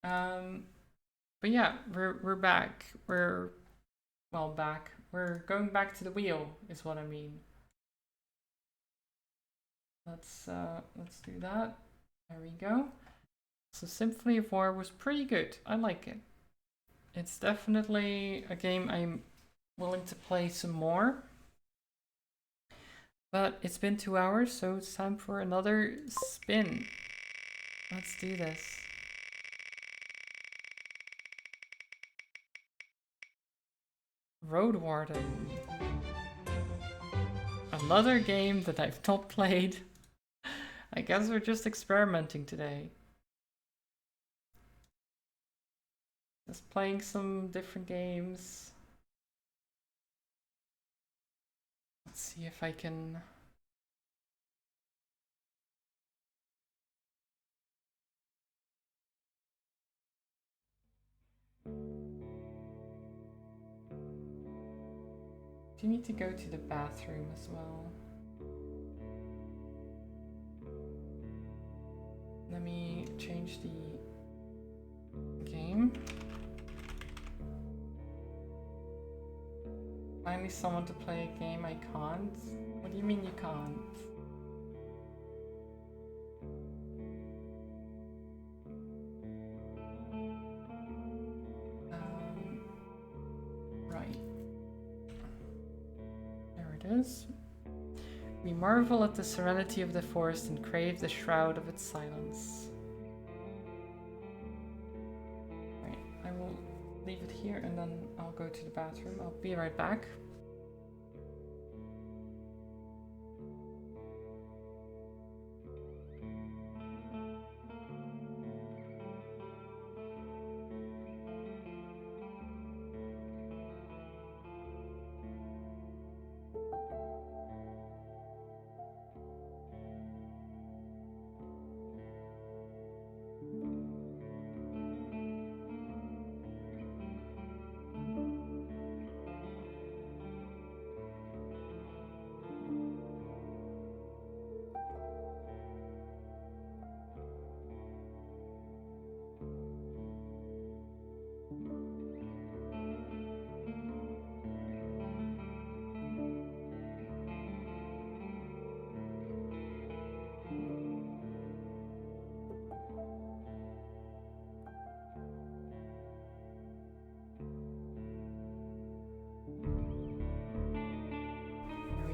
But yeah, we're back. We're back. We're going back to the wheel, is what I mean. Let's do that. There we go. So Symphony of War was pretty good. I like it. It's definitely a game I'm willing to play some more. But it's been 2 hours, so it's time for another spin. Let's do this. Roadwarden. Another game that I've not played. I guess we're just experimenting today. Just playing some different games. Let's see if I can... Do you need to go to the bathroom as well? Let me change the game. Finally someone to play a game I can't? What do you mean you can't? Right. There it is. We marvel at the serenity of the forest and crave the shroud of its silence. Right, I will leave it here and then I'll go to the bathroom. I'll be right back.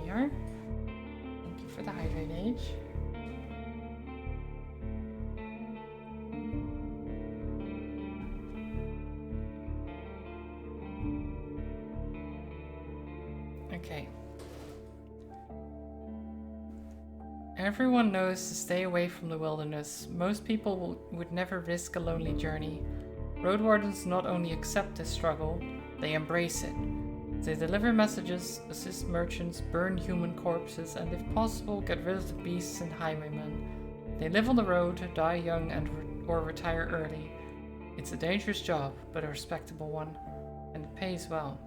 Thank you for the hydrate age. Okay. Everyone knows to stay away from the wilderness. Most people would never risk a lonely journey. Roadwardens not only accept this struggle, they embrace it. They deliver messages, assist merchants, burn human corpses, and if possible, get rid of the beasts and highwaymen. They live on the road, die young, or retire early. It's a dangerous job, but a respectable one, and it pays well.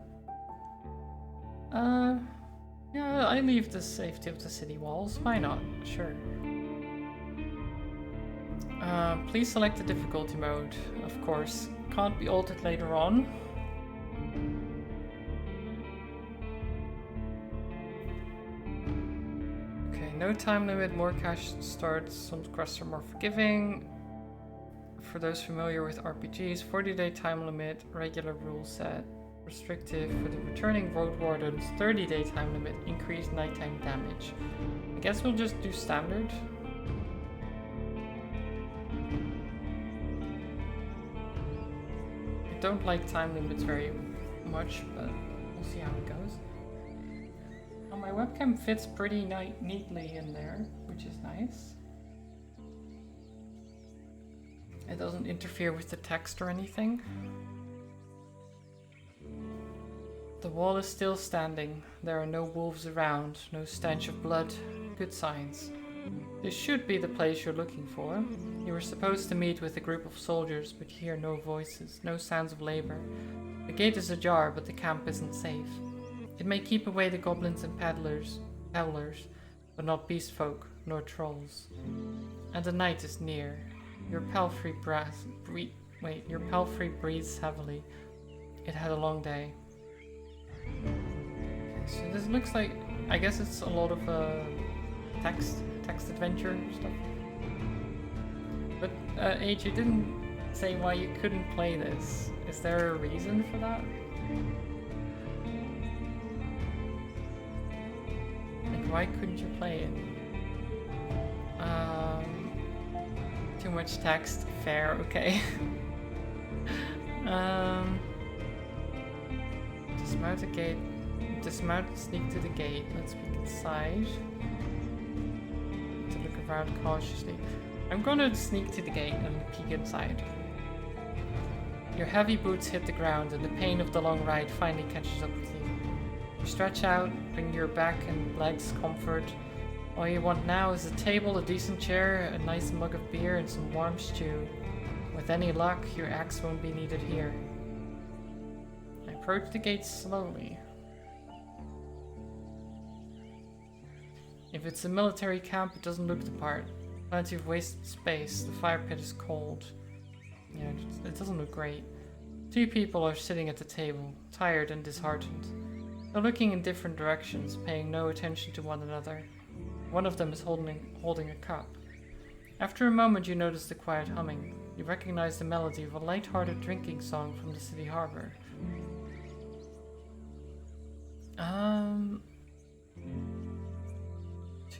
Yeah, I leave the safety of the city walls. Why not? Sure. Please select the difficulty mode. Of course, can't be altered later on. No time limit, more cash starts, some quests are more forgiving. For those familiar with RPGs, 40-day time limit, regular rule set, restrictive for the returning Roadwardens, 30-day time limit, increased nighttime damage. I guess we'll just do standard. I don't like time limits very much, but we'll see how it goes. My webcam fits pretty neatly in there, which is nice. It doesn't interfere with the text or anything. The wall is still standing. There are no wolves around, no stench of blood. Good signs. This should be the place you're looking for. You were supposed to meet with a group of soldiers, but you hear no voices, no sounds of labor. The gate is ajar, but the camp isn't safe. It may keep away the goblins and peddlers, but not beast folk nor trolls. And the night is near. Your palfrey Wait, your palfrey breathes heavily. It had a long day. Okay, so this looks like, I guess it's a lot of text adventure stuff. But H, you didn't say why you couldn't play this. Is there a reason for that? Like, why couldn't you play it? Too much text. Fair, okay. Dismount the gate. Dismount and sneak to the gate. Let's peek inside. To look around cautiously. I'm gonna sneak to the gate and peek inside. Your heavy boots hit the ground and the pain of the long ride finally catches up with you. You stretch out, bring your back and legs comfort. All you want now is a table, a decent chair, a nice mug of beer and some warm stew. With any luck, your axe won't be needed here. I approach the gate slowly. If it's a military camp, it doesn't look the part. Plenty of wasted space, the fire pit is cold. Yeah, it doesn't look great. 2 people are sitting at the table, tired and disheartened. They're looking in different directions, paying no attention to one another. One of them is holding a cup. After a moment you notice the quiet humming. You recognize the melody of a light-hearted drinking song from the city harbor. 2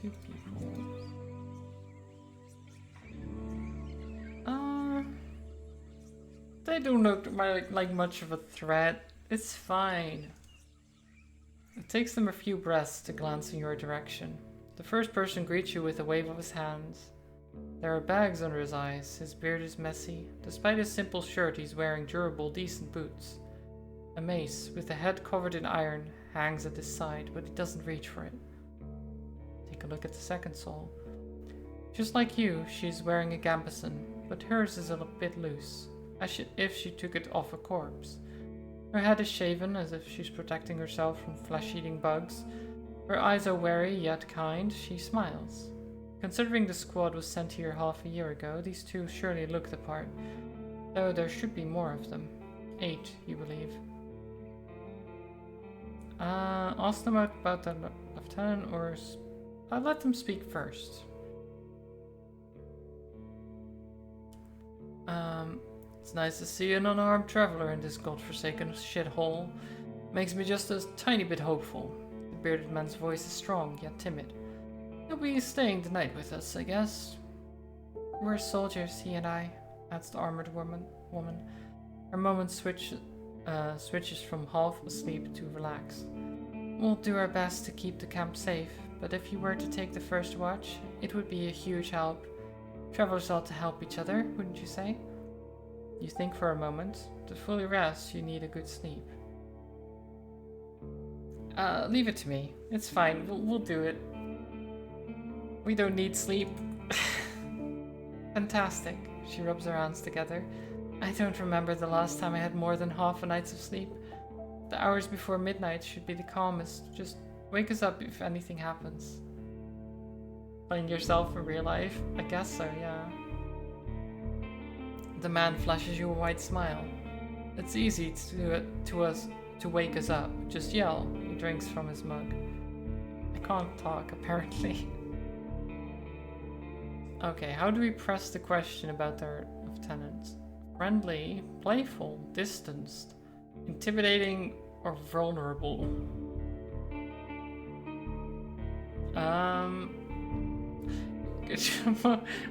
people. They don't look like much of a threat. It's fine. It takes them a few breaths to glance in your direction. The first person greets you with a wave of his hands. There are bags under his eyes, his beard is messy. Despite his simple shirt, he's wearing durable, decent boots. A mace, with the head covered in iron, hangs at his side, but he doesn't reach for it. Take a look at the second soul. Just like you, she's wearing a gambeson, but hers is a bit loose, as if she took it off a corpse. Her head is shaven, as if she's protecting herself from flesh-eating bugs. Her eyes are wary, yet kind. She smiles. Considering the squad was sent here half a year ago, these 2 surely look the part. Though there should be more of them. 8, you believe. Ask them about the lieutenant, or I'll let them speak first. It's nice to see an unarmed traveler in this godforsaken shithole. Makes me just a tiny bit hopeful. The bearded man's voice is strong, yet timid. He'll be staying the night with us, I guess. We're soldiers, he and I, adds the armored woman. Her moment switches from half asleep to relaxed. We'll do our best to keep the camp safe, but if you were to take the first watch, it would be a huge help. Travelers ought to help each other, wouldn't you say? You think for a moment. To fully rest, you need a good sleep. Leave it to me. It's fine. We'll do it. We don't need sleep. Fantastic. She rubs her hands together. I don't remember the last time I had more than half a night's of sleep. The hours before midnight should be the calmest. Just wake us up if anything happens. Playing yourself in real life? I guess so, yeah. The man flashes you a wide smile. It's easy to wake us up. Just yell. He drinks from his mug. I can't talk, apparently. Okay, how do we press the question about their lieutenant? Friendly, playful, distanced, intimidating, or vulnerable?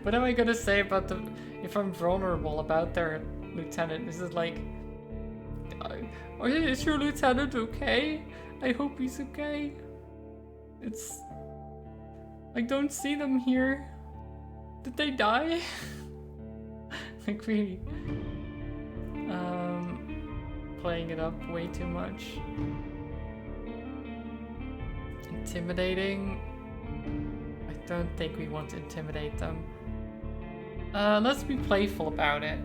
What am I gonna say about if I'm vulnerable about their lieutenant? Is it like, is your lieutenant okay? I hope he's okay. It's, I don't see them here. Did they die? Like really, playing it up way too much. Intimidating. I don't think we want to intimidate them. Let's be playful about it.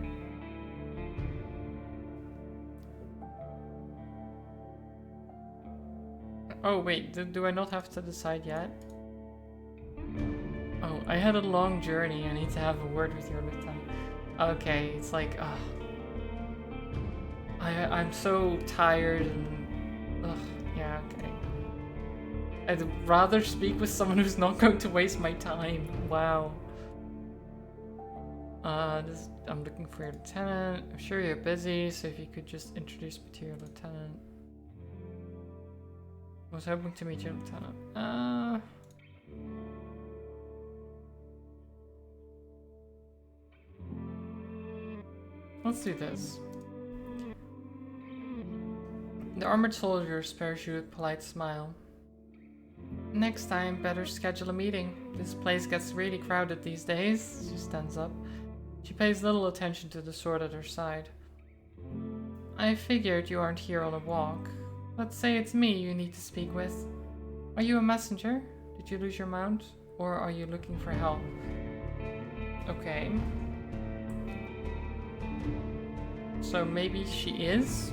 Oh wait, do I not have to decide yet? Oh, I had a long journey. I need to have a word with your lieutenant. Okay, it's like, I'm so tired and... Ugh, yeah, okay. I'd rather speak with someone who's not going to waste my time. Wow. I'm looking for your lieutenant. I'm sure you're busy, so if you could just introduce me to your lieutenant. I was hoping to meet your lieutenant. Let's do this. The armored soldier spares you a polite smile. Next time, better schedule a meeting. This place gets really crowded these days. She stands up. She pays little attention to the sword at her side. I figured you aren't here on a walk. Let's say it's me you need to speak with. Are you a messenger? Did you lose your mount? Or are you looking for help? Okay. So maybe she is?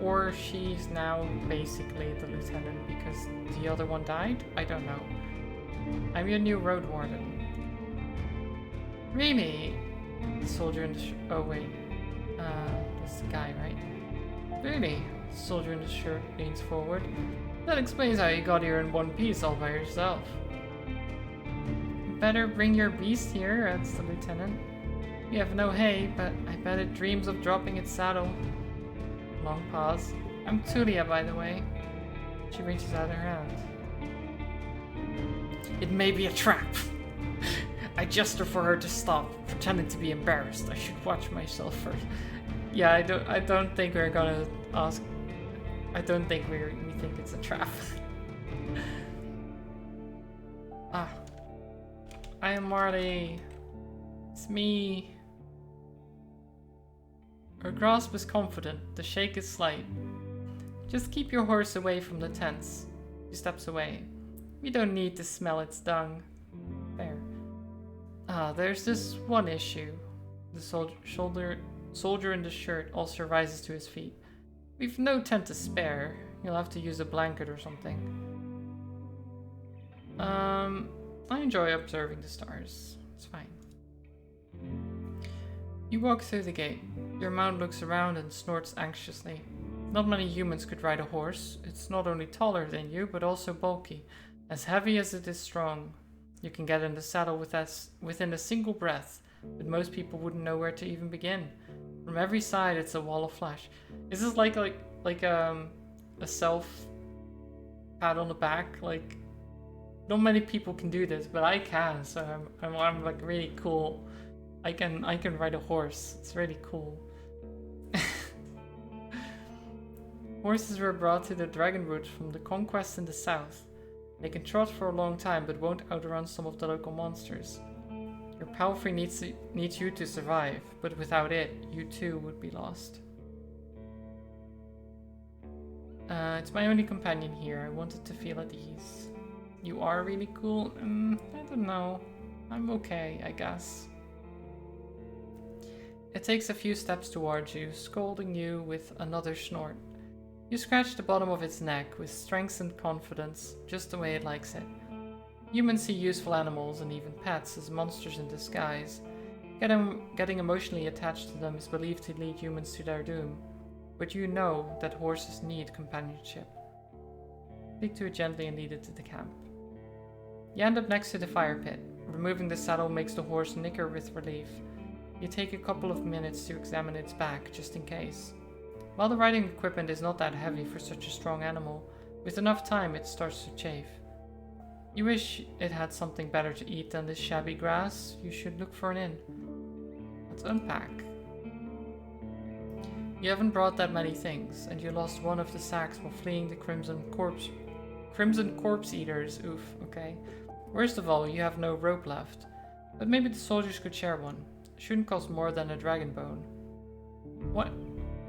Or she's now basically the lieutenant because the other one died? I don't know. I'm your new Roadwarden. Really? The soldier in the oh wait. That's the guy, right? Really? The soldier in the shirt leans forward. That explains how you got here in one piece all by yourself. Better bring your beast here, adds the lieutenant. We have no hay, but I bet it dreams of dropping its saddle. Long pause. I'm Tulia, by the way. She reaches out her hand. It may be a trap. I gesture for her to stop, pretending to be embarrassed. I should watch myself first. Yeah, I don't think we're gonna ask. I don't think we think it's a trap. Ah. I am Marty. It's me. Her grasp is confident, the shake is slight. Just keep your horse away from the tents. She steps away. We don't need to smell its dung. There. Ah, there's this one issue. The soldier in the shirt also rises to his feet. We've no tent to spare. You'll have to use a blanket or something. I enjoy observing the stars. It's fine. You walk through the gate. Your mount looks around and snorts anxiously. Not many humans could ride a horse. It's not only taller than you, but also bulky. As heavy as it is strong. You can get in the saddle within a single breath, but most people wouldn't know where to even begin. From every side, it's a wall of flesh. Is this like a self pat on the back? Like, not many people can do this, but I can. So I'm like really cool. I can ride a horse. It's really cool. Horses were brought to the Dragonwood from the conquest in the south. They can trot for a long time, but won't outrun some of the local monsters. Your palfrey needs you to survive, but without it, you too would be lost. It's my only companion here. I wanted to feel at ease. You are really cool? I don't know. I'm okay, I guess. It takes a few steps towards you, scolding you with another snort. You scratch the bottom of its neck with strength and confidence, just the way it likes it. Humans see useful animals and even pets as monsters in disguise. Getting emotionally attached to them is believed to lead humans to their doom. But you know that horses need companionship. Speak to it gently and lead it to the camp. You end up next to the fire pit. Removing the saddle makes the horse nicker with relief. You take a couple of minutes to examine its back, just in case. While the riding equipment is not that heavy for such a strong animal, with enough time it starts to chafe. You wish it had something better to eat than this shabby grass. You should look for an inn. Let's unpack. You haven't brought that many things, and you lost one of the sacks while fleeing the Crimson Corpse Eaters. Oof, okay. Worst of all, you have no rope left. But maybe the soldiers could share one. It shouldn't cost more than a dragon bone. What?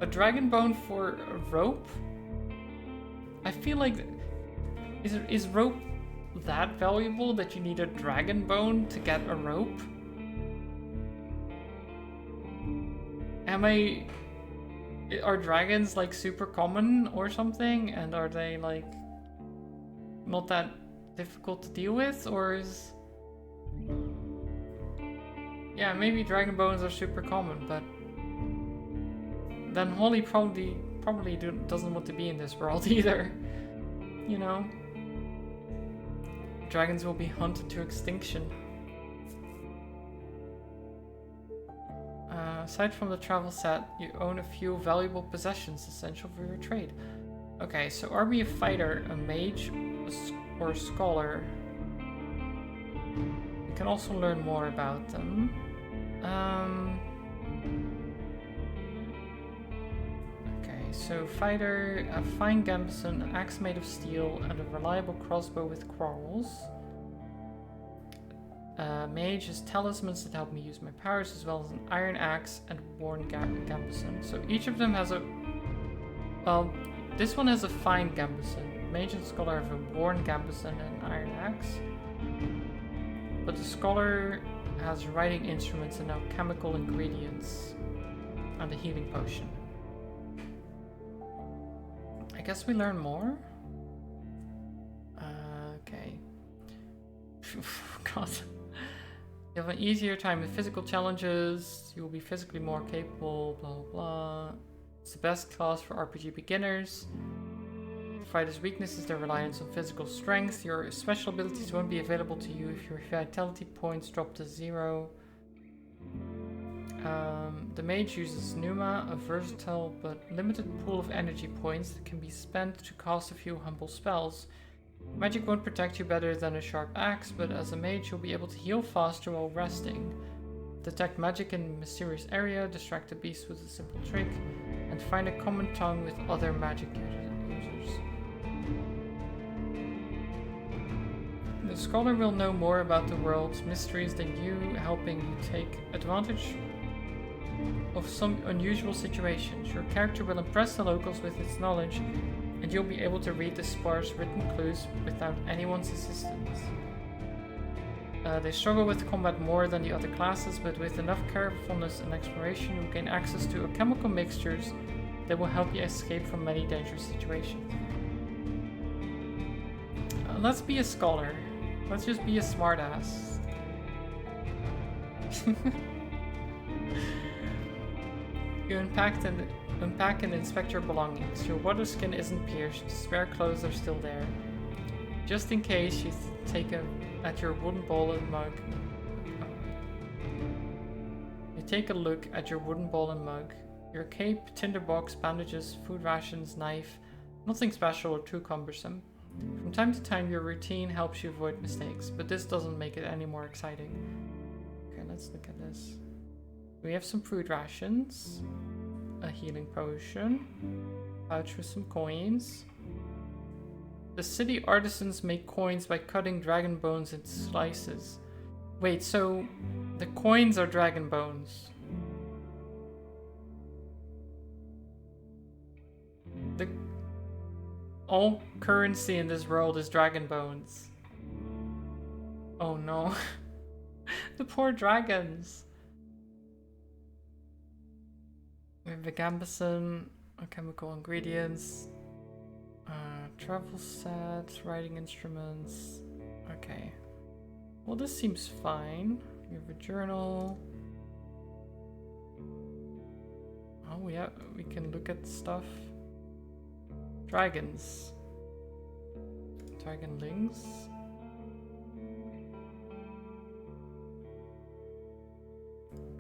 A dragon bone for a rope? I feel like... Is rope that valuable that you need a dragon bone to get a rope? Are dragons like super common or something? And are they like not that difficult to deal with? Or is... Yeah, maybe dragon bones are super common, but then Holly probably doesn't want to be in this world either. You know? Dragons will be hunted to extinction. Aside from the travel set, you own a few valuable possessions essential for your trade. Okay, so are we a fighter, a mage, or a scholar? We can also learn more about them. Okay, so fighter, a fine gambeson, an axe made of steel, and a reliable crossbow with quarrels. Mage is talismans that help me use my powers, as well as an iron axe and worn gambeson. So each of them has a... Well, this one has a fine gambeson. Mage and scholar have a worn gambeson and an iron axe. But the scholar has writing instruments and alchemical ingredients. And a healing potion. I guess we learn more? Okay. God. You have an easier time with physical challenges, you will be physically more capable, blah blah blah. It's the best class for RPG beginners. The fighter's weakness is their reliance on physical strength. Your special abilities won't be available to you if your vitality points drop to 0. The mage uses Pneuma, a versatile but limited pool of energy points that can be spent to cast a few humble spells. Magic won't protect you better than a sharp axe, but as a mage you'll be able to heal faster while resting. Detect magic in a mysterious area, distract a beast with a simple trick, and find a common tongue with other magic users. The scholar will know more about the world's mysteries than you, helping you take advantage of some unusual situations. Your character will impress the locals with its knowledge, and you'll be able to read the sparse written clues without anyone's assistance. They struggle with combat more than the other classes, but with enough carefulness and exploration, you'll gain access to alchemical mixtures that will help you escape from many dangerous situations. Let's be a scholar. Let's just be a smartass. You unpack and inspect your belongings. Your water skin isn't pierced, spare clothes are still there. Just in case, you take at your wooden bowl and mug. You take a look at your wooden bowl and mug. Your cape, tinderbox, bandages, food rations, knife. Nothing special or too cumbersome. From time to time, your routine helps you avoid mistakes, but this doesn't make it any more exciting. Okay, let's look at this. We have some food rations, a healing potion, pouch with some coins. The city artisans make coins by cutting dragon bones into slices. Wait, so the coins are dragon bones. All currency in this world is dragon bones. Oh no. The poor dragons. We have the gambeson, chemical ingredients, travel sets, writing instruments. Okay. Well, this seems fine. We have a journal. Oh yeah, we can look at stuff. Dragons. Dragonlings.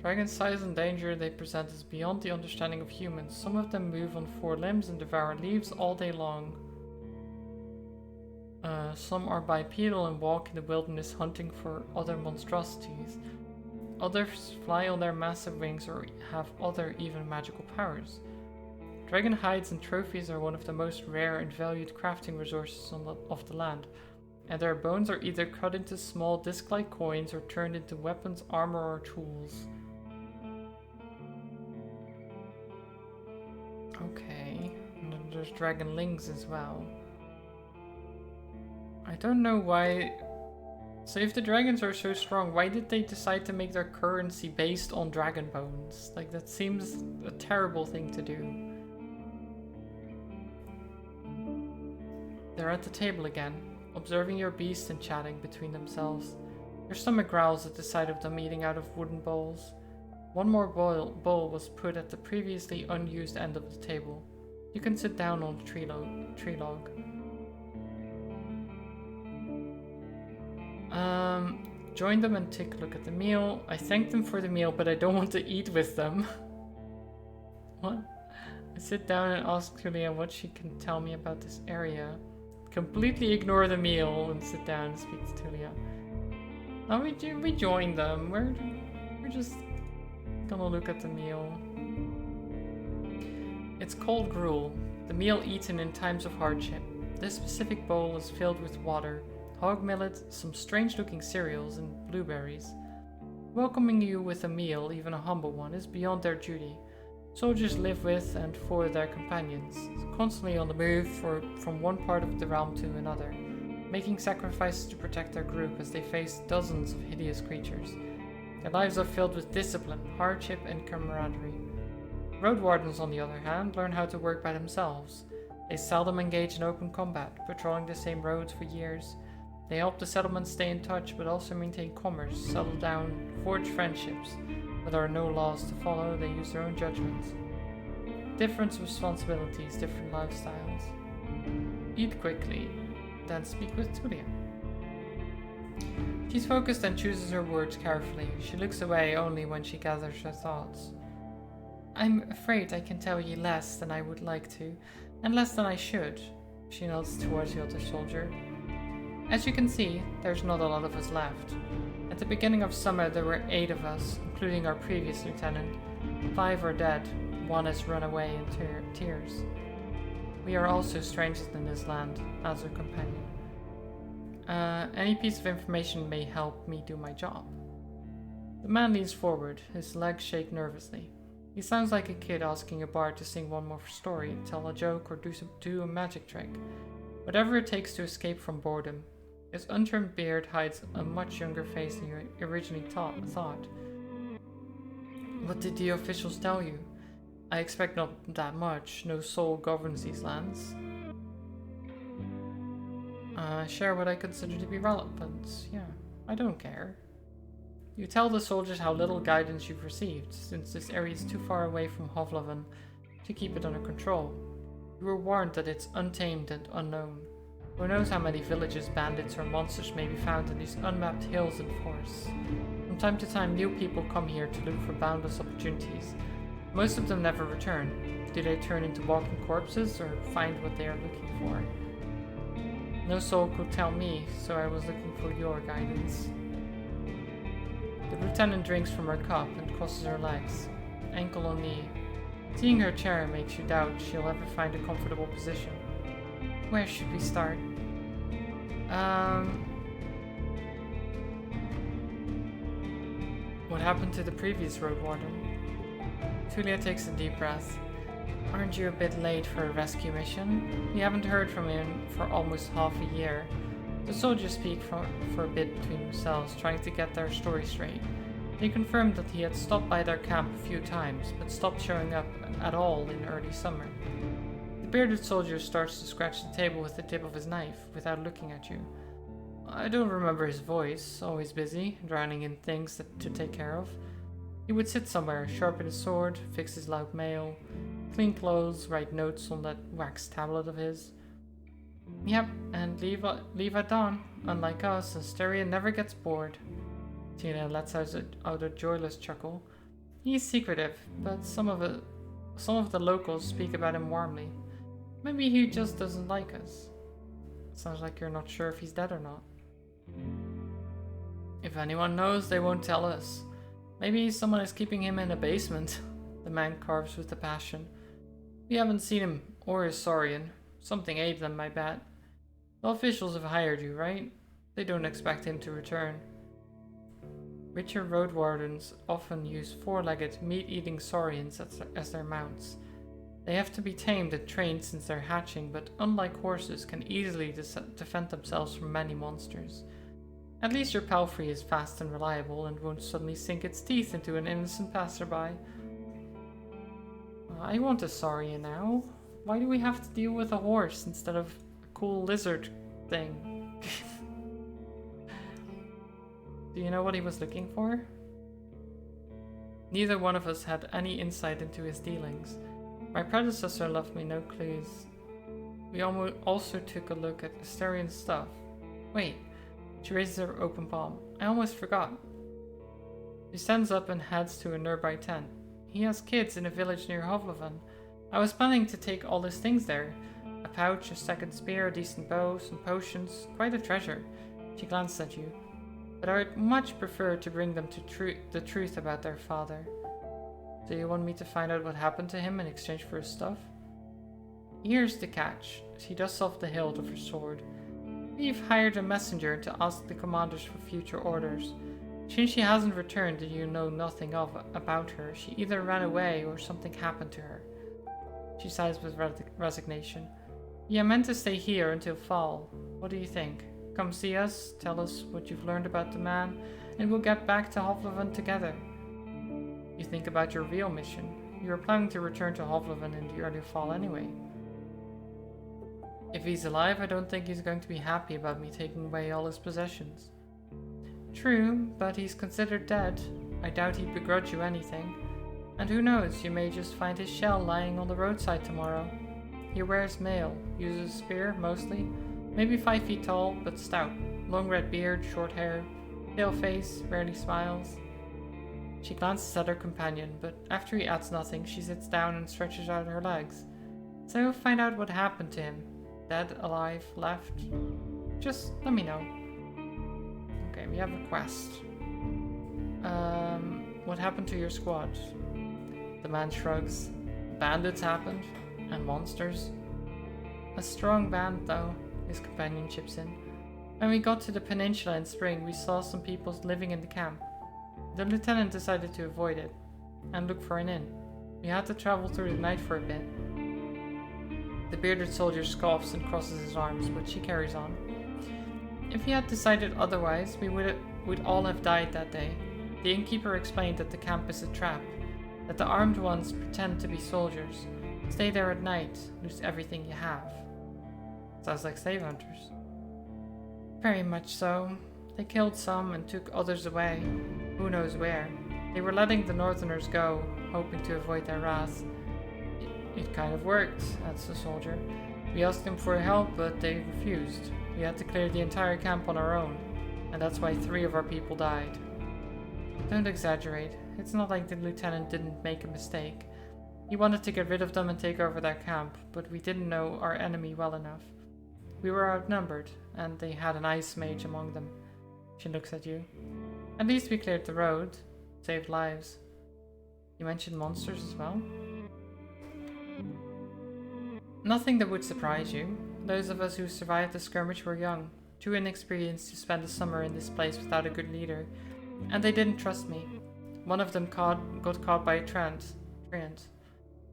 Dragon's size and danger they present is beyond the understanding of humans. Some of them move on 4 limbs and devour leaves all day long. Some are bipedal and walk in the wilderness hunting for other monstrosities. Others fly on their massive wings or have other even magical powers. Dragon hides and trophies are one of the most rare and valued crafting resources of the land, and their bones are either cut into small disc-like coins or turned into weapons, armor, or tools. Okay, and then there's dragonlings as well. I don't know why... So if the dragons are so strong, why did they decide to make their currency based on dragon bones? Like, that seems a terrible thing to do. They're at the table again, observing your beast and chatting between themselves. Your stomach growls at the sight of them eating out of wooden bowls. One more bowl was put at the previously unused end of the table. You can sit down on the tree log. Join them and take a look at the meal. I thank them for the meal, but I don't want to eat with them. What? I sit down and ask Julia what she can tell me about this area. Completely ignore the meal and sit down and speak to Julia. Now we join them. We're just gonna look at the meal. It's cold gruel, the meal eaten in times of hardship. This specific bowl is filled with water, hog millet, some strange-looking cereals, and blueberries. Welcoming you with a meal, even a humble one, is beyond their duty. Soldiers live with and for their companions, constantly on the move from one part of the realm to another, making sacrifices to protect their group as they face dozens of hideous creatures. Their lives are filled with discipline, hardship, and camaraderie. Roadwardens, on the other hand, learn how to work by themselves. They seldom engage in open combat, patrolling the same roads for years. They help the settlement stay in touch, but also maintain commerce, settle down, forge friendships. Where there are no laws to follow, they use their own judgments. Different responsibilities, different lifestyles. Eat quickly, then speak with Tulia. She's focused and chooses her words carefully. She looks away only when she gathers her thoughts. I'm afraid I can tell you less than I would like to, and less than I should. She nods towards the other soldier. As you can see, there's not a lot of us left. At the beginning of summer there were 8 of us, including our previous lieutenant. 5 are dead, 1 has run away in tears. We are also strangers in this land, as her companion. Any piece of information may help me do my job. The man leans forward, his legs shake nervously. He sounds like a kid asking a bard to sing one more story, tell a joke, or do a magic trick. Whatever it takes to escape from boredom. His untrimmed beard hides a much younger face than you originally thought. What did the officials tell you? I expect not that much. No soul governs these lands. Share what I consider to be relevant. Yeah, I don't care. You tell the soldiers how little guidance you've received, since this area is too far away from Hovloven to keep it under control. You were warned that it's untamed and unknown. Who knows how many villages, bandits, or monsters may be found in these unmapped hills and forests. From time to time, new people come here to look for boundless opportunities. Most of them never return. Do they turn into walking corpses, or find what they are looking for? No soul could tell me, so I was looking for your guidance. The lieutenant drinks from her cup and crosses her legs, ankle on knee. Seeing her chair makes you doubt she'll ever find a comfortable position. Where should we start? What happened to the previous Roadwarden? Tulia takes a deep breath. Aren't you a bit late for a rescue mission? We haven't heard from him for almost half a year. The soldiers speak for a bit between themselves, trying to get their story straight. They confirmed that he had stopped by their camp a few times, but stopped showing up at all in early summer. The bearded soldier starts to scratch the table with the tip of his knife, without looking at you. I don't remember his voice, always busy, drowning in things to take care of. He would sit somewhere, sharpen his sword, fix his loud mail, clean clothes, write notes on that wax tablet of his. Yep, and leave at dawn. Unlike us, Asteria never gets bored. Tina lets out a joyless chuckle. He's secretive, but some of the locals speak about him warmly. Maybe he just doesn't like us. Sounds like you're not sure if he's dead or not. If anyone knows, they won't tell us. Maybe someone is keeping him in a basement. The man carves with a passion. We haven't seen him or his saurian. Something ate them, I bet. The officials have hired you, right? They don't expect him to return. Richer Roadwardens often use 4-legged, meat-eating saurians as their mounts. They have to be tamed and trained since they're hatching, but unlike horses, can easily defend themselves from many monsters. At least your palfrey is fast and reliable and won't suddenly sink its teeth into an innocent passerby. I want a saurian now. Why do we have to deal with a horse instead of a cool lizard thing? Do you know what he was looking for? Neither one of us had any insight into his dealings. My predecessor left me no clues. We also took a look at Asterian's stuff. Wait, she raises her open palm. I almost forgot. She stands up and heads to a nearby tent. He has kids in a village near Hovleven. I was planning to take all his things there. A pouch, a second spear, a decent bow, some potions, quite a treasure. She glances at you. But I would much prefer to bring them to the truth about their father. Do you want me to find out what happened to him in exchange for his stuff? Here's the catch. She dusts off the hilt of her sword. We've hired a messenger to ask the commanders for future orders. Since she hasn't returned and you know nothing about her, she either ran away or something happened to her. She sighs with resignation. Yeah, meant to stay here until fall. What do you think? Come see us, tell us what you've learned about the man, and we'll get back to Hovleven together. You think about your real mission. You were planning to return to Hovleven in the early fall anyway. If he's alive, I don't think he's going to be happy about me taking away all his possessions. True, but he's considered dead. I doubt he'd begrudge you anything. And who knows, you may just find his shell lying on the roadside tomorrow. He wears mail, uses a spear, mostly. Maybe 5 feet tall, but stout. Long red beard, short hair, pale face, rarely smiles. She glances at her companion, but after he adds nothing, she sits down and stretches out her legs. So find out what happened to him. Dead, alive, left. Just let me know. Okay, we have a quest. What happened to your squad? The man shrugs. Bandits happened, and monsters. A strong band, though, his companion chips in. When we got to the peninsula in spring, we saw some people living in the camp. The lieutenant decided to avoid it, and look for an inn. We had to travel through the night for a bit. The bearded soldier scoffs and crosses his arms, but she carries on. If he had decided otherwise, we would all have died that day. The innkeeper explained that the camp is a trap, that the armed ones pretend to be soldiers. Stay there at night, lose everything you have. Sounds like slave hunters. Very much so. They killed some and took others away. Who knows where. They were letting the northerners go, hoping to avoid their wrath. It kind of worked, adds the soldier. We asked them for help, but they refused. We had to clear the entire camp on our own, and that's why 3 of our people died. Don't exaggerate. It's not like the lieutenant didn't make a mistake. He wanted to get rid of them and take over their camp, but we didn't know our enemy well enough. We were outnumbered, and they had an ice mage among them. She looks at you. At least we cleared the road, saved lives. You mentioned monsters as well? Nothing that would surprise you. Those of us who survived the skirmish were young, too inexperienced to spend a summer in this place without a good leader, and they didn't trust me. One of them got caught by a treant.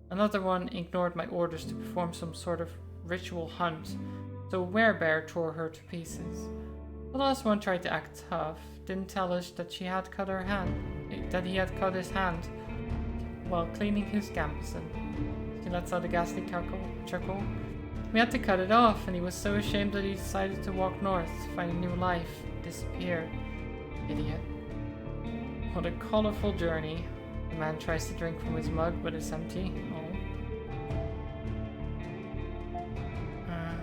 Another one ignored my orders to perform some sort of ritual hunt, so a werebear tore her to pieces. The last one tried to act tough, didn't tell us that he had cut his hand while cleaning his gambeson. She lets out a ghastly chuckle. We had to cut it off, and he was so ashamed that he decided to walk north, find a new life, disappear. Idiot. What a colorful journey. The man tries to drink from his mug, but it's empty. Oh.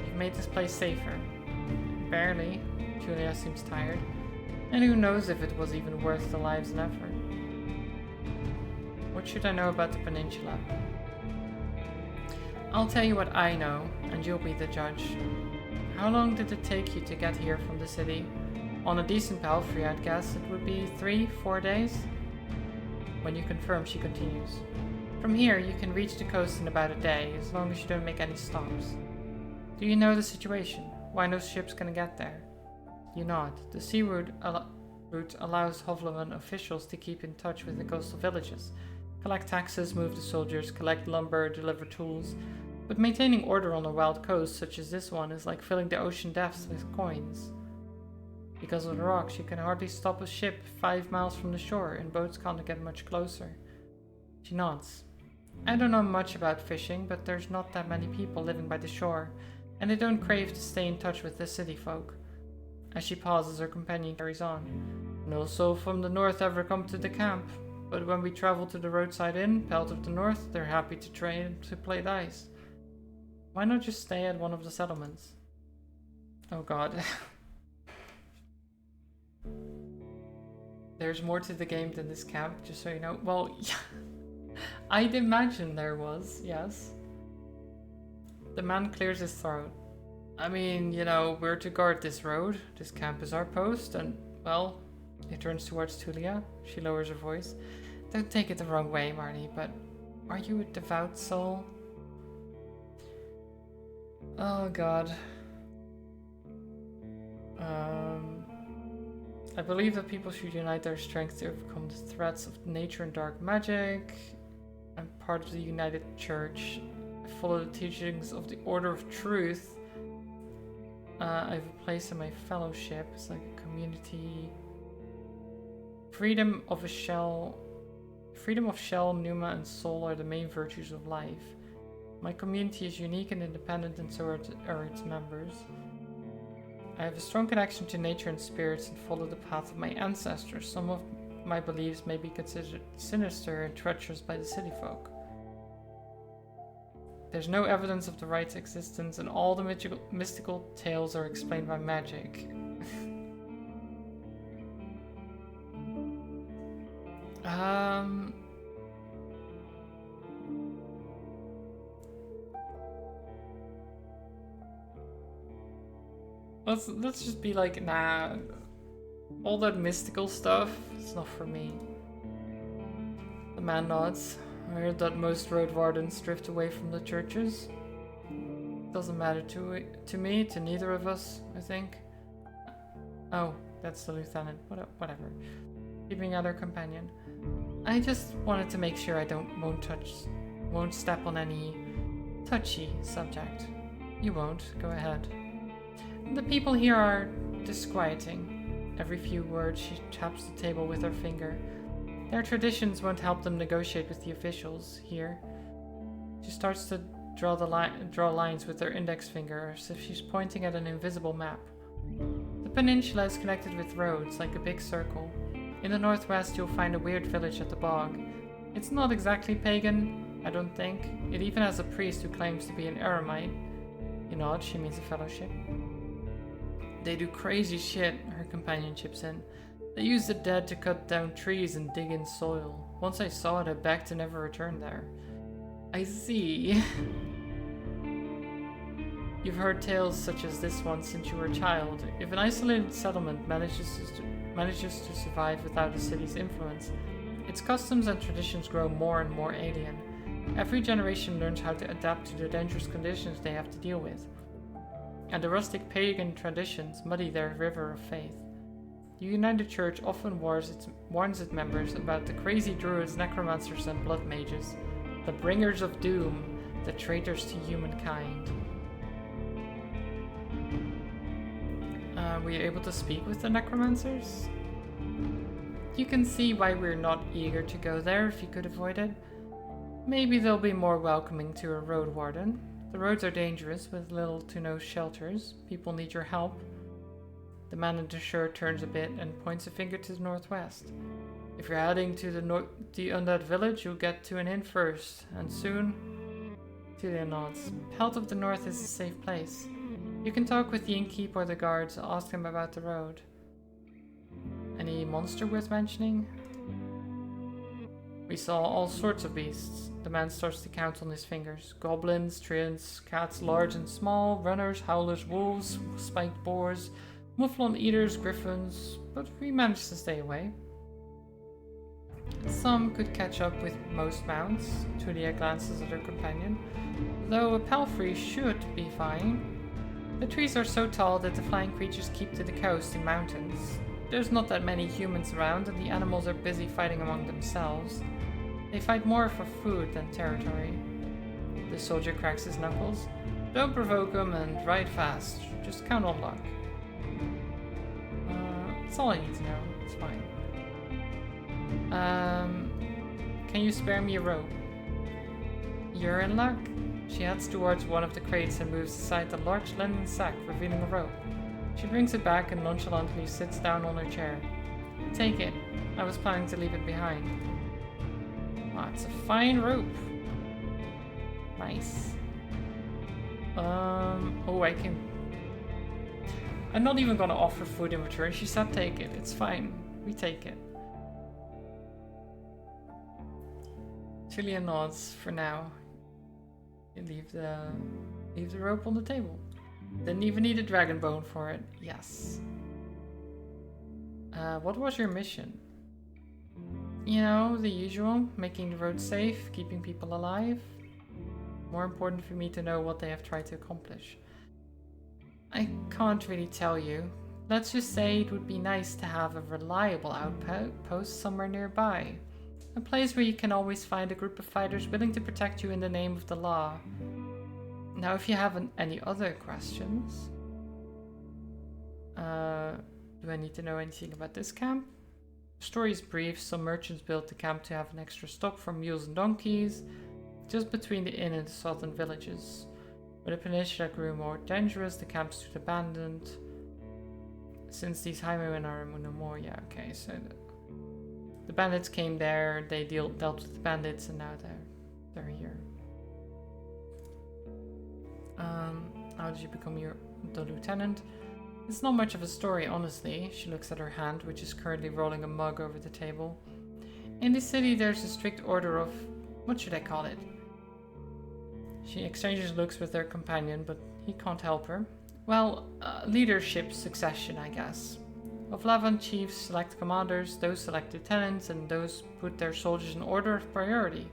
You've made this place safer. Barely. Julia seems tired. And who knows if it was even worth the lives and effort. What should I know about the peninsula? I'll tell you what I know, and you'll be the judge. How long did it take you to get here from the city? On a decent palfrey, I'd guess it would be 3-4 days? When you confirm, she continues. From here, you can reach the coast in about a day, as long as you don't make any stops. Do you know the situation? Why no ships can get there? You nod. The sea route allows Hovleven officials to keep in touch with the coastal villages, collect taxes, move the soldiers, collect lumber, deliver tools. But maintaining order on a wild coast such as this one is like filling the ocean depths with coins. Because of the rocks, you can hardly stop a ship 5 miles from the shore, and boats can't get much closer. She nods. I don't know much about fishing, but there's not that many people living by the shore, and they don't crave to stay in touch with the city folk. As she pauses, her companion carries on. No soul from the north ever come to the camp, but when we travel to the roadside inn, Pelt of the North, they're happy to train to play dice. Why not just stay at one of the settlements? Oh god. There's more to the game than this camp, just so you know. Well, yeah, I'd imagine there was, yes. The man clears his throat. I mean, you know, we're to guard this road. This camp is our post, and, well, he turns towards Tulia. She lowers her voice. Don't take it the wrong way, Marty, but are you a devout soul? Oh, God. I believe that people should unite their strength to overcome the threats of nature and dark magic. I'm part of the United Church. I follow the teachings of the Order of Truth. I have a place in my fellowship. It's like a community. Freedom of shell, pneuma, and soul are the main virtues of life. My community is unique and independent, and so are its members. I have a strong connection to nature and spirits and follow the path of my ancestors. Some of my beliefs may be considered sinister and treacherous by the city folk. There's no evidence of the right's existence, and all the mystical tales are explained by magic. Let's just be like, nah, all that mystical stuff, it's not for me. The man nods. I heard that most Roadwardens drift away from the churches. Doesn't matter to me, to neither of us, I think. Oh, that's the lieutenant. Whatever. Keeping at her companion. I just wanted to make sure I won't step on any touchy subject. You won't. Go ahead. The people here are disquieting. Every few words she taps the table with her finger. Their traditions won't help them negotiate with the officials here. She starts to draw lines with her index finger as if she's pointing at an invisible map. The peninsula is connected with roads, like a big circle. In the northwest you'll find a weird village at the bog. It's not exactly pagan, I don't think. It even has a priest who claims to be an eremite. You nod, she means a fellowship. They do crazy shit, her companion chips in. They use the dead to cut down trees and dig in soil. Once I saw it, I begged to never return there. I see. You've heard tales such as this one since you were a child. If an isolated settlement manages to survive without the city's influence, its customs and traditions grow more and more alien. Every generation learns how to adapt to the dangerous conditions they have to deal with. And the rustic pagan traditions muddy their river of faith. The United Church often warns its members about the crazy druids, necromancers, and blood mages, the bringers of doom, the traitors to humankind. Were you able to speak with the necromancers? You can see why we're not eager to go there if you could avoid it. Maybe they'll be more welcoming to a road warden. The roads are dangerous with little to no shelters. People need your help. The man in the shirt turns a bit and points a finger to the northwest. If you're heading to the undead village, you'll get to an inn first, and soon... Tulia nods. Pelt of the North is a safe place. You can talk with the innkeep or the guards, ask them about the road. Any monster worth mentioning? We saw all sorts of beasts. The man starts to count on his fingers. Goblins, treants, cats large and small, runners, howlers, wolves, spiked boars, mufflon eaters, griffins, but we managed to stay away. Some could catch up with most mounts. Tulia glances at her companion. Though a palfrey should be fine. The trees are so tall that the flying creatures keep to the coast and mountains. There's not that many humans around, and the animals are busy fighting among themselves. They fight more for food than territory. The soldier cracks his knuckles. Don't provoke them and ride fast. Just count on luck. That's all I need to know. It's fine. Can you spare me a rope? You're in luck. She heads towards one of the crates and moves aside the large linen sack, revealing a rope. She brings it back and nonchalantly sits down on her chair. Take it. I was planning to leave it behind. Ah, it's a fine rope. Nice. Oh, I can... I'm not even gonna offer food in return. She said take it. It's fine. We take it. Julia nods for now. You leave the rope on the table. Didn't even need a dragon bone for it. Yes. What was your mission? You know, the usual. Making the road safe, keeping people alive. More important for me to know what they have tried to accomplish. I can't really tell you. Let's just say it would be nice to have a reliable outpost somewhere nearby. A place where you can always find a group of fighters willing to protect you in the name of the law. Now, if you have any other questions... do I need to know anything about this camp? The story is brief. Some merchants built the camp to have an extra stop for mules and donkeys, just between the inn and the southern villages. When the peninsula grew more dangerous, the camp stood abandoned. Since these highwaymen are no more, yeah, okay, so the bandits came there, they dealt with the bandits, and now they're here. How did you become the lieutenant? It's not much of a story, honestly. She looks at her hand, which is currently rolling a mug over the table. In the city, there's a strict order of... what should I call it? She exchanges looks with her companion, but he can't help her. Well, leadership succession, I guess. Of Lavan, chiefs select commanders, those select lieutenants, and those put their soldiers in order of priority.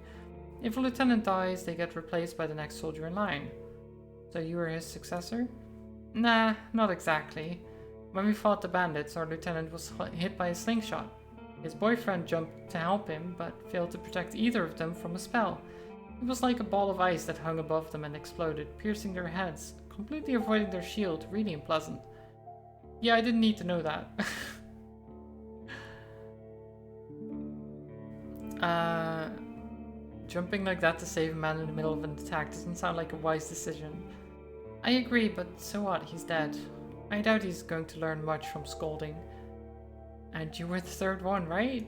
If a lieutenant dies, they get replaced by the next soldier in line. So you were his successor? Nah, not exactly. When we fought the bandits, our lieutenant was hit by a slingshot. His boyfriend jumped to help him, but failed to protect either of them from a spell. It was like a ball of ice that hung above them and exploded, piercing their heads, completely avoiding their shield. Really unpleasant. Yeah, I didn't need to know that. Jumping like that to save a man in the middle of an attack doesn't sound like a wise decision. I agree, but so what? He's dead. I doubt he's going to learn much from scolding. And you were the third one, right?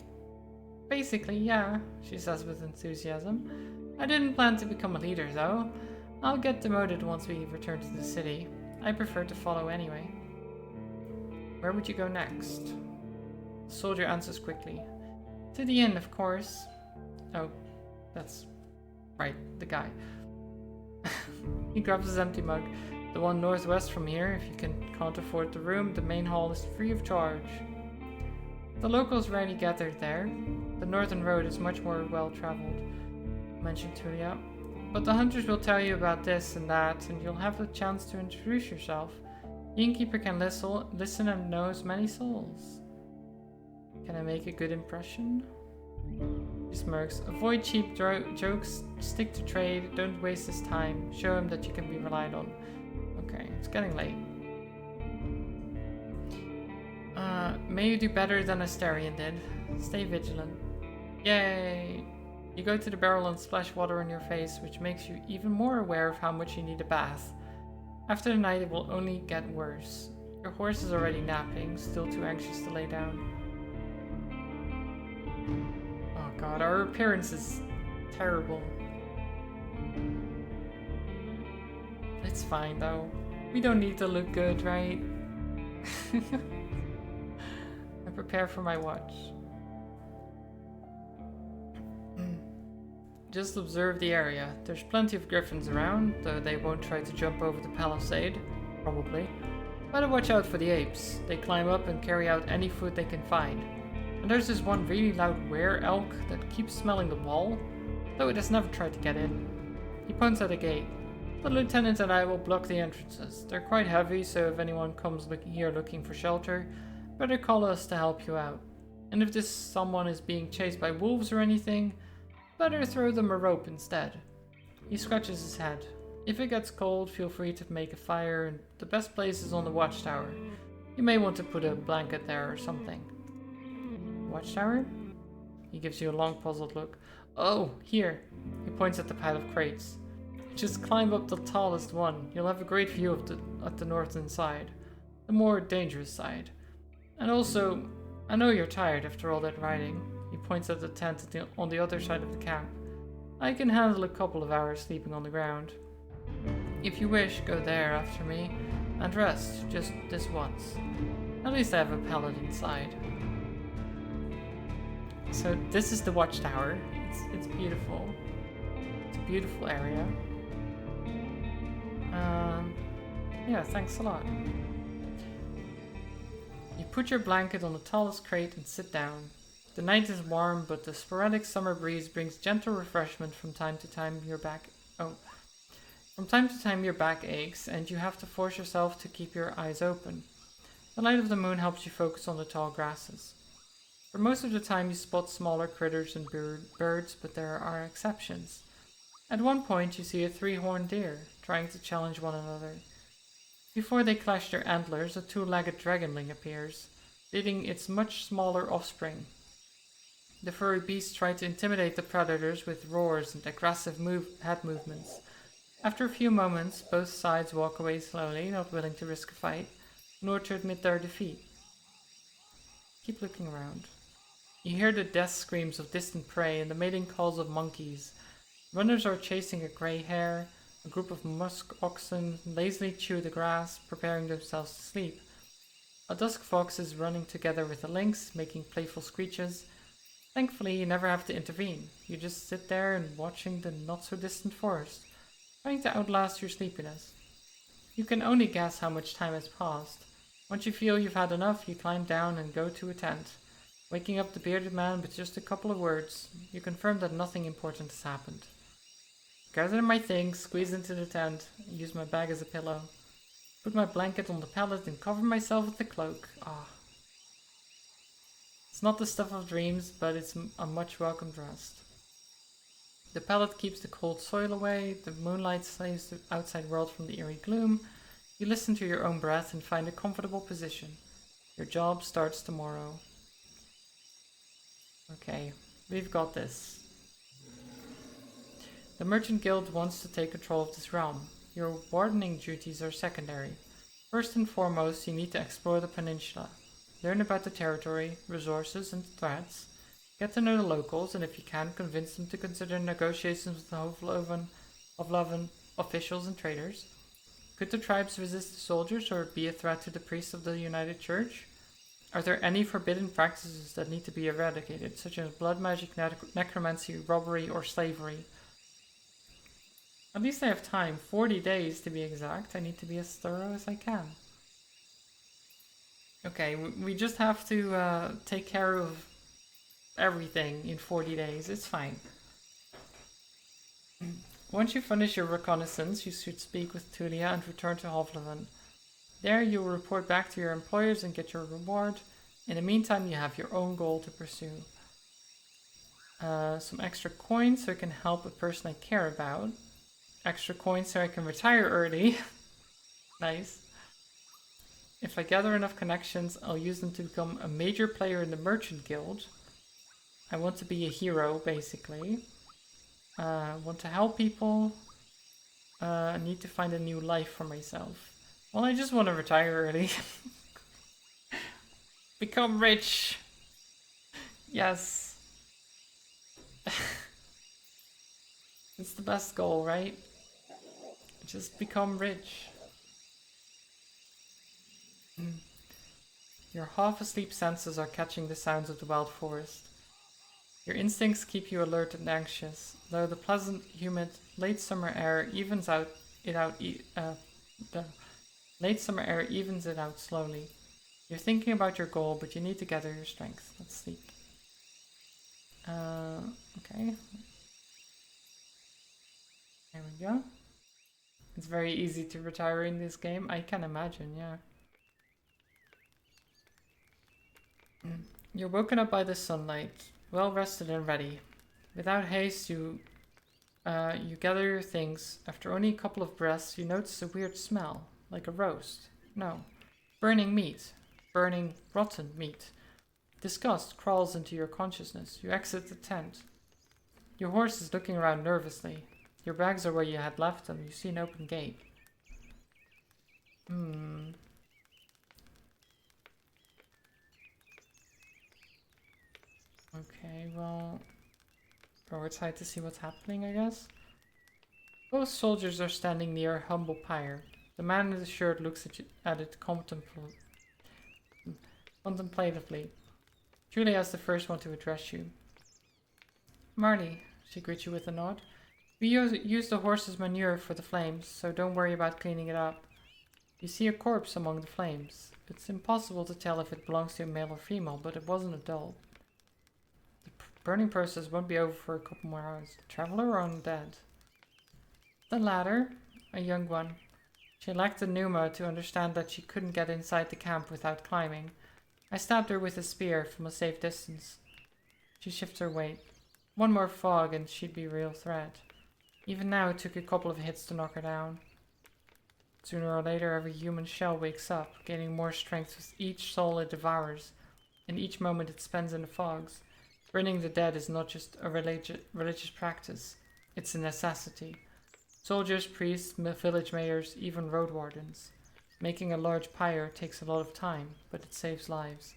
Basically, yeah, she says with enthusiasm. I didn't plan to become a leader, though. I'll get demoted once we return to the city. I prefer to follow anyway. Where would you go next? The soldier answers quickly. To the inn, of course. Oh, that's right, the guy. He grabs his empty mug. The one northwest from here. If you can't afford the room, the main hall is free of charge. The locals rarely gather there. The northern road is much more well-traveled, mentioned Tulia. But the hunters will tell you about this and that, and you'll have the chance to introduce yourself. The innkeeper can listen and knows many souls. Can I make a good impression? He smirks. Avoid cheap jokes, stick to trade, don't waste his time. Show him that you can be relied on. Okay, it's getting late. May you do better than Asterion did. Stay vigilant. Yay! You go to the barrel and splash water on your face, which makes you even more aware of how much you need a bath. After the night, it will only get worse. Your horse is already napping, still too anxious to lay down. Oh god, our appearance is terrible. It's fine though. We don't need to look good, right? I prepare for my watch. Just observe the area. There's plenty of griffins around, though they won't try to jump over the palisade. Probably. Better watch out for the apes. They climb up and carry out any food they can find. And there's this one really loud were-elk that keeps smelling the wall, though it has never tried to get in. He points at a gate. The lieutenant and I will block the entrances. They're quite heavy, so if anyone comes here looking for shelter, better call us to help you out. And if this someone is being chased by wolves or anything, better throw them a rope instead. He scratches his head. If it gets cold, feel free to make a fire, and the best place is on the watchtower. You may want to put a blanket there or something. Watchtower? He gives you a long puzzled look. Oh, here. He points at the pile of crates. Just climb up the tallest one. You'll have a great view of the northern side. the more dangerous side. And also, I know you're tired after all that riding. He points at the tent on the other side of the camp. I can handle a couple of hours sleeping on the ground. If you wish, go there after me and rest just this once. At least I have a pallet inside. So this is the watchtower. It's beautiful. It's a beautiful area. Yeah, thanks a lot. You put your blanket on the tallest crate and sit down. The night is warm, but the sporadic summer breeze brings gentle refreshment from time to time your back aches, and you have to force yourself to keep your eyes open. The light of the moon helps you focus on the tall grasses. For most of the time you spot smaller critters and birds, but there are exceptions. At one point you see a 3-horned deer, trying to challenge one another. Before they clash their antlers, a 2-legged dragonling appears, leading its much smaller offspring. The furry beasts try to intimidate the predators with roars and aggressive head movements. After a few moments, both sides walk away slowly, not willing to risk a fight, nor to admit their defeat. Keep looking around. You hear the death screams of distant prey and the mating calls of monkeys. Runners are chasing a grey hare. A group of musk oxen lazily chew the grass, preparing themselves to sleep. A dusk fox is running together with a lynx, making playful screeches. Thankfully, you never have to intervene. You just sit there and watching the not-so-distant forest, trying to outlast your sleepiness. You can only guess how much time has passed. Once you feel you've had enough, you climb down and go to a tent. Waking up the bearded man with just a couple of words, you confirm that nothing important has happened. Gather my things, squeeze into the tent, use my bag as a pillow. Put my blanket on the pallet and cover myself with the cloak. It's not the stuff of dreams, but it's a much welcomed rest. The pallet keeps the cold soil away, the moonlight saves the outside world from the eerie gloom. You listen to your own breath and find a comfortable position. Your job starts tomorrow. Okay, we've got this. The Merchant Guild wants to take control of this realm. Your wardening duties are secondary. First and foremost, you need to explore the peninsula. Learn about the territory, resources, and threats. Get to know the locals, and if you can, convince them to consider negotiations with the Hovloven officials and traders. Could the tribes resist the soldiers or be a threat to the priests of the United Church? Are there any forbidden practices that need to be eradicated, such as blood magic, necromancy, robbery, or slavery? At least I have time, 40 days to be exact. I need to be as thorough as I can. Okay, we just have to take care of everything in 40 days. It's fine. Once you finish your reconnaissance, you should speak with Tulia and return to Hovloven. There you will report back to your employers and get your reward. In the meantime, you have your own goal to pursue. Some extra coins so I can help a person I care about. Extra coins so I can retire early. Nice. If I gather enough connections, I'll use them to become a major player in the Merchant Guild. I want to be a hero, basically. Want to help people. I need to find a new life for myself. Well, I just want to retire early. Become rich. Yes. It's the best goal, right? Just become rich. Your half-asleep senses are catching the sounds of the wild forest. Your instincts keep you alert and anxious, though the pleasant, humid, late summer air evens it out slowly. You're thinking about your goal, but you need to gather your strength. Let's sleep. Okay. There we go. It's very easy to retire in this game. I can imagine, yeah. You're woken up by the sunlight, well rested and ready. Without haste, you gather your things. After only a couple of breaths, you notice a weird smell, like a roast. No, burning meat. Burning, rotten meat. Disgust crawls into your consciousness. You exit the tent. Your horse is looking around nervously. Your bags are where you had left them. You see an open gate. Okay, well, go outside to see what's happening, I guess. Both soldiers are standing near a humble pyre. The man in the shirt looks at it contemplatively. Julia's the first one to address you. Marley, she greets you with a nod. We use the horse's manure for the flames, so don't worry about cleaning it up. You see a corpse among the flames. It's impossible to tell if it belongs to a male or female, but it wasn't a doll. The burning process won't be over for a couple more hours. Traveler or undead? The latter, a young one. She lacked the pneuma to understand that she couldn't get inside the camp without climbing. I stabbed her with a spear from a safe distance. She shifts her weight. One more fog and she'd be a real threat. Even now it took a couple of hits to knock her down. Sooner or later every human shell wakes up, gaining more strength with each soul it devours, and each moment it spends in the fogs. Burning the dead is not just a religious practice, it's a necessity. Soldiers, priests, village mayors, even road wardens. Making a large pyre takes a lot of time, but it saves lives.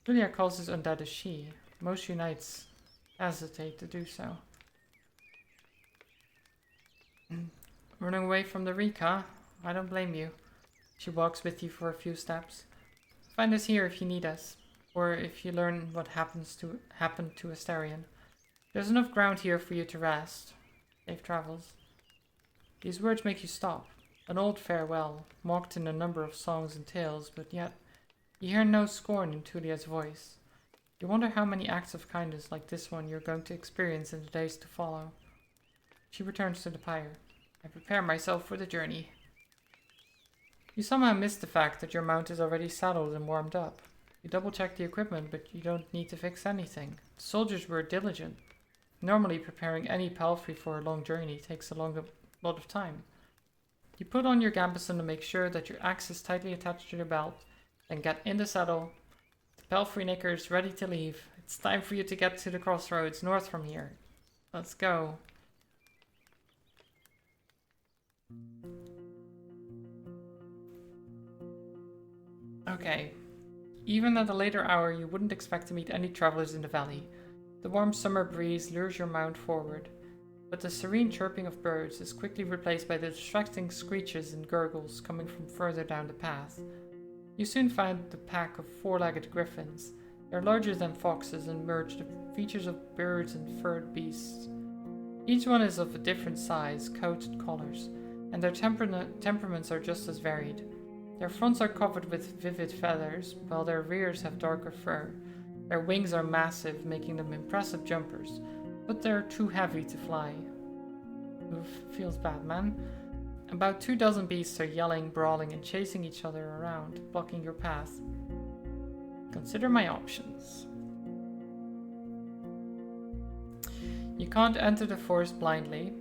Julia calls this undead a she. Most unites hesitate to do so. Running away from the Rika? I don't blame you. She walks with you for a few steps. Find us here if you need us, or if you learn what happened to Astarion. There's enough ground here for you to rest. Safe travels. These words make you stop. An old farewell, mocked in a number of songs and tales, but yet you hear no scorn in Tulia's voice. You wonder how many acts of kindness like this one you're going to experience in the days to follow. She returns to the pyre. I prepare myself for the journey. You somehow miss the fact that your mount is already saddled and warmed up. You double-check the equipment, but you don't need to fix anything. The soldiers were diligent. Normally, preparing any palfrey for a long journey takes a lot of time. You put on your gambeson to make sure that your axe is tightly attached to your belt, then get in the saddle. The palfrey knicker is ready to leave. It's time for you to get to the crossroads north from here. Let's go. Okay. Even at a later hour, you wouldn't expect to meet any travelers in the valley. The warm summer breeze lures your mount forward, but the serene chirping of birds is quickly replaced by the distracting screeches and gurgles coming from further down the path. You soon find the pack of four-legged griffins. They're larger than foxes and merge the features of birds and furred beasts. Each one is of a different size, coat, and colors, and their temperaments are just as varied. Their fronts are covered with vivid feathers, while their rears have darker fur. Their wings are massive, making them impressive jumpers, but they're too heavy to fly. Oof, feels bad, man. About 24 beasts are yelling, brawling, and chasing each other around, blocking your path. Consider my options. You can't enter the forest blindly.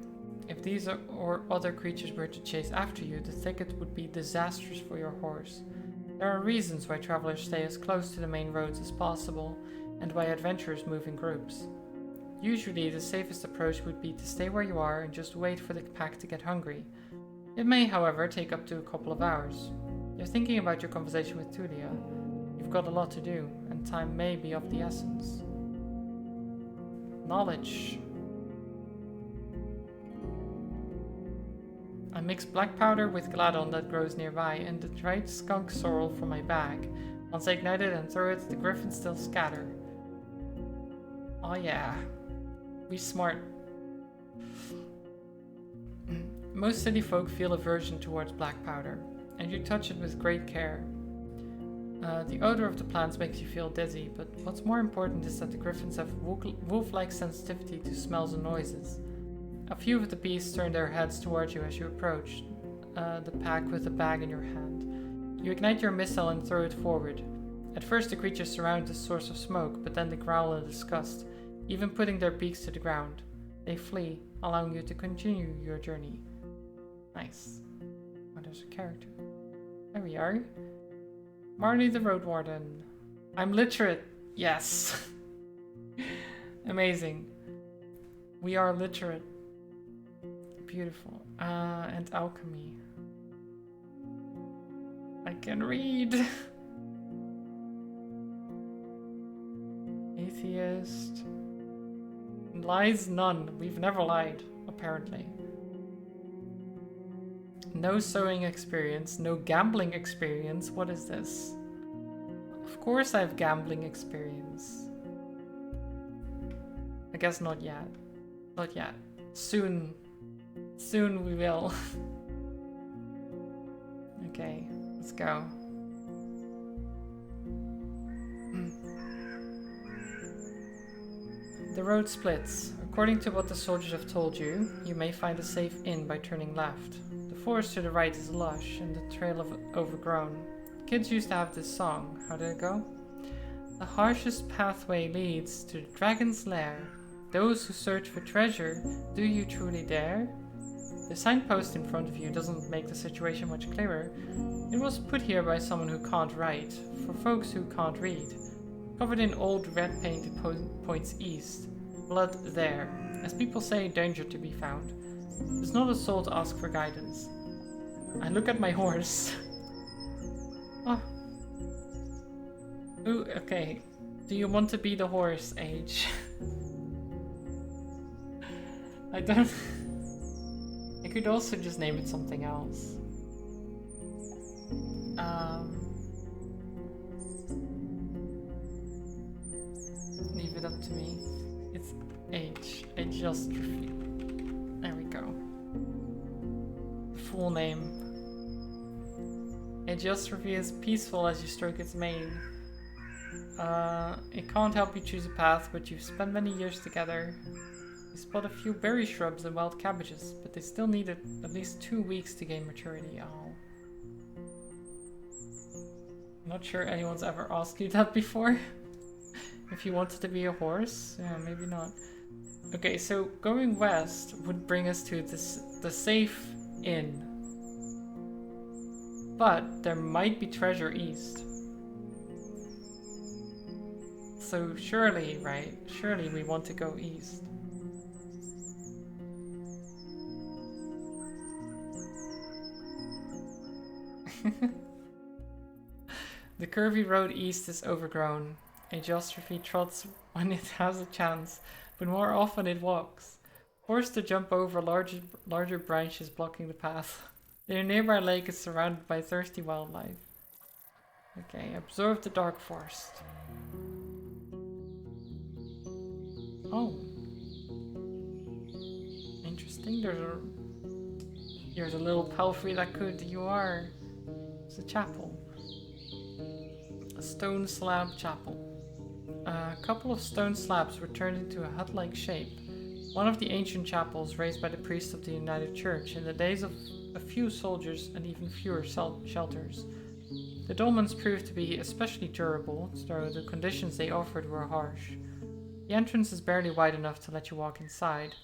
If these or other creatures were to chase after you, the thicket would be disastrous for your horse. There are reasons why travelers stay as close to the main roads as possible, and why adventurers move in groups. Usually, the safest approach would be to stay where you are and just wait for the pack to get hungry. It may, however, take up to a couple of hours. You're thinking about your conversation with Tulia. You've got a lot to do, and time may be of the essence. Knowledge. I mix black powder with gladon that grows nearby and the dried skunk sorrel from my bag. Once I ignite it and throw it, the griffins still scatter. Oh yeah. We smart. Most city folk feel aversion towards black powder, and you touch it with great care. The odor of the plants makes you feel dizzy, but what's more important is that the griffins have wolf-like sensitivity to smells and noises. A few of the beasts turn their heads towards you as you approach, the pack with the bag in your hand. You ignite your missile and throw it forward. At first the creatures surround the source of smoke, but then they growl in disgust, even putting their beaks to the ground. They flee, allowing you to continue your journey. Nice. Oh, there's a character. There we are. Marley the Roadwarden. I'm literate. Yes. Amazing. We are literate. Beautiful. And alchemy. I can read. A Atheist. Lies none. We've never lied, apparently. No sewing experience, no gambling experience. What is this? Of course I have gambling experience. I guess not yet. Not yet. Soon. Soon we will. Okay, let's go. The road splits. According to what the soldiers have told you, you may find a safe inn by turning left. The forest to the right is lush and the trail of overgrown. Kids used to have this song. How did it go? The harshest pathway leads to the dragon's lair. Those who search for treasure, do you truly dare? The signpost in front of you doesn't make the situation much clearer. It was put here by someone who can't write, for folks who can't read. Covered in old red paint, it points east. Blood there. As people say, danger to be found. It's not a soul to ask for guidance. I look at my horse. Oh. Ooh, okay. Do you want to be the horse, Age? I don't... I could also just name it something else. Leave it up to me. It's H. Ajostrophe. There we go. Full name. Ajostrophe is peaceful as you stroke its mane. It can't help you choose a path, but you've spent many years together. You spot a few berry shrubs and wild cabbages, but they still need at least 2 weeks to gain maturity. Oh. I'm not sure anyone's ever asked you that before. If you wanted to be a horse? Yeah, maybe not. Okay, so going west would bring us to the safe inn. But there might be treasure east. So surely, right? Surely we want to go east. The curvy road east is overgrown. Ajostrophe trots when it has a chance, but more often it walks, forced to jump over larger branches blocking the path. The nearby lake is surrounded by thirsty wildlife. Okay, absorb the dark forest. Oh. Interesting, there's a little palfrey that could, it's a chapel. A stone slab chapel. A couple of stone slabs were turned into a hut-like shape. One of the ancient chapels raised by the priests of the United Church in the days of a few soldiers and even fewer shelters. The dolmens proved to be especially durable, though the conditions they offered were harsh. The entrance is barely wide enough to let you walk inside.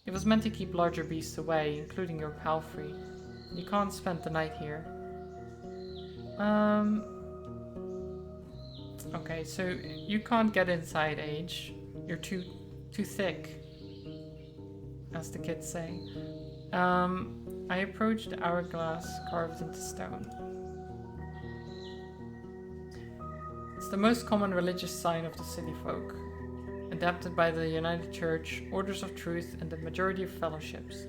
It was meant to keep larger beasts away, including your palfrey. You can't spend the night here. Okay, so you can't get inside, Age. You're too thick, as the kids say. I approached the hourglass carved into stone. It's the most common religious sign of the city folk, adapted by the United Church, Orders of Truth, and the majority of fellowships.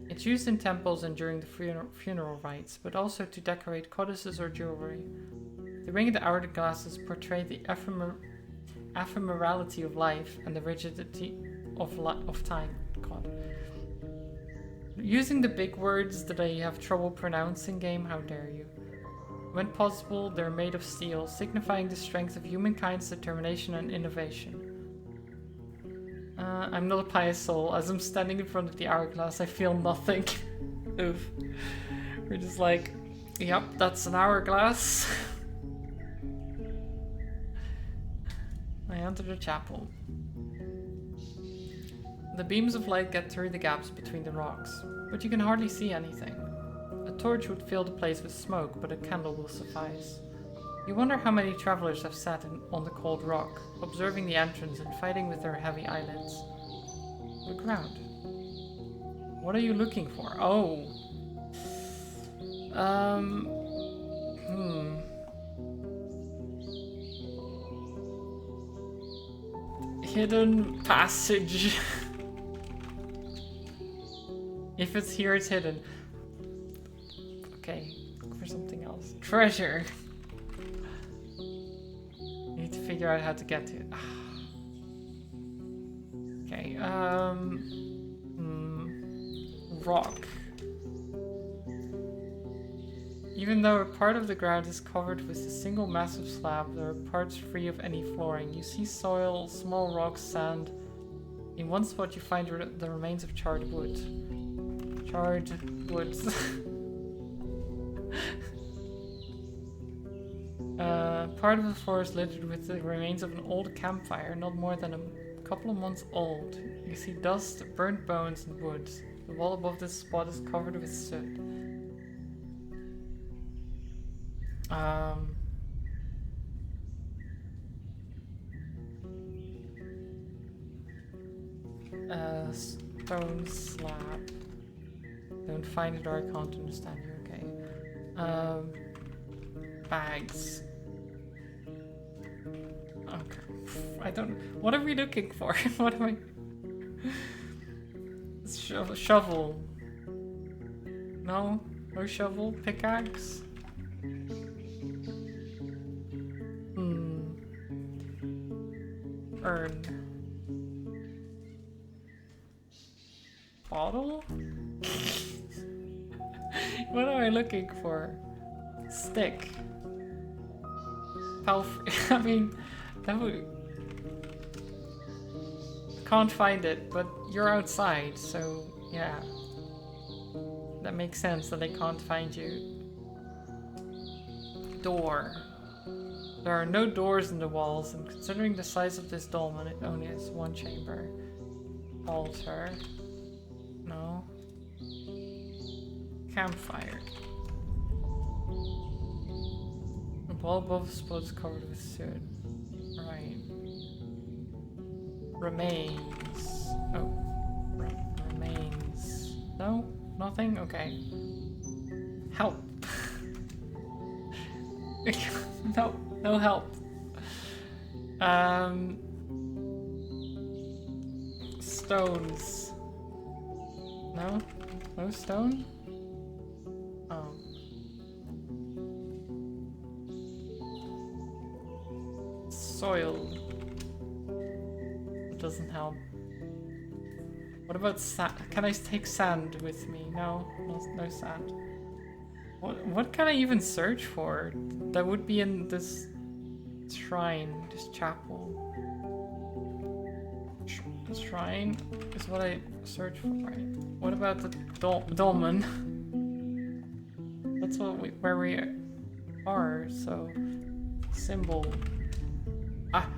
It's used in temples and during the funeral rites, but also to decorate codices or jewelry. The ring and the hourglasses portray the ephemerality of life and the rigidity of time. God. Using the big words that I have trouble pronouncing, game, how dare you. When possible, they're made of steel, signifying the strength of humankind's determination and innovation. I'm not a pious soul. As I'm standing in front of the hourglass, I feel nothing. Oof. We're just like, yep, that's an hourglass. I enter the chapel. The beams of light get through the gaps between the rocks, but you can hardly see anything. A torch would fill the place with smoke, but a candle will suffice. You wonder how many travelers have sat on the cold rock, observing the entrance and fighting with their heavy eyelids. Look around. What are you looking for? Oh. Hidden passage. If it's here, it's hidden. Okay, look for something else. Treasure. You need to figure out how to get to it. Okay, rock. Even though a part of the ground is covered with a single massive slab, there are parts free of any flooring. You see soil, small rocks, sand. In one spot you find the remains of charred wood. Charred woods. Part of the floor is littered with the remains of an old campfire, not more than a couple of months old. You see dust, burnt bones, and wood. The wall above this spot is covered with soot. Stone slab. Don't find it or I can't understand you, okay. Bags. Okay. I don't... What are we looking for? What am I... Shovel. No? No shovel? Pickaxe? Urn. Bottle? What am I looking for? Stick. Palfrey. I mean, that would... Can't find it, but you're outside, so yeah. That makes sense that they can't find you. Door. There are no doors in the walls, and considering the size of this dolmen, it only has one chamber. Altar. No. Campfire. The wall above the spot is covered with soot. Right. Remains. Oh. Remains. No? Nothing? Okay. Help. No. No help. Stones. No? No stone? Oh. Soil. It doesn't help. What about sand? Can I take sand with me? No, no sand. What can I even search for? That would be in this shrine, this chapel. The shrine is what I search for, right? What about the dolmen? That's where we are, so... Symbol. Ah!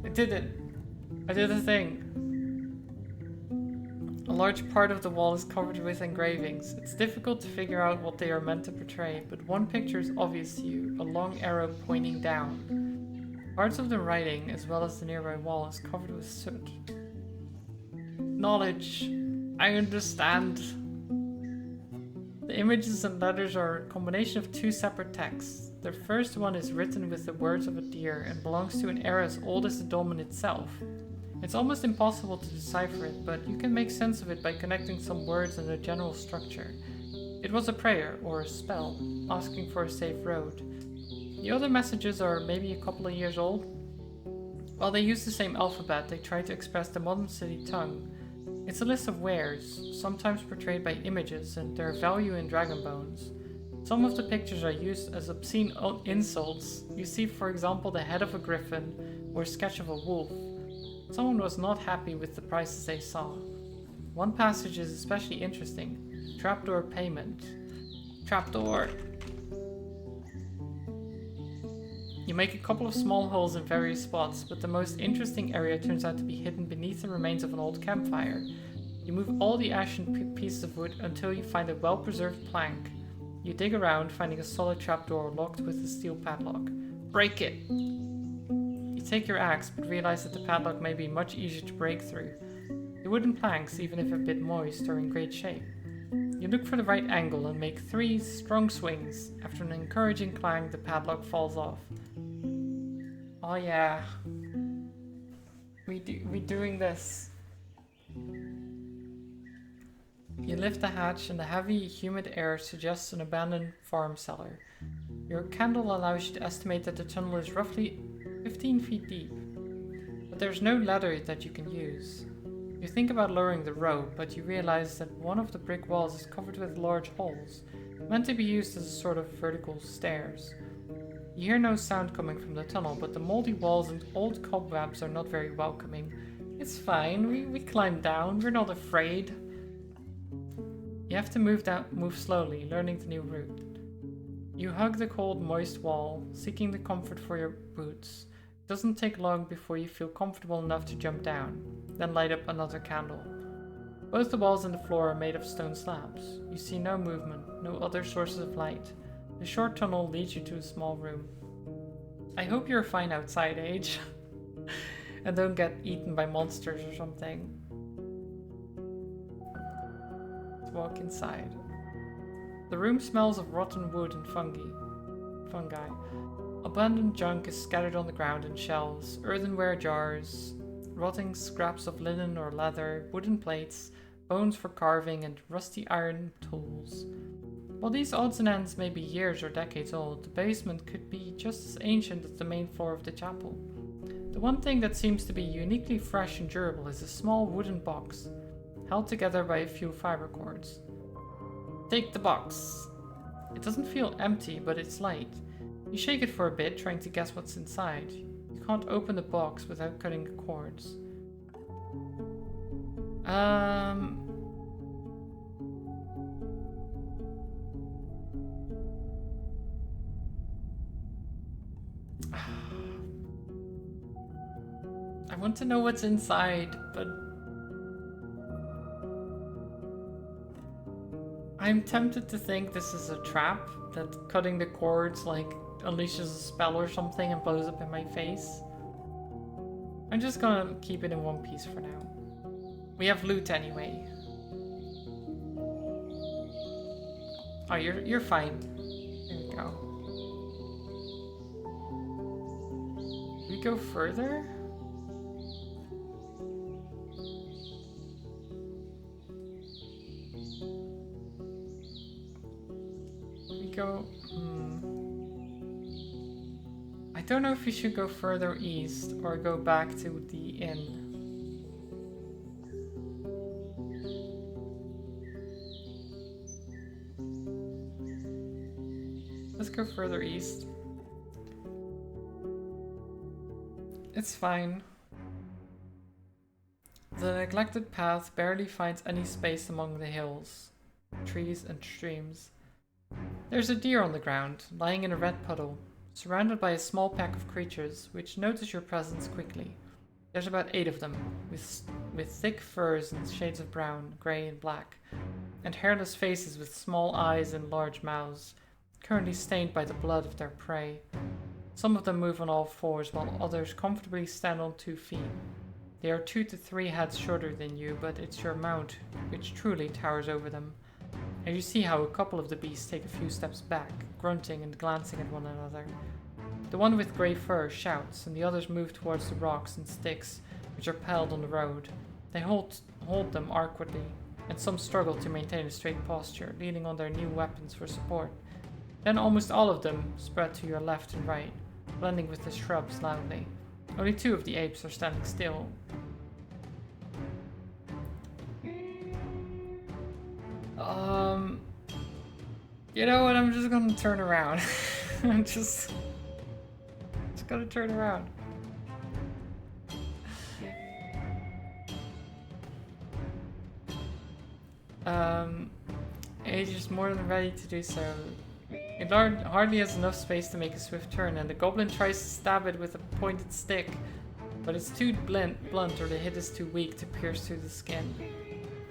I did it! I did the thing! A large part of the wall is covered with engravings. It's difficult to figure out what they are meant to portray, but one picture is obvious to you, a long arrow pointing down. Parts of the writing, as well as the nearby wall, is covered with soot. Knowledge. I understand. The images and letters are a combination of two separate texts. The first one is written with the words of a deer and belongs to an era as old as the dolmen itself. It's almost impossible to decipher it, but you can make sense of it by connecting some words and a general structure. It was a prayer, or a spell, asking for a safe road. The other messages are maybe a couple of years old. While they use the same alphabet, they try to express the modern city tongue. It's a list of wares, sometimes portrayed by images, and their value in dragon bones. Some of the pictures are used as obscene insults. You see, for example, the head of a griffin, or a sketch of a wolf. Someone was not happy with the prices they saw. One passage is especially interesting. Trapdoor payment. Trapdoor! You make a couple of small holes in various spots, but the most interesting area turns out to be hidden beneath the remains of an old campfire. You move all the ashen pieces of wood until you find a well-preserved plank. You dig around, finding a solid trapdoor locked with a steel padlock. Break it! You take your axe, but realize that the padlock may be much easier to break through. The wooden planks, even if a bit moist, are in great shape. You look for the right angle and make 3 strong swings. After an encouraging clang, the padlock falls off. Oh yeah. We doing this. You lift the hatch and the heavy, humid air suggests an abandoned farm cellar. Your candle allows you to estimate that the tunnel is roughly 15 feet deep. But there's no ladder that you can use. You think about lowering the rope, but you realize that one of the brick walls is covered with large holes, meant to be used as a sort of vertical stairs. You hear no sound coming from the tunnel, but the moldy walls and old cobwebs are not very welcoming. It's fine, we climb down, we're not afraid. You have to move slowly, learning the new route. You hug the cold, moist wall, seeking the comfort for your boots. It doesn't take long before you feel comfortable enough to jump down, then light up another candle. Both the walls and the floor are made of stone slabs. You see no movement, no other sources of light. The short tunnel leads you to a small room. I hope you're fine outside, Age. And don't get eaten by monsters or something. Let's walk inside. The room smells of rotten wood and fungi. Abandoned junk is scattered on the ground in shelves, earthenware jars, rotting scraps of linen or leather, wooden plates, bones for carving, and rusty iron tools. While these odds and ends may be years or decades old, the basement could be just as ancient as the main floor of the chapel. The one thing that seems to be uniquely fresh and durable is a small wooden box, held together by a few fiber cords. Take the box. It doesn't feel empty, but it's light. You shake it for a bit, trying to guess what's inside. You can't open the box without cutting the cords. I want to know what's inside, but I'm tempted to think this is a trap, that cutting the cords like unleashes a spell or something and blows up in my face. I'm just gonna keep it in one piece for now. We have loot anyway. Oh, you're fine. There we go. We go further? Go. I don't know if we should go further east or go back to the inn. Let's go further east. It's fine. The neglected path barely finds any space among the hills, trees, and streams. There's a deer on the ground, lying in a red puddle, surrounded by a small pack of creatures, which notice your presence quickly. There's about 8 of them, with thick furs in shades of brown, grey, and black, and hairless faces with small eyes and large mouths, currently stained by the blood of their prey. Some of them move on all fours, while others comfortably stand on 2 feet. They are 2 to 3 heads shorter than you, but it's your mount which truly towers over them. And you see how a couple of the beasts take a few steps back, grunting and glancing at one another. The one with grey fur shouts, and the others move towards the rocks and sticks which are piled on the road. They hold them awkwardly, and some struggle to maintain a straight posture, leaning on their new weapons for support. Then almost all of them spread to your left and right, blending with the shrubs loudly. Only 2 of the apes are standing still. You know what? I'm just gonna turn around. I'm just gonna turn around. Age is more than ready to do so. It hardly has enough space to make a swift turn, and the goblin tries to stab it with a pointed stick, but it's too blunt or the hit is too weak to pierce through the skin.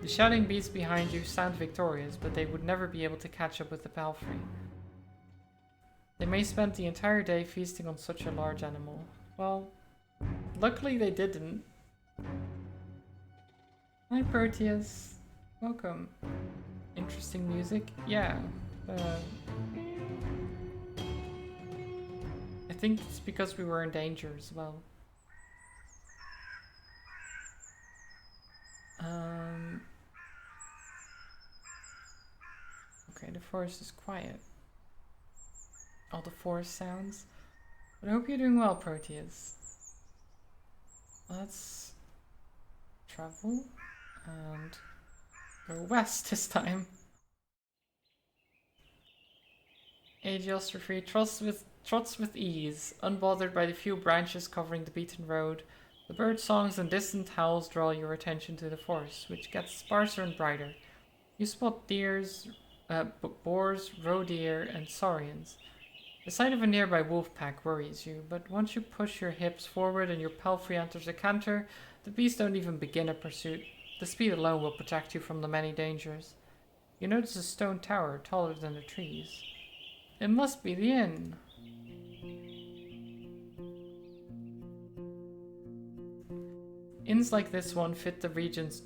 The shouting beasts behind you sound victorious, but they would never be able to catch up with the palfrey. They may spend the entire day feasting on such a large animal. Well, luckily they didn't. Hi Proteus, welcome. Interesting music? Yeah. I think it's because we were in danger as well. forest is quiet. All the forest sounds. But I hope you're doing well, Proteus. Let's travel and go west this time. Agiostrophy trots with ease, unbothered by the few branches covering the beaten road. The bird songs and distant howls draw your attention to the forest, which gets sparser and brighter. You spot boars, roe deer, and saurians. The sight of a nearby wolf pack worries you, but once you push your hips forward and your palfrey enters a canter, the beasts don't even begin a pursuit. The speed alone will protect you from the many dangers. You notice a stone tower taller than the trees. It must be the inn. Inns like this one fit the regions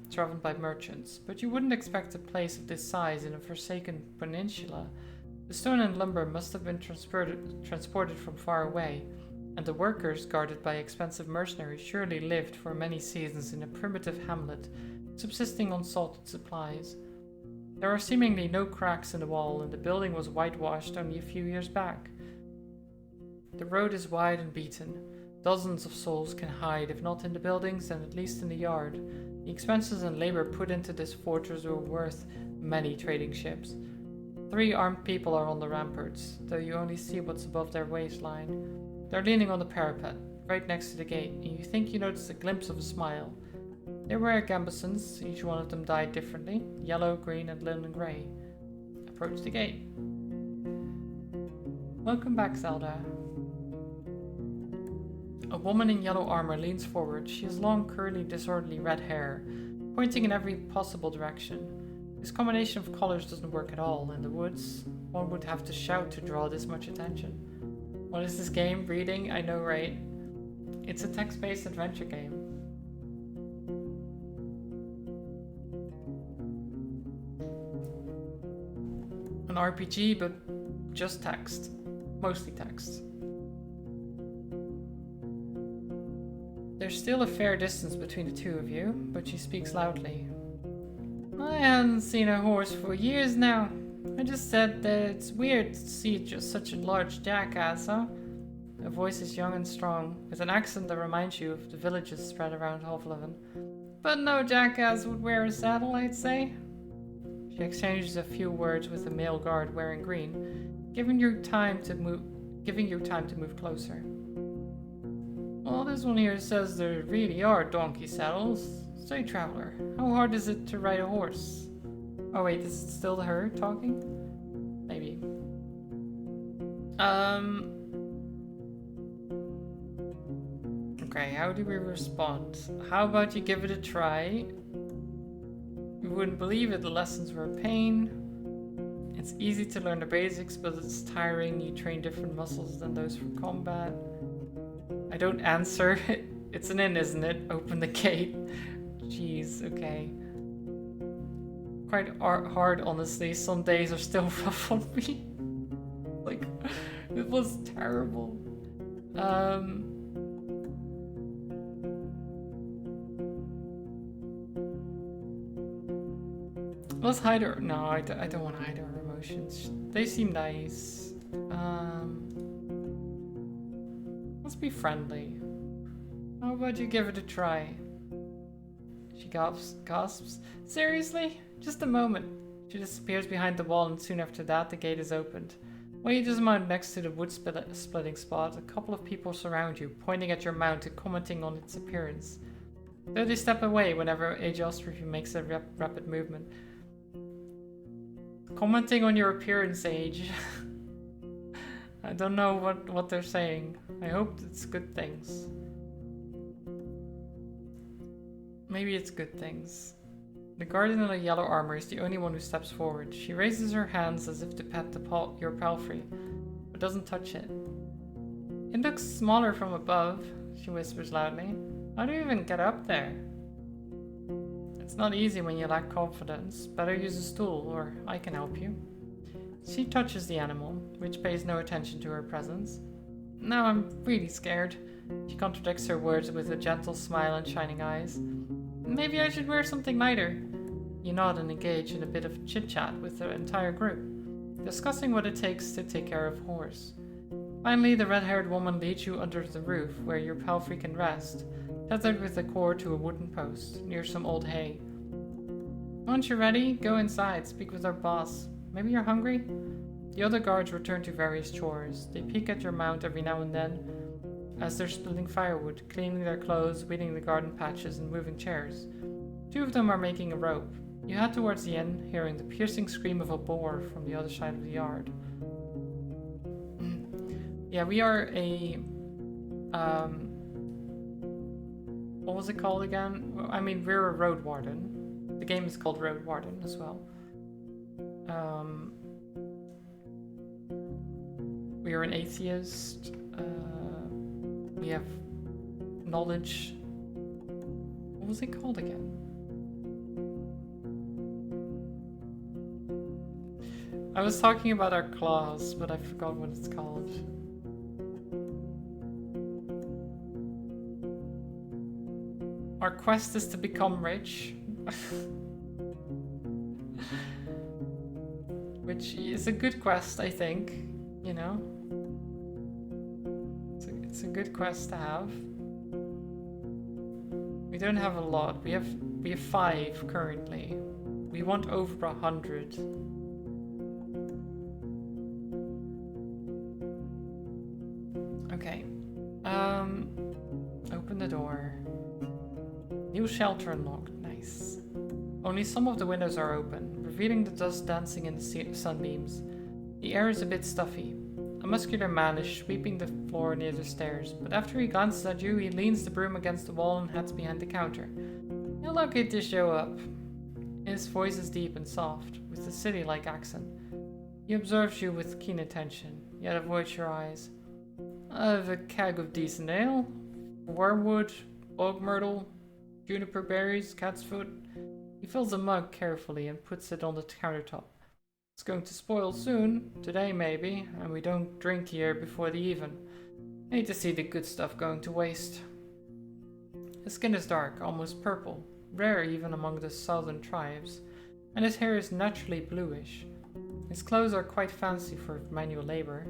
traveled by merchants, but you wouldn't expect a place of this size in a forsaken peninsula. The stone and lumber must have been transported from far away, and the workers, guarded by expensive mercenaries, surely lived for many seasons in a primitive hamlet, subsisting on salted supplies. There are seemingly no cracks in the wall, and the building was whitewashed only a few years back. The road is wide and beaten. Dozens of souls can hide, if not in the buildings, then at least in the yard. The expenses and labor put into this fortress were worth many trading ships. 3 armed people are on the ramparts, though you only see what's above their waistline. They're leaning on the parapet, right next to the gate, and you think you notice a glimpse of a smile. They wear gambesons, each one of them dyed differently, yellow, green, and linen grey. Approach the gate. Welcome back, Zelda. A woman in yellow armor leans forward. She has long, curly, disorderly red hair, pointing in every possible direction. This combination of colors doesn't work at all. In the woods, one would have to shout to draw this much attention. What is this game? Reading? I know, right? It's a text-based adventure game. An RPG, but just text. Mostly text. There's still a fair distance between the two of you, but she speaks loudly. I haven't seen a horse for years now. I just said that it's weird to see just such a large jackass, huh? Her voice is young and strong, with an accent that reminds you of the villages spread around Hovleven. But no jackass would wear a saddle, I'd say. She exchanges a few words with the male guard wearing green, giving you time to move closer. Well, this one here says there really are donkey saddles. Say, traveler, how hard is it to ride a horse? Oh wait, this is still her talking? Maybe. Okay, how do we respond? How about you give it a try? You wouldn't believe it, the lessons were a pain. It's easy to learn the basics, but it's tiring. You train different muscles than those for combat. I don't answer. It's an inn, isn't it? Open the gate. Jeez, okay. Quite hard, honestly. Some days are still rough on me. Like, it was terrible. Let's hide her. No, I don't want to hide her emotions. They seem nice. Let's be friendly. How about you give it a try? She gasps. Seriously? Just a moment. She disappears behind the wall, and soon after that, the gate is opened. While you dismount next to the wood splitting spot, a couple of people surround you, pointing at your mount and commenting on its appearance. Though they step away whenever Agiostrophy makes a rapid movement. Commenting on your appearance, Age. I don't know what they're saying. I hope it's good things. Maybe it's good things. The guardian in the yellow armor is the only one who steps forward. She raises her hands as if to pet your palfrey, but doesn't touch it. It looks smaller from above, she whispers loudly. How do you even get up there? It's not easy when you lack confidence. Better use a stool, or I can help you. She touches the animal, which pays no attention to her presence. Now I'm really scared. She contradicts her words with a gentle smile and shining eyes. Maybe I should wear something lighter. You nod and engage in a bit of chit-chat with the entire group, discussing what it takes to take care of a horse. Finally, the red-haired woman leads you under the roof where your palfrey can rest, tethered with a cord to a wooden post near some old hay. Once you're ready, go inside, speak with our boss. Maybe you're hungry? The other guards return to various chores. They peek at your mount every now and then as they're splitting firewood, cleaning their clothes, weeding the garden patches, and moving chairs. 2 of them are making a rope. You head towards the inn, hearing the piercing scream of a boar from the other side of the yard. Yeah, we are a... what was it called again? I mean, we're a Roadwarden. The game is called Roadwarden as well. We are an atheist. We have knowledge. What was it called again? I was talking about our claws, but I forgot what it's called. Our quest is to become rich. Which is a good quest, I think, you know? It's a good quest to have. We don't have a lot. We have 5 currently. We want over 100. Okay. Open the door. New shelter unlocked. Nice. Only some of the windows are open, revealing the dust dancing in the sunbeams. The air is a bit stuffy. A muscular man is sweeping the floor near the stairs, but after he glances at you, he leans the broom against the wall and heads behind the counter. You're lucky to show up. His voice is deep and soft, with a city-like accent. He observes you with keen attention, yet avoids your eyes. I have a keg of decent ale, wormwood, bog myrtle, juniper berries, cat's foot. He fills a mug carefully and puts it on the countertop. It's going to spoil soon, today maybe, and we don't drink here before the even. Hate to see the good stuff going to waste. His skin is dark, almost purple, rare even among the southern tribes, and his hair is naturally bluish. His clothes are quite fancy for manual labor.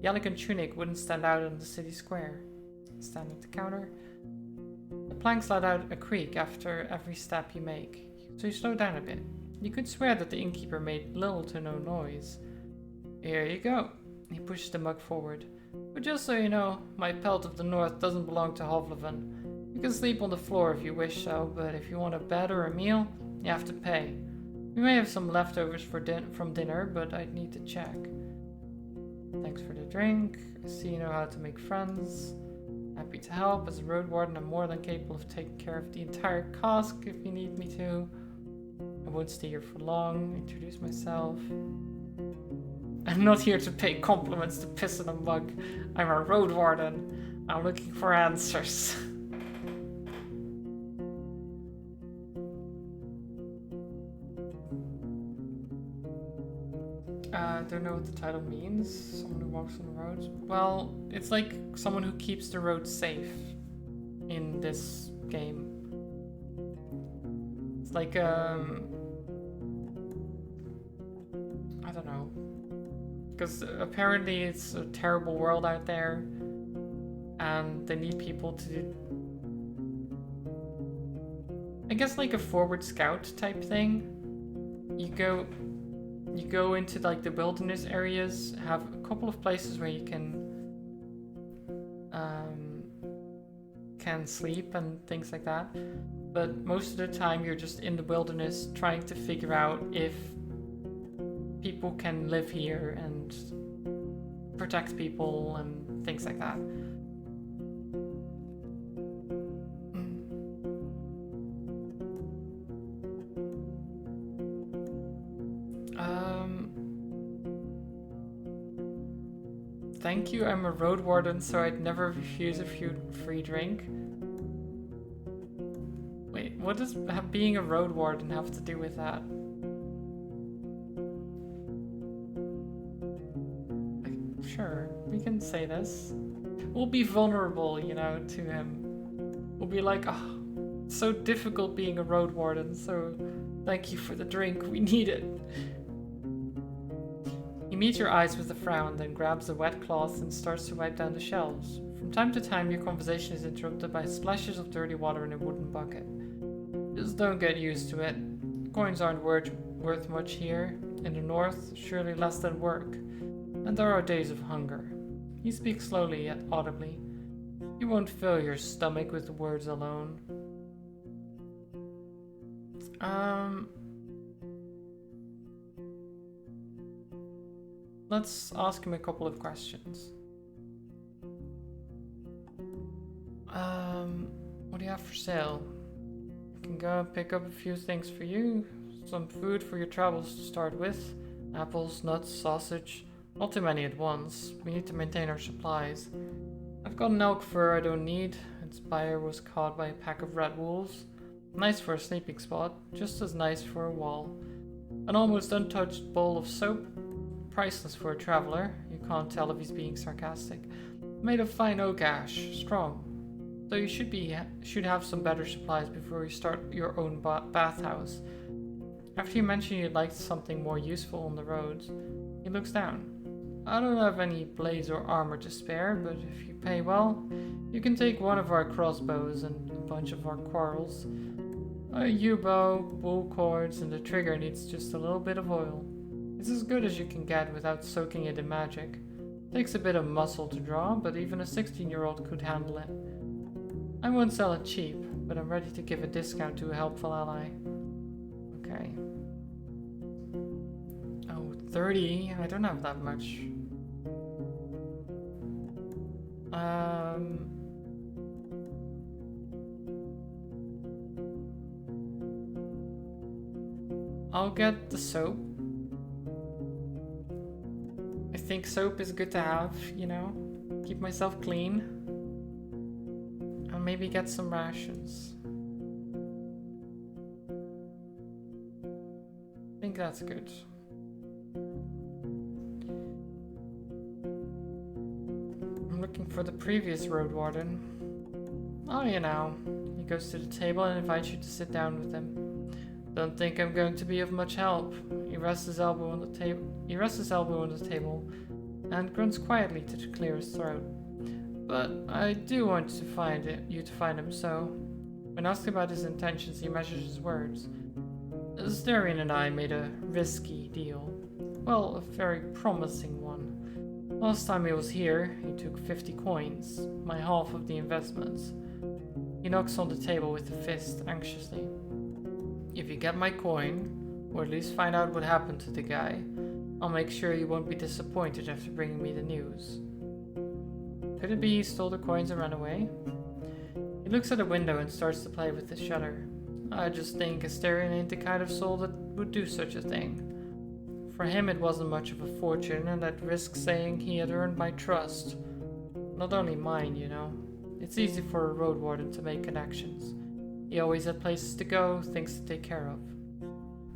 The elegant tunic wouldn't stand out on the city square. Stand at the counter. The planks let out a creak after every step you make, so you slow down a bit. You could swear that the innkeeper made little to no noise. Here you go. He pushes the mug forward. But just so you know, my pelt of the north doesn't belong to Hovleven. You can sleep on the floor if you wish so, but if you want a bed or a meal, you have to pay. We may have some leftovers from dinner, but I'd need to check. Thanks for the drink. I see you know how to make friends. Happy to help. As a Roadwarden, I'm more than capable of taking care of the entire cask if you need me to. I won't stay here for long. Introduce myself. I'm not here to pay compliments to piss in a mug. I'm a Roadwarden. I'm looking for answers. Don't know what the title means. Someone who walks on the roads. Well, it's like someone who keeps the road safe in this game. It's like I don't know, because apparently it's a terrible world out there, and they need people to, I guess, like a forward scout type thing. You go into like the wilderness areas, have a couple of places where you can sleep and things like that. But most of the time you're just in the wilderness trying to figure out if people can live here and protect people and things like that. Thank you, I'm a Roadwarden, so I'd never refuse a free drink. Wait, what does being a Roadwarden have to do with that? Sure, we can say this. We'll be vulnerable, you know, to him. We'll be like, oh, It's so difficult being a road warden, so thank you for the drink, we need it. You meet your eyes with a frown, then grabs a wet cloth and starts to wipe down the shelves. From time to time, your conversation is interrupted by splashes of dirty water in a wooden bucket. Just don't get used to it. Coins aren't worth much here. In the north, surely less than work. And there are days of hunger. You speak slowly yet audibly. You won't fill your stomach with words alone. Let's ask him a couple of questions. What do you have for sale? I can go and pick up a few things for you. Some food for your travels to start with. Apples, nuts, sausage. Not too many at once. We need to maintain our supplies. I've got an elk fur I don't need. Its buyer was caught by a pack of red wolves. Nice for a sleeping spot, just as nice for a wall. An almost untouched bowl of soap. Priceless for a traveler. You can't tell if he's being sarcastic. Made of fine oak ash, strong. Though you should have some better supplies before you start your own bathhouse. After you mention you'd like something more useful on the roads, he looks down. I don't have any blades or armor to spare, but if you pay well, you can take one of our crossbows and a bunch of our quarrels. A yew-bow, bull cords, and the trigger needs just a little bit of oil. It's as good as you can get without soaking it in magic. Takes a bit of muscle to draw, but even a 16-year-old could handle it. I won't sell it cheap, but I'm ready to give a discount to a helpful ally. Okay. Oh, 30? I don't have that much. I'll get the soap. I think soap is good to have, you know? Keep myself clean. And maybe get some rations. I think that's good. I'm looking for the previous Roadwarden. Oh, you know. He goes to the table and invites you to sit down with him. Don't think I'm going to be of much help. He rests his elbow on the table and grunts quietly to clear his throat. But I do want you to find him, so when asked about his intentions, he measures his words. Asterion and I made a risky deal. Well, a very promising one. Last time he was here, he took 50 coins, my half of the investments. He knocks on the table with a fist anxiously. If you get my coin, or at least find out what happened to the guy, I'll make sure you won't be disappointed after bringing me the news. Could it be he stole the coins and ran away? He looks at a window and starts to play with the shutter. I just think Asterion ain't the kind of soul that would do such a thing. For him it wasn't much of a fortune, and I'd risk saying he had earned my trust. Not only mine, you know. It's easy for a road warden to make connections. He always had places to go, things to take care of.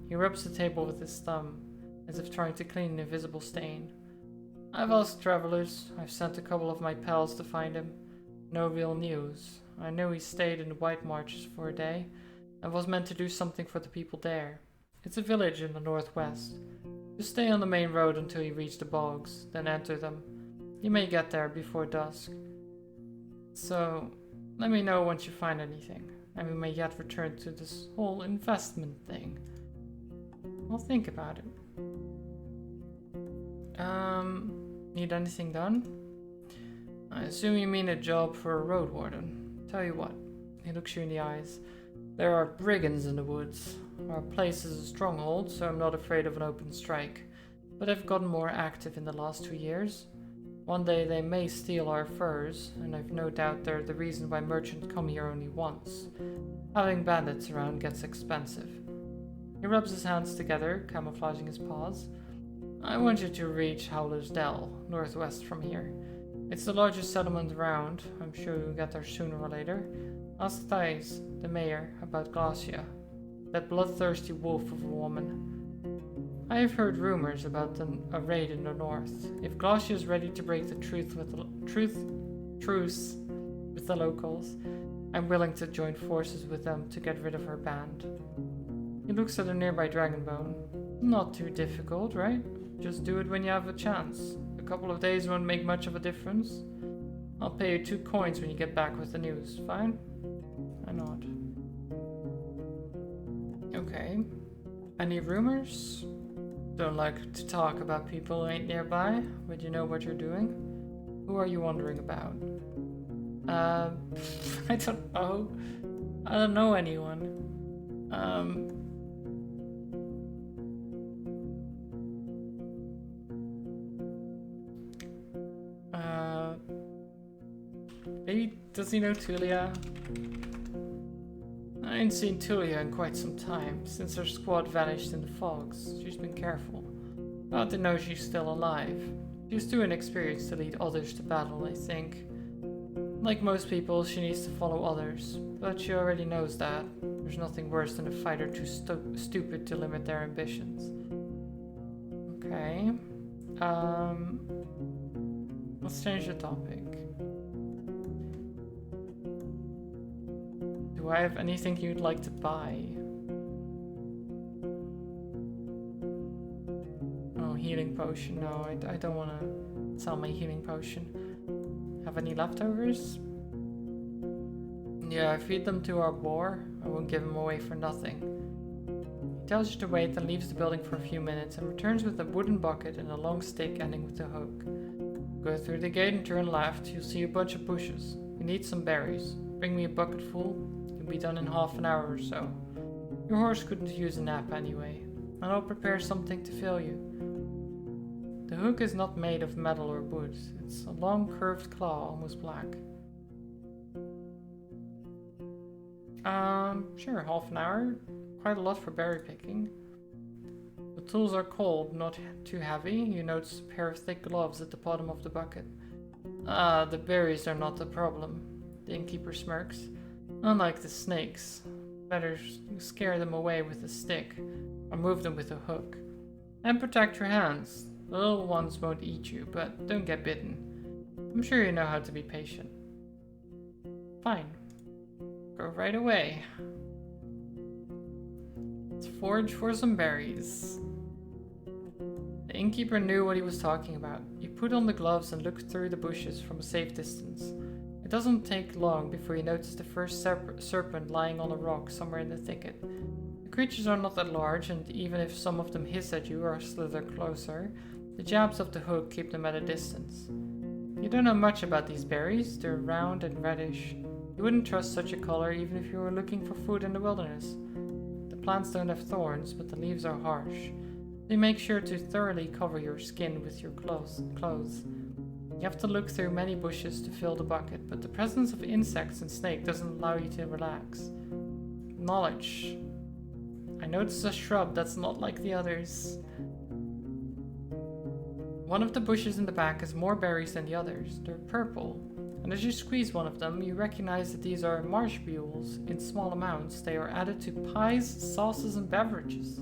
He rubs the table with his thumb, as if trying to clean an invisible stain. I've asked travelers. I've sent a couple of my pals to find him. No real news. I know he stayed in the White Marches for a day, and was meant to do something for the people there. It's a village in the northwest. Just stay on the main road until you reach the bogs, then enter them. You may get there before dusk. So, let me know once you find anything, and we may yet return to this whole investment thing. I'll think about it. Need anything done? I assume you mean a job for a road warden. Tell you what, he looks you in the eyes. There are brigands in the woods. Our place is a stronghold, so I'm not afraid of an open strike. But they've gotten more active in the last 2 years. One day they may steal our furs, and I've no doubt they're the reason why merchants come here only once. Having bandits around gets expensive. He rubs his hands together, camouflaging his paws. I want you to reach Howler's Dell, northwest from here. It's the largest settlement around. I'm sure you'll get there sooner or later. Ask Thais, the mayor, about Glacia, that bloodthirsty wolf of a woman. I have heard rumors about a raid in the north. If Glacia is ready to break the truce with the locals, I'm willing to join forces with them to get rid of her band. He looks at a nearby dragon bone. Not too difficult, right? Just do it when you have a chance. A couple of days won't make much of a difference. I'll pay you 2 coins when you get back with the news. Fine? I nod. Okay. Any rumors? Don't like to talk about people who ain't nearby, but you know what you're doing. Who are you wondering about? I don't know. I don't know anyone. Maybe, does he know Tulia? I ain't seen Tulia in quite some time, since her squad vanished in the fogs. She's been careful. Glad to know she's still alive. She's too inexperienced to lead others to battle, I think. Like most people, she needs to follow others, but she already knows that. There's nothing worse than a fighter too stupid to limit their ambitions. Okay. Let's change the topic. Do I have anything you'd like to buy? Oh, healing potion. No, I don't want to sell my healing potion. Have any leftovers? Yeah, I feed them to our boar. I won't give them away for nothing. He tells you to wait, then leaves the building for a few minutes and returns with a wooden bucket and a long stick ending with a hook. Go through the gate and turn left. You'll see a bunch of bushes. You need some berries. Bring me a bucket full. You'll be done in half an hour or so. Your horse couldn't use a nap anyway, and I'll prepare something to fill you. The hook is not made of metal or wood. It's a long curved claw, almost black. Sure, half an hour. Quite a lot for berry picking. The tools are cold, not too heavy. You notice a pair of thick gloves at the bottom of the bucket. The berries are not the problem. The innkeeper smirks. Unlike the snakes, better scare them away with a stick, or move them with a hook. And protect your hands. The little ones won't eat you, but don't get bitten. I'm sure you know how to be patient. Fine. Go right away. Let's forage for some berries. The innkeeper knew what he was talking about. He put on the gloves and looked through the bushes from a safe distance. It doesn't take long before you notice the first serpent lying on a rock somewhere in the thicket. The creatures are not that large, and even if some of them hiss at you or slither closer, the jabs of the hook keep them at a distance. You don't know much about these berries. They're round and reddish. You wouldn't trust such a color even if you were looking for food in the wilderness. The plants don't have thorns, but the leaves are harsh. They make sure to thoroughly cover your skin with your clothes. You have to look through many bushes to fill the bucket, but the presence of insects and snake doesn't allow you to relax. Knowledge. I notice a shrub that's not like the others. One of the bushes in the back has more berries than the others. They're purple. And as you squeeze one of them, you recognize that these are marsh mules. In small amounts, they are added to pies, sauces, and beverages.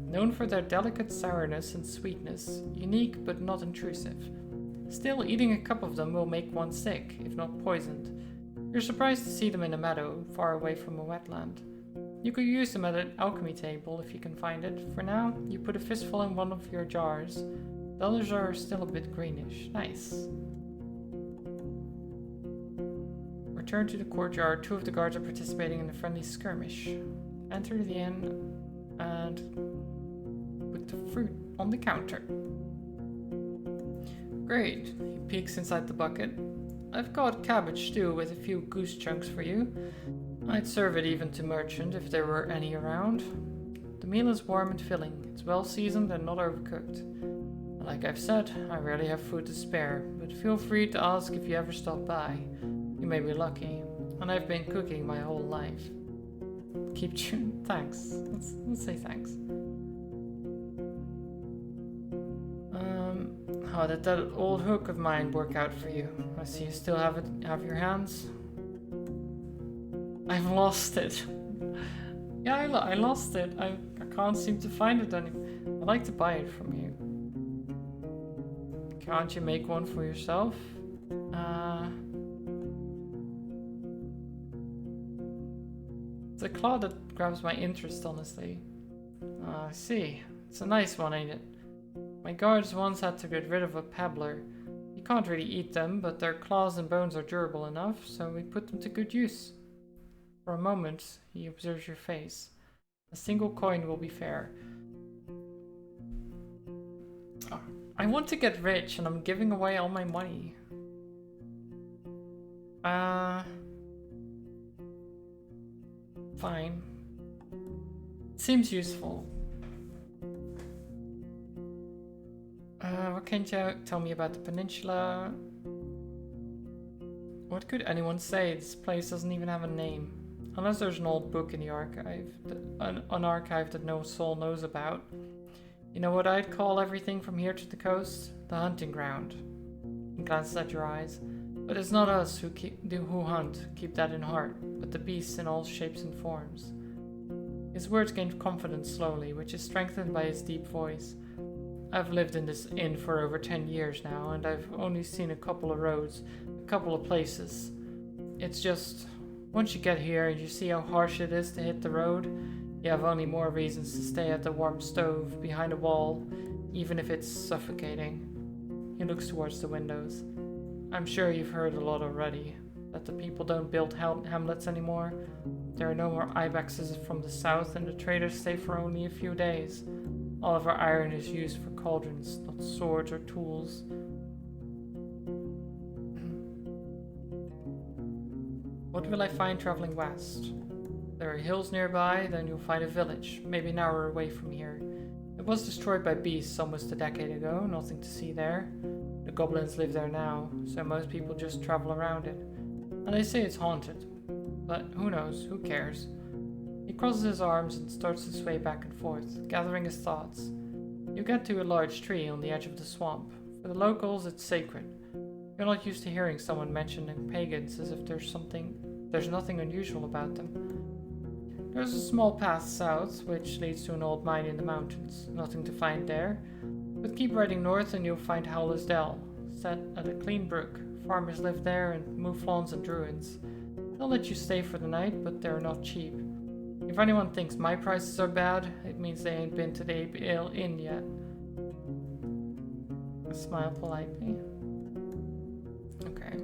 Known for their delicate sourness and sweetness, unique but not intrusive. Still, eating a cup of them will make one sick, if not poisoned. You're surprised to see them in a meadow, far away from a wetland. You could use them at an alchemy table if you can find it. For now, you put a fistful in one of your jars. The others are still a bit greenish. Nice. Return to the courtyard. 2 of the guards are participating in a friendly skirmish. Enter the inn and put the fruit on the counter. Great. He peeks inside the bucket. I've got cabbage stew with a few goose chunks for you. I'd serve it even to merchant if there were any around. The meal is warm and filling. It's well seasoned and not overcooked. Like I've said, I rarely have food to spare, but feel free to ask if you ever stop by. You may be lucky, and I've been cooking my whole life. Keep chewing. Thanks. Let's say thanks. How did that old hook of mine work out for you? I see you still have your hands. I've lost it. Yeah, I lost it. I can't seem to find it anymore. I'd like to buy it from you. Can't you make one for yourself? It's a claw that grabs my interest, honestly. I see. It's a nice one, ain't it? My guards once had to get rid of a pebbler. You can't really eat them, but their claws and bones are durable enough, so we put them to good use. For a moment, he observes your face. A single coin will be fair. Oh, I want to get rich, and I'm giving away all my money. Fine. Seems useful. What can you tell me about the peninsula? What could anyone say? This place doesn't even have a name. Unless there's an old book in the archive, an archive that no soul knows about. You know what I'd call everything from here to the coast? The hunting ground. He glances at your eyes. But it's not us who hunt, keep that in heart, but the beasts in all shapes and forms. His words gain confidence slowly, which is strengthened by his deep voice. I've lived in this inn for over 10 years now, and I've only seen a couple of roads, a couple of places. It's just, once you get here and you see how harsh it is to hit the road, you have only more reasons to stay at the warm stove behind a wall, even if it's suffocating. He looks towards the windows. I'm sure you've heard a lot already, that the people don't build hamlets anymore. There are no more ibexes from the south, and the traders stay for only a few days. All of our iron is used for cauldrons, not swords or tools. What will I find traveling west? There are hills nearby, then you'll find a village, maybe an hour away from here. It was destroyed by beasts almost a decade ago, nothing to see there. The goblins live there now, so most people just travel around it. And they say it's haunted. But who knows, who cares? He crosses his arms and starts to sway back and forth, gathering his thoughts. You get to a large tree on the edge of the swamp. For the locals, it's sacred. You're not used to hearing someone mention pagans as if there's nothing unusual about them. There's a small path south, which leads to an old mine in the mountains. Nothing to find there. But keep riding north and you'll find Howler's Dell, set at a clean brook. Farmers live there and mouflons and druids. They'll let you stay for the night, but they're not cheap. If anyone thinks my prices are bad, it means they ain't been to the Ale Inn yet. I smile politely. Okay.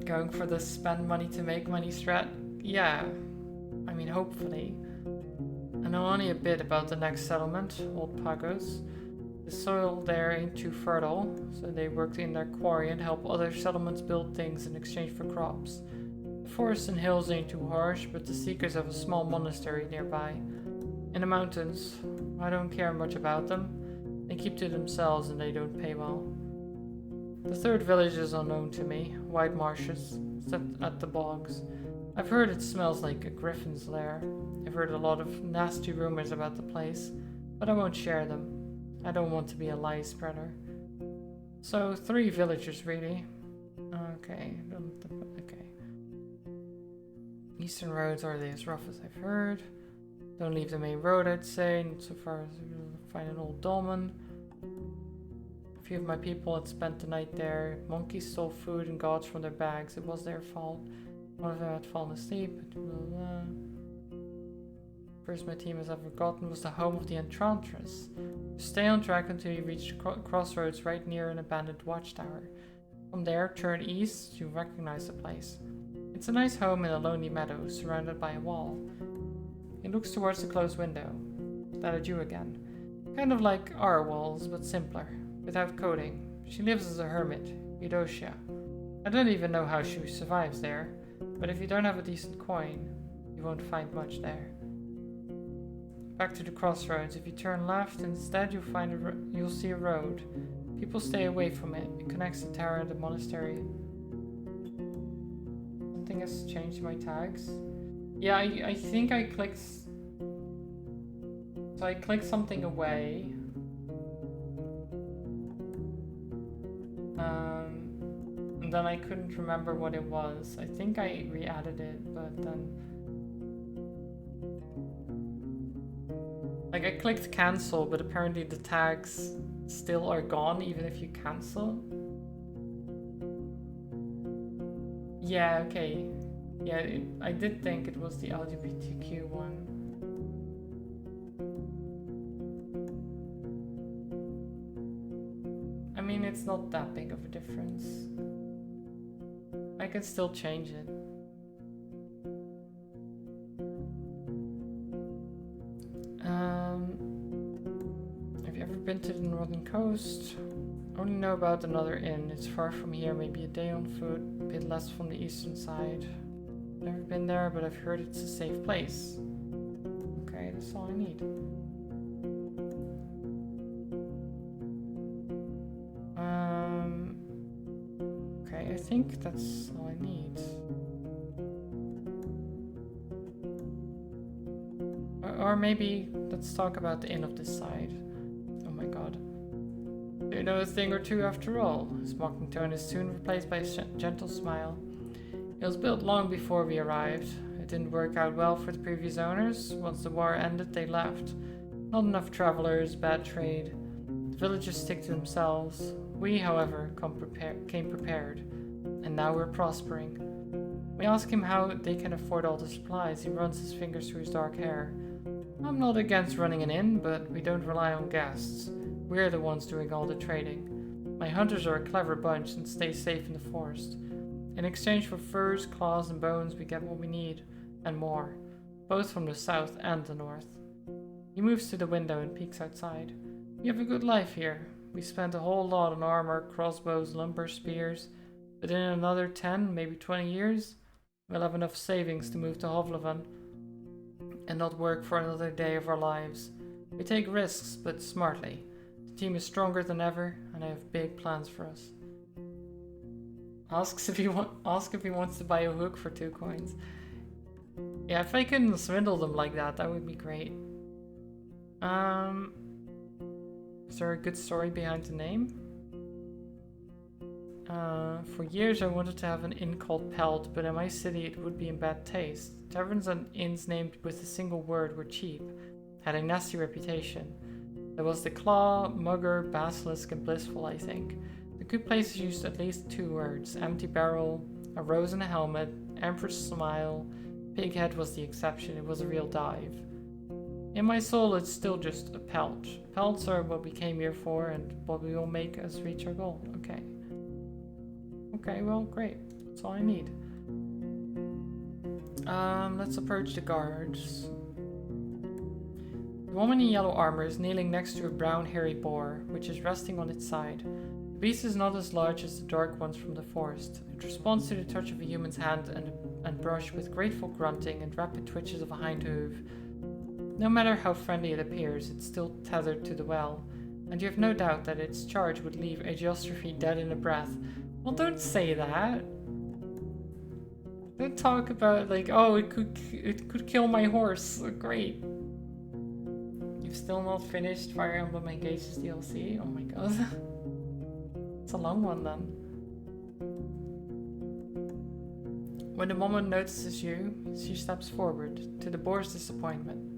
Going for the spend money to make money strat? Yeah. I mean, hopefully. I know only a bit about the next settlement, Old Pagos. The soil there ain't too fertile, so they worked in their quarry and help other settlements build things in exchange for crops. The forests and hills ain't too harsh, but the seekers have a small monastery nearby. In the mountains, I don't care much about them. They keep to themselves and they don't pay well. The third village is unknown to me, wide marshes, set at the bogs. I've heard it smells like a griffin's lair. I've heard a lot of nasty rumors about the place, but I won't share them. I don't want to be a lie spreader. So 3 villagers really. Okay. Eastern roads are they as rough as I've heard. Don't leave the main road, I'd say, not so far as find an old dolmen. A few of my people had spent the night there. Monkeys stole food and gods from their bags. It was their fault. One of them had fallen asleep. First my team has ever gotten was the home of the Enchantress. You stay on track until you reach the crossroads right near an abandoned watchtower. From there, turn east, you recognize the place. It's a nice home in a lonely meadow, surrounded by a wall. He looks towards the closed window. That at you again. Kind of like our walls, but simpler, without coating. She lives as a hermit, Eudocia. I don't even know how she survives there, but if you don't have a decent coin, you won't find much there. Back to the crossroads. If you turn left instead, you'll see a road. People stay away from it. It connects the tower and the monastery. Something has changed my tags. Yeah, I think I clicked. So I clicked something away. And then I couldn't remember what it was. I think I re-added it, but then. Like I clicked cancel, but apparently the tags still are gone even if you cancel. Yeah, okay. Yeah, I did think it was the LGBTQ one. I mean, it's not that big of a difference. I can still change it. Have you ever been to the northern coast? Only know about another inn. It's far from here, maybe a day on foot, a bit less from the eastern side. Never been there, but I've heard it's a safe place. Okay, that's all I need. Okay, I think that's all I need. Or maybe let's talk about the inn of this side. Oh my god. Do you know a thing or two after all? His mocking tone is soon replaced by a gentle smile. It was built long before we arrived. It didn't work out well for the previous owners. Once the war ended, they left. Not enough travelers, bad trade. The villagers stick to themselves. We, however, came prepared. And now we're prospering. We ask him how they can afford all the supplies. He runs his fingers through his dark hair. I'm not against running an inn, but we don't rely on guests. We're the ones doing all the trading. My hunters are a clever bunch and stay safe in the forest. In exchange for furs, claws, and bones, we get what we need, and more, both from the south and the north. He moves to the window and peeks outside. We have a good life here. We spent a whole lot on armor, crossbows, lumber, spears, but in another 10, maybe 20 years, we'll have enough savings to move to Hovlevan and not work for another day of our lives. We take risks, but smartly. The team is stronger than ever, and I have big plans for us. Ask if he wants to buy a hook for 2 coins. Yeah, if I can swindle them like that, that would be great. Is there a good story behind the name? For years I wanted to have an inn called Pelt, but in my city it would be in bad taste. Taverns and inns named with a single word were cheap, had a nasty reputation. There was the Claw, Mugger, Basilisk, and Blissful, I think. The good places used at least 2 words: empty barrel, a rose in a helmet, Empress smile. Pighead was the exception, it was a real dive. In my soul it's still just a pelt. Pelts are what we came here for and what we will make us reach our goal. Okay. Okay, well, great. That's all I need. Let's approach the guards. The woman in yellow armor is kneeling next to a brown hairy boar, which is resting on its side. The beast is not as large as the dark ones from the forest. It responds to the touch of a human's hand and brush with grateful grunting and rapid twitches of a hind hoof. No matter how friendly it appears, it's still tethered to the well, and you have no doubt that its charge would leave Agiostrophe dead in a breath. Well, don't say that. Don't talk about like, oh, it could kill my horse. Oh, great. You've still not finished Fire Emblem Engage's DLC? Oh my god. It's a long one then. When the woman notices you, she steps forward, to the boar's disappointment.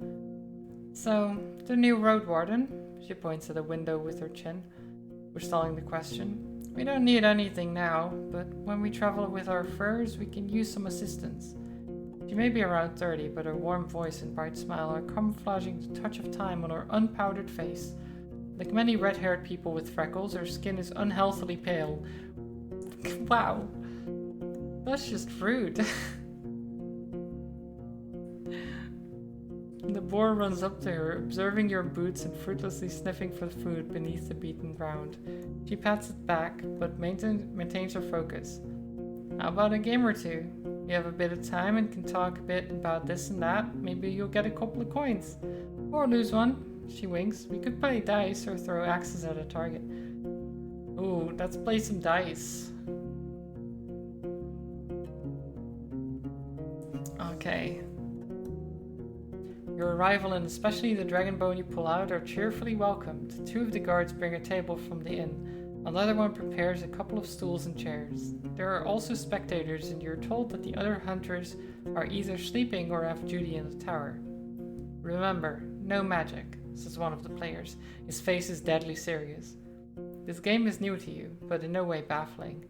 So, the new Roadwarden? She points at a window with her chin, forestalling the question. We don't need anything now, but when we travel with our furs, we can use some assistance. She may be around 30, but her warm voice and bright smile are camouflaging the touch of time on her unpowdered face. Like many red-haired people with freckles, her skin is unhealthily pale. Wow. That's just rude. The boar runs up to her, observing your boots and fruitlessly sniffing for food beneath the beaten ground. She pats it back, but maintains her focus. How about a game or two? You have a bit of time and can talk a bit about this and that. Maybe you'll get a couple of coins. Or lose one. She winks. We could play dice or throw axes at a target. Ooh, let's play some dice. Okay. Your arrival and especially the dragon bone you pull out are cheerfully welcomed. 2 of the guards bring a table from the inn. Another one prepares a couple of stools and chairs. There are also spectators, and you're told that the other hunters are either sleeping or have duty in the tower. Remember, no magic, says one of the players. His face is deadly serious. This game is new to you, but in no way baffling.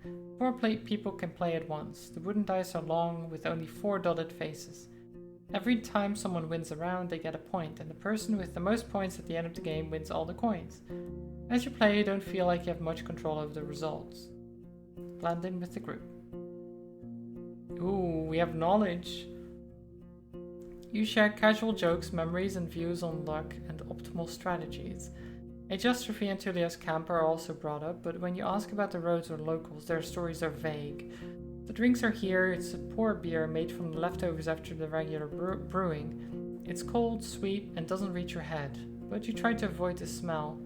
People can play at once. The wooden dice are long with only 4 dotted faces. Every time someone wins a round, they get a point, and the person with the most points at the end of the game wins all the coins. As you play, you don't feel like you have much control over the results. Blend in with the group. Ooh, we have knowledge. You share casual jokes, memories, and views on luck and optimal strategies. A Justrophy and Tulia's camp are also brought up, but when you ask about the roads or locals, their stories are vague. The drinks are here. It's a poor beer made from the leftovers after the regular brewing. It's cold, sweet, and doesn't reach your head, but you try to avoid the smell.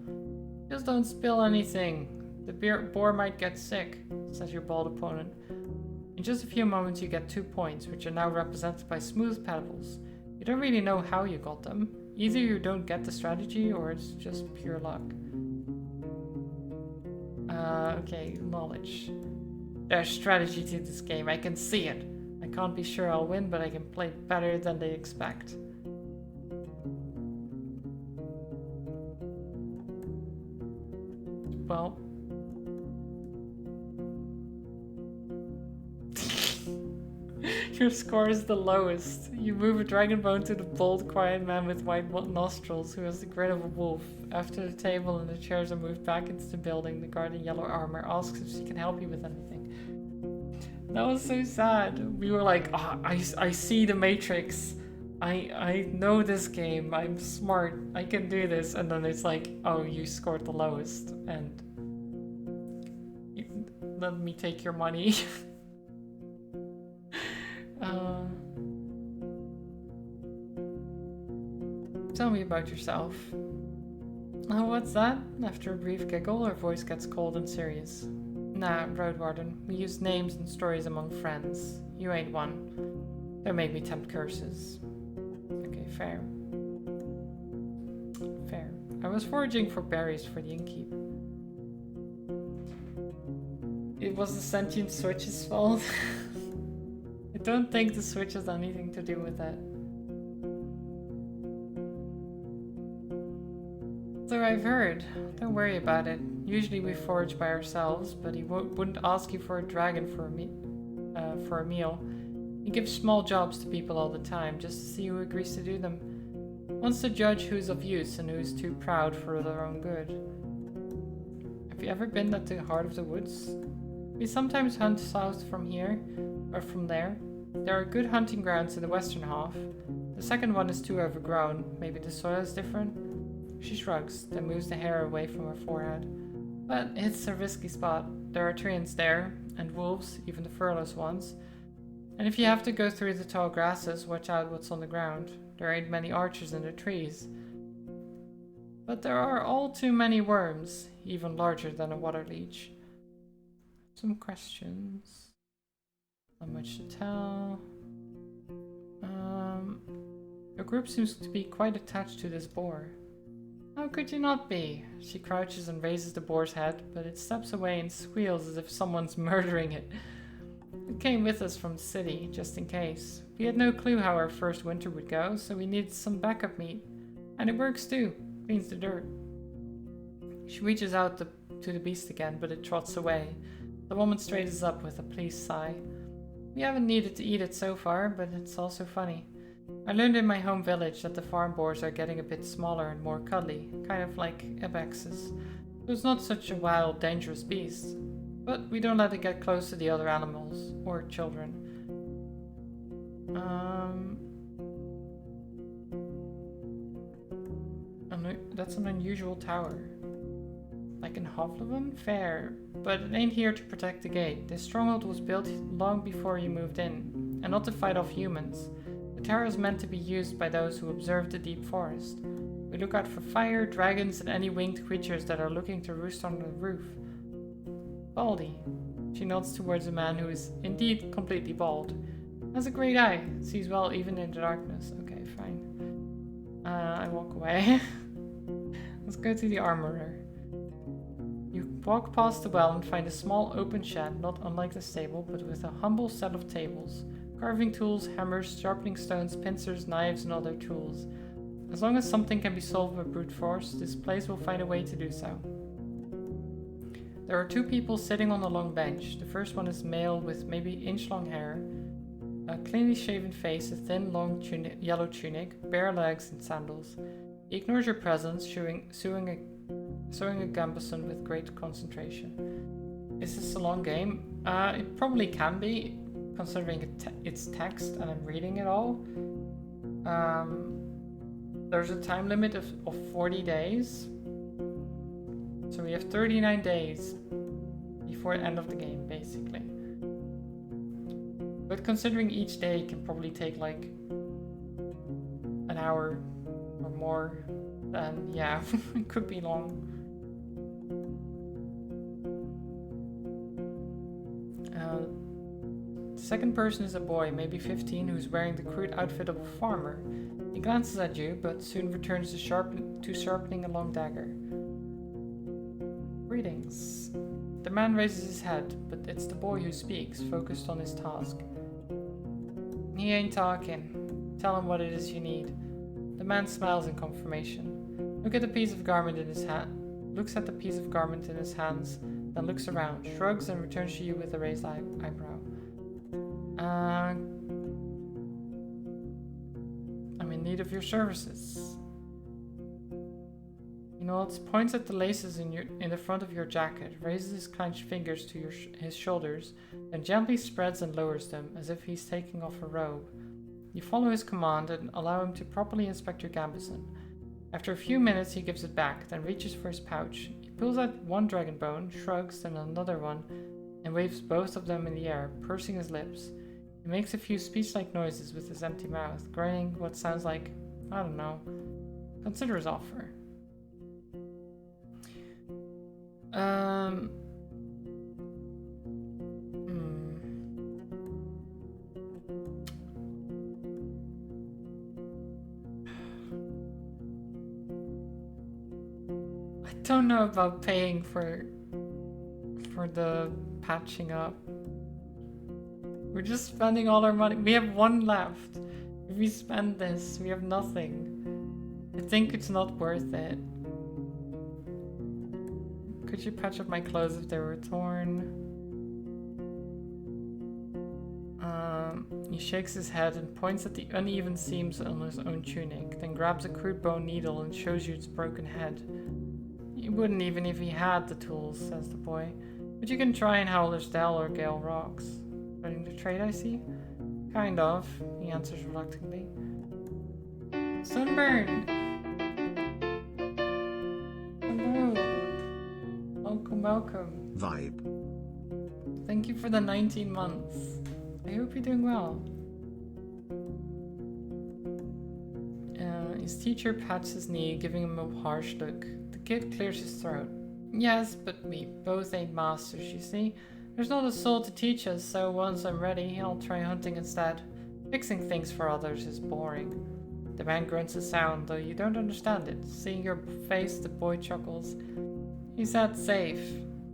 Just don't spill anything. The boar might get sick, says your bald opponent. In just a few moments you get 2 points, which are now represented by smooth pebbles. You don't really know how you got them. Either you don't get the strategy, or it's just pure luck. Okay, knowledge. There's strategy to this game, I can see it. I can't be sure I'll win, but I can play better than they expect. Well... Your score is the lowest. You move a dragon bone to the bold, quiet man with white nostrils who has the grin of a wolf. After the table and the chairs are moved back into the building, the guard in yellow armor asks if she can help you with anything. That was so sad. We were like, oh, I see the Matrix. I know this game. I'm smart. I can do this. And then it's like, oh, you scored the lowest. And let me take your money. Tell me about yourself. Oh, what's that? After a brief giggle, her voice gets cold and serious. Nah, Roadwarden. We use names and stories among friends. You ain't one. Don't make me tempt curses. Okay, fair. Fair. I was foraging for berries for the innkeep. It was the sentient switch's fault. I don't think the switch has anything to do with that. So I've heard. Don't worry about it. Usually we forage by ourselves, but he wouldn't ask you for a dragon for a meal. He gives small jobs to people all the time, just to see who agrees to do them. Wants to judge who's of use and who's too proud for their own good. Have you ever been at the heart of the woods? We sometimes hunt south from here, or from there. There are good hunting grounds in the western half. The second one is too overgrown. Maybe the soil is different? She shrugs, then moves the hair away from her forehead. But it's a risky spot. There are treants there, and wolves, even the furless ones. And if you have to go through the tall grasses, watch out what's on the ground. There ain't many archers in the trees. But there are all too many worms, even larger than a water leech. Some questions. Not much to tell. Your group seems to be quite attached to this boar. How could you not be? She crouches and raises the boar's head, but it steps away and squeals as if someone's murdering it. It came with us from the city, just in case. We had no clue how our first winter would go, so we needed some backup meat. And it works too. Cleans the dirt. She reaches out to the beast again, but it trots away. The woman straightens up with a pleased sigh. We haven't needed to eat it so far, but it's also funny. I learned in my home village that the farm boars are getting a bit smaller and more cuddly, kind of like ibexes. So it's not such a wild, dangerous beast. But we don't let it get close to the other animals, or children. That's an unusual tower. Like in Hovleven? Fair. But it ain't here to protect the gate. This stronghold was built long before you moved in, and not to fight off humans. The tower is meant to be used by those who observe the deep forest. We look out for fire, dragons, and any winged creatures that are looking to roost on the roof. Baldy. She nods towards a man who is indeed completely bald. Has a great eye. Sees well even in the darkness. Okay, fine. I walk away. Let's go to the armorer. You walk past the well and find a small open shed, not unlike the stable, but with a humble set of tables. Carving tools, hammers, sharpening stones, pincers, knives, and other tools. As long as something can be solved by brute force, this place will find a way to do so. There are two people sitting on a long bench. The first one is male with maybe inch-long hair, a cleanly shaven face, a thin, long yellow tunic, bare legs, and sandals. He ignores your presence, sewing a gambeson with great concentration. Is this a long game? It probably can be, considering it's text and I'm reading it all. There's a time limit of 40 days. So we have 39 days before the end of the game, basically. But considering each day can probably take like an hour or more, then yeah, it could be long. The second person is a boy, maybe 15, who's wearing the crude outfit of a farmer. He glances at you, but soon returns to sharpening a long dagger. Greetings. The man raises his head, but it's the boy who speaks, focused on his task. He ain't talking. Tell him what it is you need. The man smiles in confirmation. Looks at the piece of garment in his hands, then looks around, shrugs, and returns to you with a raised eyebrow. I'm in need of your services. He nods, points at the laces in the front of your jacket, raises his clenched fingers to his shoulders, then gently spreads and lowers them, as if he's taking off a robe. You follow his command and allow him to properly inspect your gambeson. After a few minutes, he gives it back, then reaches for his pouch. He pulls out one dragon bone, shrugs, then another one, and waves both of them in the air, pursing his lips. He makes a few speech-like noises with his empty mouth, grunting what sounds like, I don't know. Consider his offer. I don't know about paying for the patching up. We're just spending all our money. We have one left. If we spend this, we have nothing. I think it's not worth it. Could you patch up my clothes if they were torn? He shakes his head and points at the uneven seams on his own tunic, then grabs a crude bone needle and shows you its broken head. You wouldn't even if he had the tools, says the boy. But you can try in Howler's Dell or Gale Rocks. Ready to trade, I see? Kind of, he answers reluctantly. Sunburn! Hello. Welcome. Vibe. Thank you for the 19 months. I hope you're doing well. His teacher pats his knee, giving him a harsh look. The kid clears his throat. Yes, but we both ain't masters, you see. There's not a soul to teach us, so once I'm ready, I'll try hunting instead. Fixing things for others is boring. The man grunts a sound, though you don't understand it. Seeing your face, the boy chuckles. He said safe.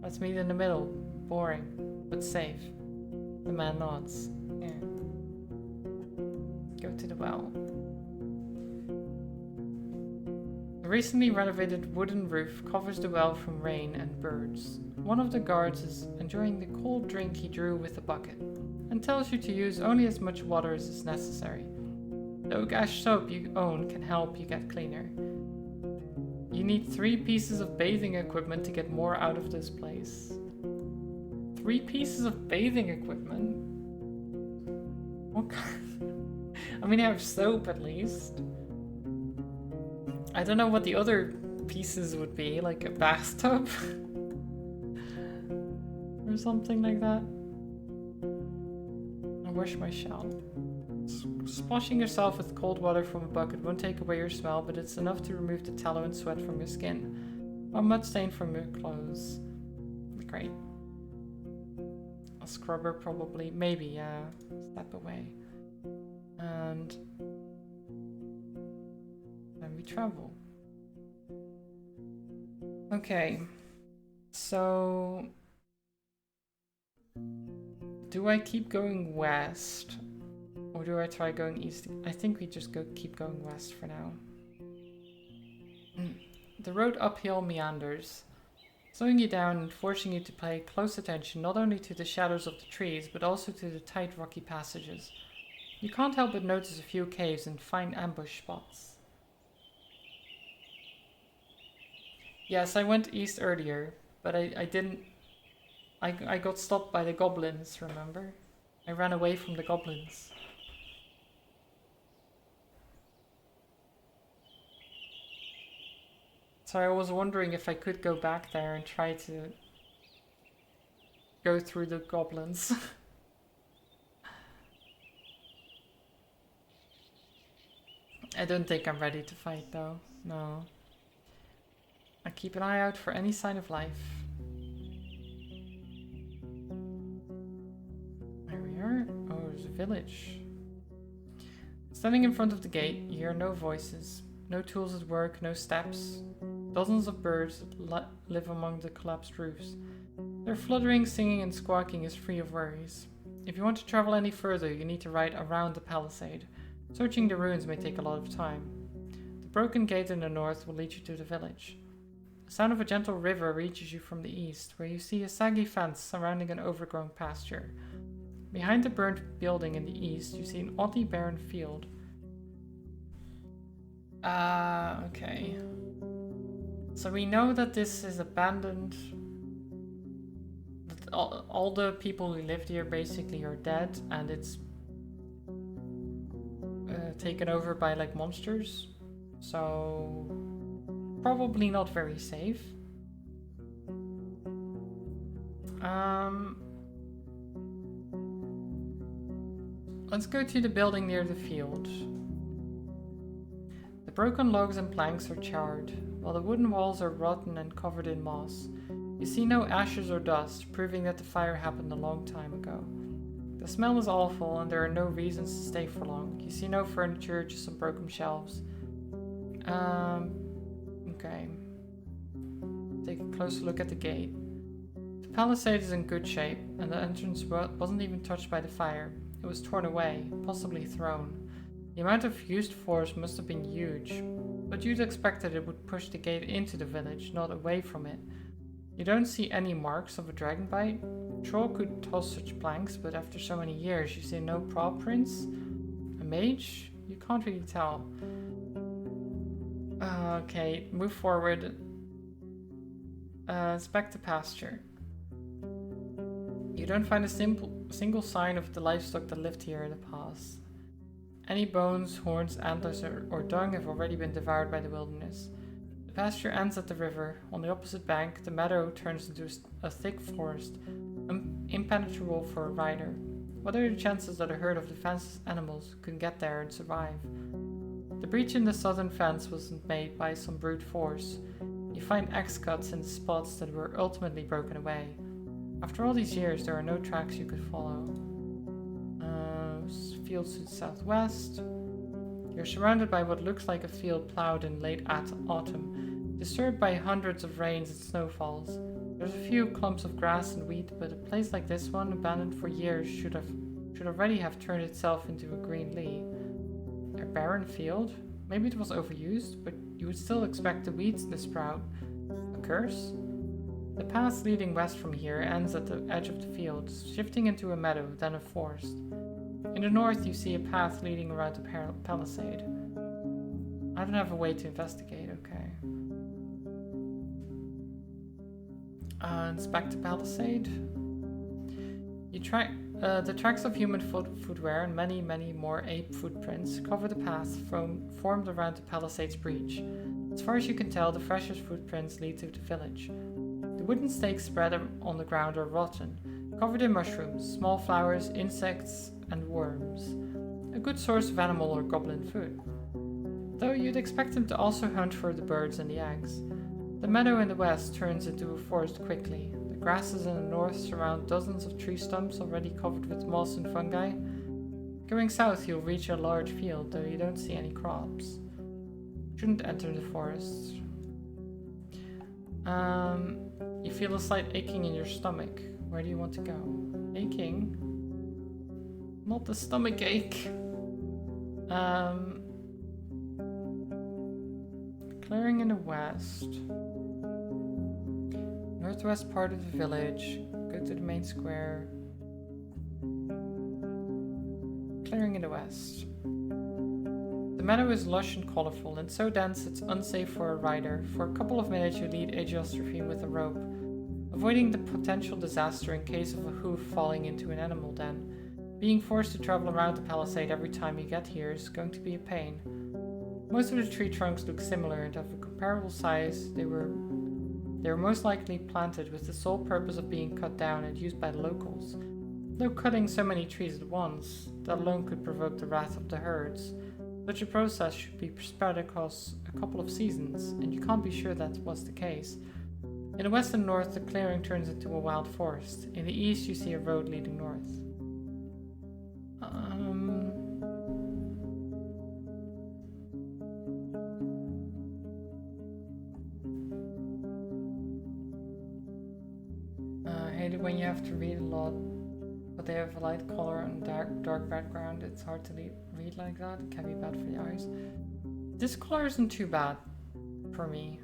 Let's meet in the middle. Boring, but safe. The man nods. Yeah. Go to the well. The recently renovated wooden roof covers the well from rain and birds. One of the guards is enjoying the cold drink he drew with a bucket, and tells you to use only as much water as is necessary. The oak ash soap you own can help you get cleaner. You need 3 pieces of bathing equipment to get more out of this place. 3 pieces of bathing equipment? What kind? I mean, I have soap at least. I don't know what the other pieces would be, like a bathtub? Or something like that. I wash my shell. Splashing yourself with cold water from a bucket won't take away your smell, but it's enough to remove the tallow and sweat from your skin. Or mud stain from your clothes. Great. A scrubber probably, maybe, yeah. Step away. And then we travel. Okay. So do I keep going west? Or do I try going east? I think we just keep going west for now. The road uphill meanders. slowing you down and forcing you to pay close attention not only to the shadows of the trees, but also to the tight rocky passages. You can't help but notice a few caves and fine ambush spots. Yes, I went east earlier, but I didn't... I got stopped by the goblins, remember? I ran away from the goblins. So I was wondering if I could go back there and try to go through the goblins. I don't think I'm ready to fight though, no. I keep an eye out for any sign of life. There we are. Oh, there's a village. Standing in front of the gate, you hear no voices, no tools at work, no steps. Dozens of birds live among the collapsed roofs. Their fluttering, singing and squawking is free of worries. If you want to travel any further, you need to ride around the palisade. Searching the ruins may take a lot of time. The broken gate in the north will lead you to the village. The sound of a gentle river reaches you from the east, where you see a saggy fence surrounding an overgrown pasture. Behind the burnt building in the east, you see an oddly barren field. Okay. So we know that this is abandoned. That all the people who lived here basically are dead, and it's taken over by like monsters. So probably not very safe. Let's go to the building near the field. The broken logs and planks are charred, while the wooden walls are rotten and covered in moss. You see no ashes or dust, proving that the fire happened a long time ago. The smell is awful and there are no reasons to stay for long. You see no furniture, just some broken shelves. Okay. Take a closer look at the gate. The palisade is in good shape, and the entrance wasn't even touched by the fire. It was torn away, possibly thrown. The amount of used force must have been huge, but you'd expect that it would push the gate into the village, not away from it. You don't see any marks of a dragon bite. Troll could toss such planks, but after so many years you see no paw prints. A mage? You can't really tell. Okay, move forward. Inspect the pasture. You don't find a single sign of the livestock that lived here in the past. Any bones, horns, antlers, or dung have already been devoured by the wilderness. The pasture ends at the river. On the opposite bank, the meadow turns into a thick forest, impenetrable for a rider. What are the chances that a herd of defenseless animals could get there and survive? The breach in the southern fence wasn't made by some brute force. You find axe cuts in the spots that were ultimately broken away. After all these years, there are no tracks you could follow. Fields to the southwest. You're surrounded by what looks like a field plowed in late autumn, disturbed by hundreds of rains and snowfalls. There's a few clumps of grass and wheat, but a place like this one, abandoned for years, should already have turned itself into a green lea. A barren field? Maybe it was overused, but you would still expect the weeds to sprout. A curse? The path leading west from here ends at the edge of the field, shifting into a meadow, then a forest. In the north, you see a path leading around the palisade. I don't have a way to investigate, okay. Inspect the palisade. The tracks of human footwear and many more ape footprints cover the path formed around the palisade's breach. As far as you can tell, the freshest footprints lead to the village. The wooden stakes spread on the ground are rotten, covered in mushrooms, small flowers, insects, and worms. A good source of animal or goblin food. Though you'd expect them to also hunt for the birds and the eggs. The meadow in the west turns into a forest quickly. The grasses in the north surround dozens of tree stumps already covered with moss and fungi. Going south, you'll reach a large field, though you don't see any crops. Shouldn't enter the forest. You feel a slight aching in your stomach. Where do you want to go? Aching? Not the stomach ache. Clearing in the west. You Northwest part of the village. Go to the main square. Clearing in the west. The meadow is lush and colorful and so dense it's unsafe for a rider. For a couple of minutes you lead Aegiostrophine with a rope, avoiding the potential disaster in case of a hoof falling into an animal den. Being forced to travel around the palisade every time you get here is going to be a pain. Most of the tree trunks look similar and of a comparable size. They were most likely planted with the sole purpose of being cut down and used by the locals. Though cutting so many trees at once, that alone could provoke the wrath of the herds. Such a process should be spread across a couple of seasons, and you can't be sure that was the case. In the west and north, the clearing turns into a wild forest. In the east, you see a road leading north. I hate it when you have to read a lot, but they have a light color and dark background. It's hard to read like that. It can be bad for the eyes. This color isn't too bad for me.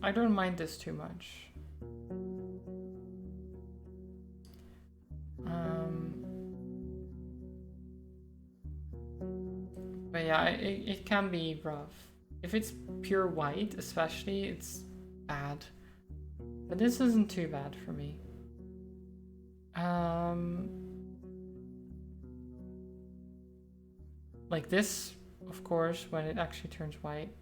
I don't mind this too much. But yeah, it can be rough. If it's pure white, especially, it's bad. But this isn't too bad for me. Like this, of course, when it actually turns white,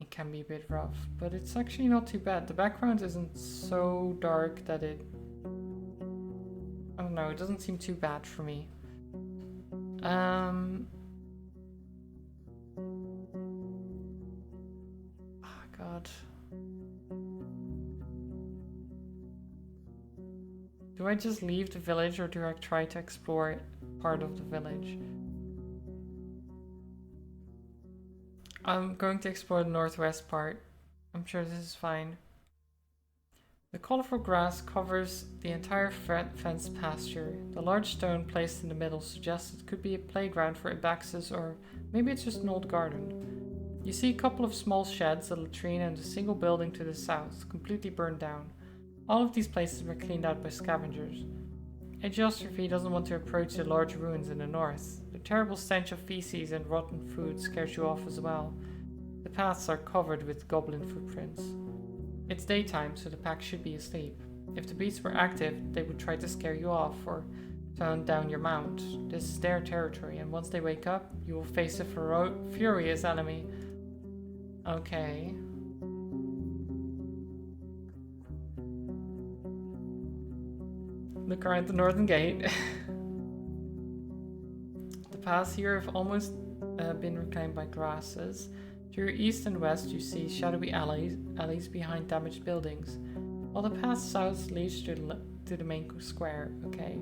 it can be a bit rough, but it's actually not too bad. The background isn't so dark that it, I don't know, it doesn't seem too bad for me. Oh God. Do I just leave the village or do I try to explore part of the village? I'm going to explore the northwest part. I'm sure this is fine. The colorful grass covers the entire fenced pasture. The large stone placed in the middle suggests it could be a playground for ibexes, or maybe it's just an old garden. You see a couple of small sheds, a latrine, and a single building to the south, completely burned down. All of these places were cleaned out by scavengers. Aegiostrophine doesn't want to approach the large ruins in the north. The terrible stench of feces and rotten food scares you off as well. The paths are covered with goblin footprints. It's daytime, so the pack should be asleep. If the beasts were active, they would try to scare you off or turn down your mount. This is their territory, and once they wake up, you will face a furious enemy. Okay. Look around the northern gate. The paths here have almost been reclaimed by grasses. To your east and west you see shadowy alleys behind damaged buildings, while the path south leads to the main square. Okay.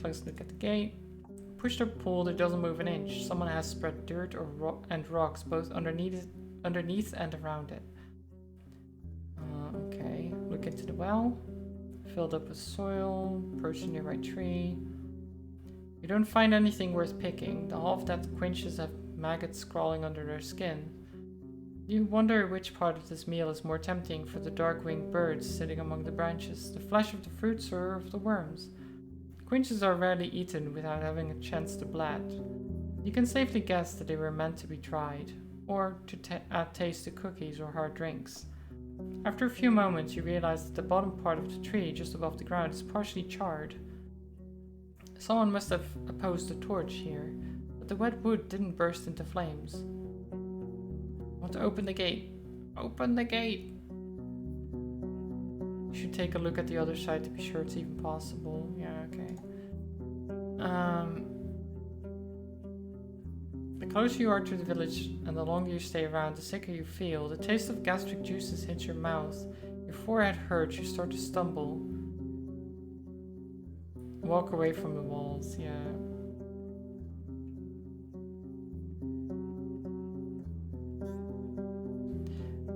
Close look at the gate. Pushed or pulled, it doesn't move an inch. Someone has spread dirt and rocks both underneath and around it. Okay. Look into the well. Filled up with soil, approach a nearby tree. You don't find anything worth picking. The half-dead quinches have maggots crawling under their skin. You wonder which part of this meal is more tempting for the dark-winged birds sitting among the branches, the flesh of the fruits or of the worms. Quinches are rarely eaten without having a chance to bled. You can safely guess that they were meant to be dried, or to add taste to cookies or hard drinks. After a few moments, you realize that the bottom part of the tree, just above the ground, is partially charred. Someone must have posed a torch here, but the wet wood didn't burst into flames. I want to open the gate. Open the gate! You should take a look at the other side to be sure it's even possible. Yeah, okay. The closer you are to the village and the longer you stay around, the sicker you feel. The taste of gastric juices hits your mouth. Your forehead hurts, you start to stumble. Walk away from the walls, yeah.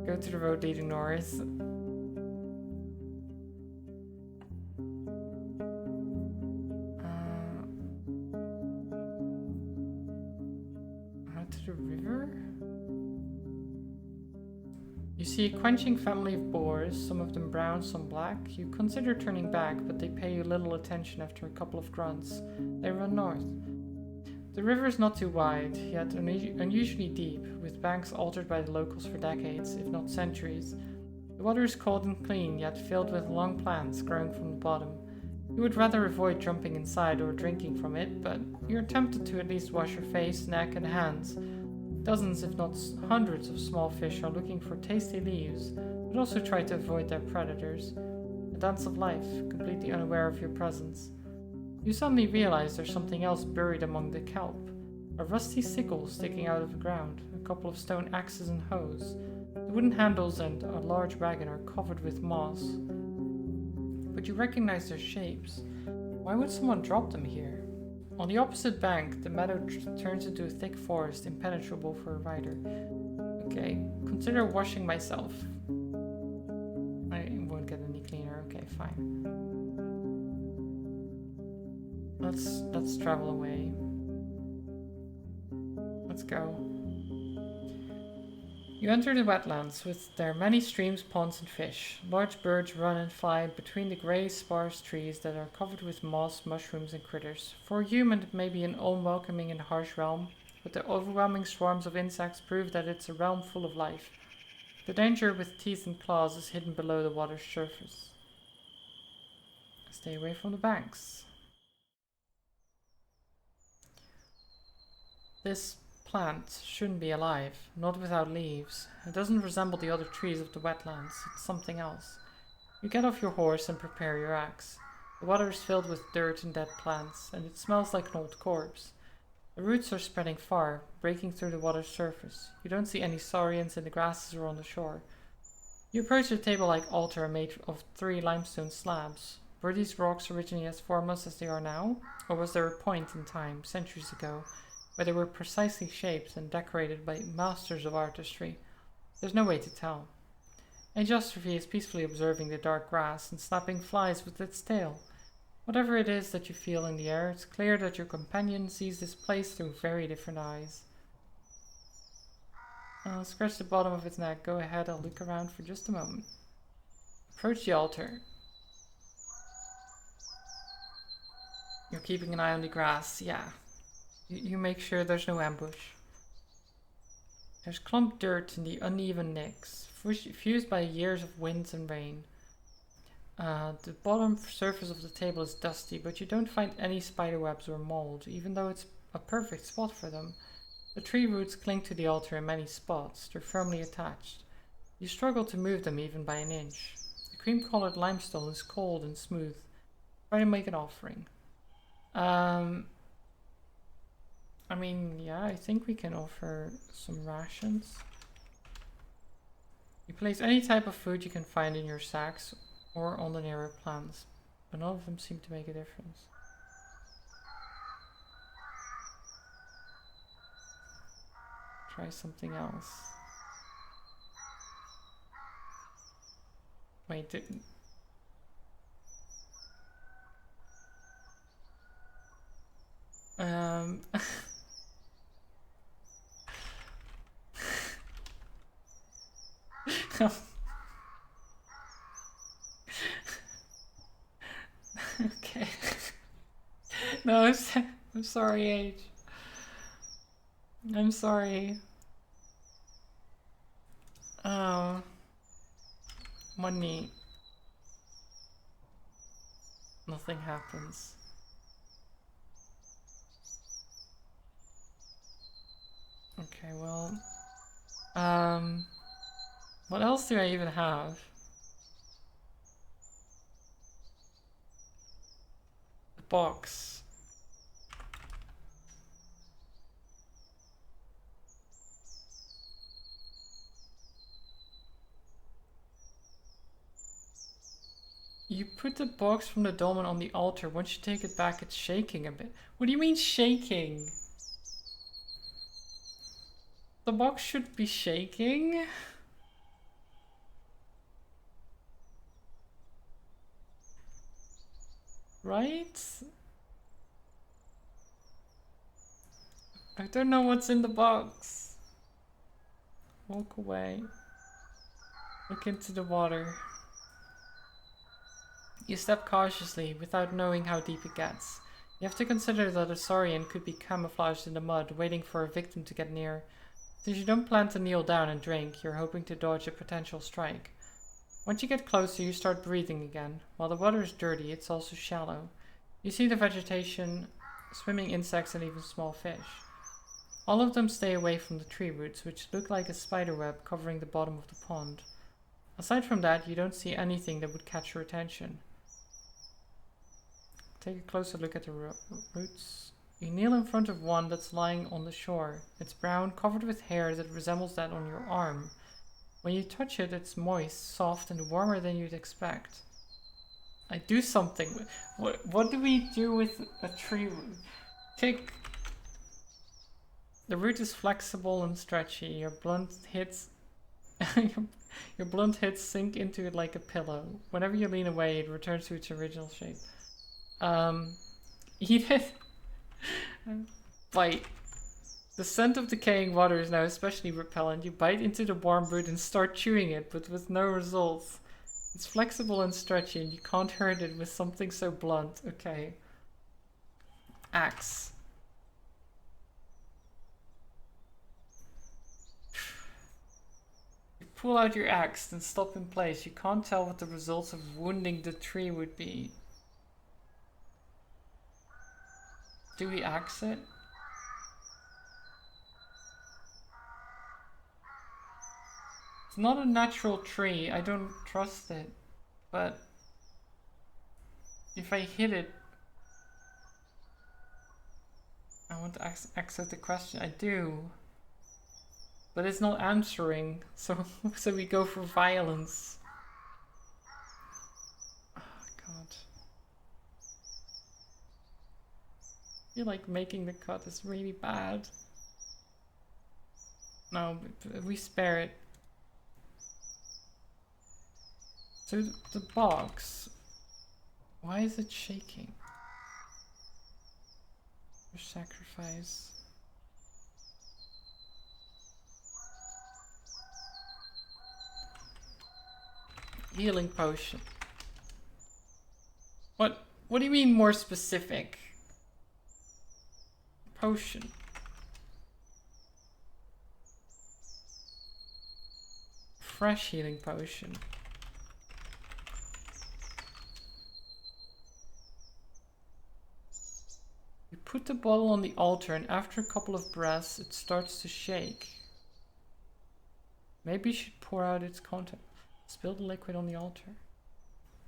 Go to the road leading north. To the river? You see a quenching family of boars, some of them brown, some black. You consider turning back, but they pay you little attention after a couple of grunts. They run north. The river is not too wide, yet unusually deep, with banks altered by the locals for decades, if not centuries. The water is cold and clean, yet filled with long plants growing from the bottom. You would rather avoid jumping inside or drinking from it, but you're tempted to at least wash your face, neck, and hands. Dozens, if not hundreds, of small fish are looking for tasty leaves, but also try to avoid their predators. A dance of life, completely unaware of your presence. You suddenly realize there's something else buried among the kelp. A rusty sickle sticking out of the ground, a couple of stone axes and hoes. The wooden handles and a large wagon are covered with moss. But you recognize their shapes. Why would someone drop them here? On the opposite bank, the meadow turns into a thick forest, impenetrable for a rider. Okay, consider washing myself. I won't get any cleaner. Okay, fine. Let's travel away. Let's go. You enter the wetlands with their many streams, ponds, and fish. Large birds run and fly between the grey, sparse trees that are covered with moss, mushrooms, and critters. For a human, it may be an unwelcoming and harsh realm, but the overwhelming swarms of insects prove that it's a realm full of life. The danger with teeth and claws is hidden below the water's surface. Stay away from the banks. This plant shouldn't be alive, not without leaves. It doesn't resemble the other trees of the wetlands, it's something else. You get off your horse and prepare your axe. The water is filled with dirt and dead plants, and it smells like an old corpse. The roots are spreading far, breaking through the water's surface. You don't see any saurians in the grasses or on the shore. You approach a table-like altar made of 3 limestone slabs. Were these rocks originally as formless as they are now? Or was there a point in time, centuries ago, where they were precisely shaped and decorated by masters of artistry? There's no way to tell. Anjostrophe is peacefully observing the dark grass and snapping flies with its tail. Whatever it is that you feel in the air, it's clear that your companion sees this place through very different eyes. I'll scratch the bottom of its neck. Go ahead, I'll look around for just a moment. Approach the altar. You're keeping an eye on the grass, yeah. You make sure there's no ambush. There's clumped dirt in the uneven nicks, fused by years of winds and rain. The bottom surface of the table is dusty, but you don't find any spiderwebs or mold, even though it's a perfect spot for them. The tree roots cling to the altar in many spots. They're firmly attached. You struggle to move them even by an inch. The cream-colored limestone is cold and smooth. Try to make an offering. I mean, yeah, I think we can offer some rations. You place any type of food you can find in your sacks or on the nearer plants, but none of them seem to make a difference. Try something else. Wait, okay. No, I'm sorry, H. I'm sorry. Oh. Money. Nothing happens. Okay, well. What else do I even have? The box. You put the box from the dolmen on the altar. Once you take it back, it's shaking a bit. What do you mean shaking? The box should be shaking? Right? I don't know what's in the box. Walk away. Look into the water. You step cautiously, without knowing how deep it gets. You have to consider that a saurian could be camouflaged in the mud, waiting for a victim to get near. Since you don't plan to kneel down and drink, you're hoping to dodge a potential strike. Once you get closer, you start breathing again. While the water is dirty, it's also shallow. You see the vegetation, swimming insects, and even small fish. All of them stay away from the tree roots, which look like a spider web covering the bottom of the pond. Aside from that, you don't see anything that would catch your attention. Take a closer look at the roots. You kneel in front of one that's lying on the shore. It's brown, covered with hair that resembles that on your arm. When you touch it, it's moist, soft, and warmer than you'd expect. I do something. What do we do with a tree root? Take... The root is flexible and stretchy. Your blunt hits... your blunt hits sink into it like a pillow. Whenever you lean away, it returns to its original shape. Eat it. Bite. The scent of decaying water is now especially repellent. You bite into the warm root and start chewing it, but with no results. It's flexible and stretchy, and you can't hurt it with something so blunt. Okay. Axe. You pull out your axe and stop in place. You can't tell what the results of wounding the tree would be. Do we axe it? It's not a natural tree. I don't trust it. But if I hit it, I want to accept the question. I do. But it's not answering. So we go for violence. Oh god. I feel like making the cut is really bad. No, but we spare it. So the box, why is it shaking? For sacrifice. Healing potion. What do you mean more specific? Potion. Fresh healing potion. You put the bottle on the altar, and after a couple of breaths it starts to shake. Maybe you should pour out its content. Spill the liquid on the altar.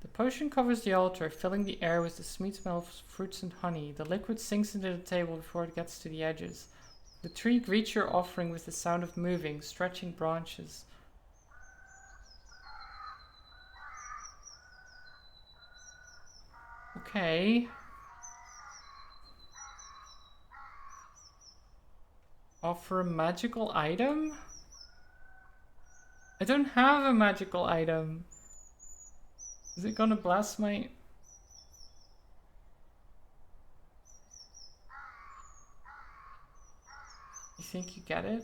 The potion covers the altar, filling the air with the sweet smell of fruits and honey. The liquid sinks into the table before it gets to the edges. The tree greets your offering with the sound of moving, stretching branches. Okay. Offer a magical item? I don't have a magical item. Is it gonna bless my... You think you get it?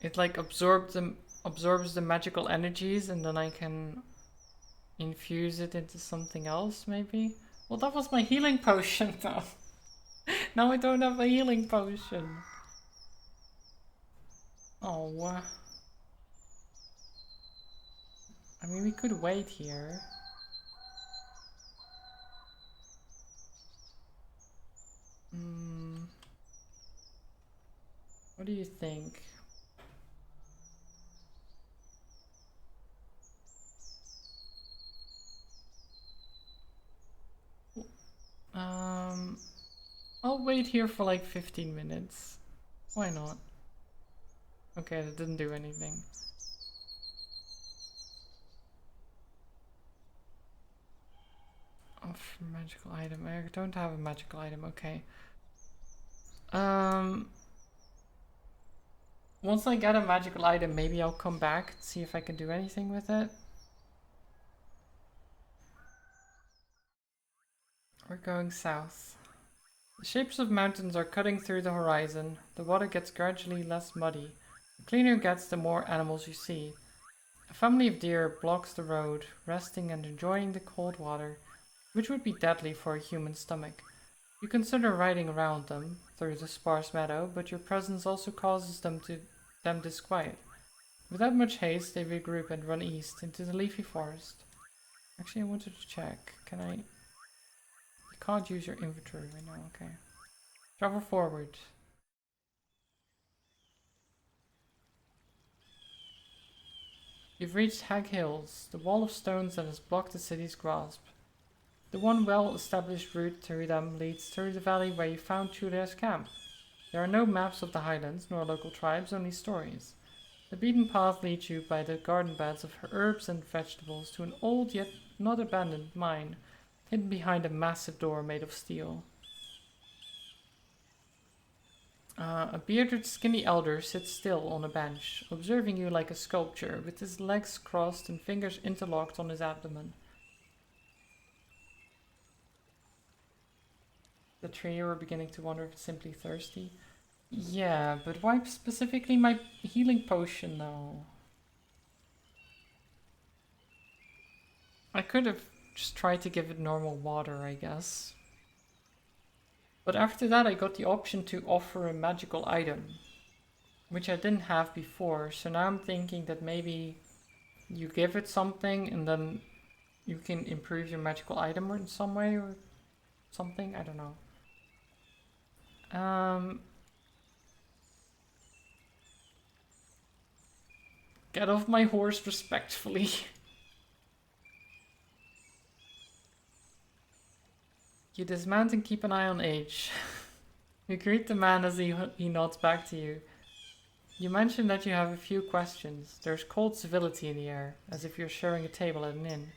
It like absorbs the magical energies, and then I can infuse it into something else maybe? Well, that was my healing potion though. Now I don't have a healing potion. Oh. I mean, we could wait here. What do you think? I'll wait here for like 15 minutes. Why not? Okay, that didn't do anything. Offer magical item. I don't have a magical item, okay. Once I get a magical item, maybe I'll come back and see if I can do anything with it. We're going south. The shapes of mountains are cutting through the horizon. The water gets gradually less muddy. The cleaner it gets, the more animals you see. A family of deer blocks the road, resting and enjoying the cold water, which would be deadly for a human stomach. You consider riding around them through the sparse meadow, but your presence also causes them disquiet. Without much haste, they regroup and run east into the leafy forest. Actually, I wanted to check. Can I? You can't use your inventory right now. Okay. Travel forward. You've reached Hag Hills, the wall of stones that has blocked the city's grasp. The one well-established route through them leads through the valley where you found Julia's camp. There are no maps of the highlands, nor local tribes, only stories. The beaten path leads you by the garden beds of herbs and vegetables to an old yet not abandoned mine, hidden behind a massive door made of steel. A bearded, skinny elder sits still on a bench, observing you like a sculpture, with his legs crossed and fingers interlocked on his abdomen. The trio are beginning to wonder if it's simply thirsty. Yeah, but why specifically my healing potion, though? I could have just tried to give it normal water, I guess. But after that I got the option to offer a magical item, which I didn't have before, so now I'm thinking that maybe you give it something and then you can improve your magical item in some way or something, I don't know. Get off my horse respectfully. You dismount and keep an eye on Age. You greet the man as he nods back to you. You mention that you have a few questions. There's cold civility in the air, as if you're sharing a table at an inn.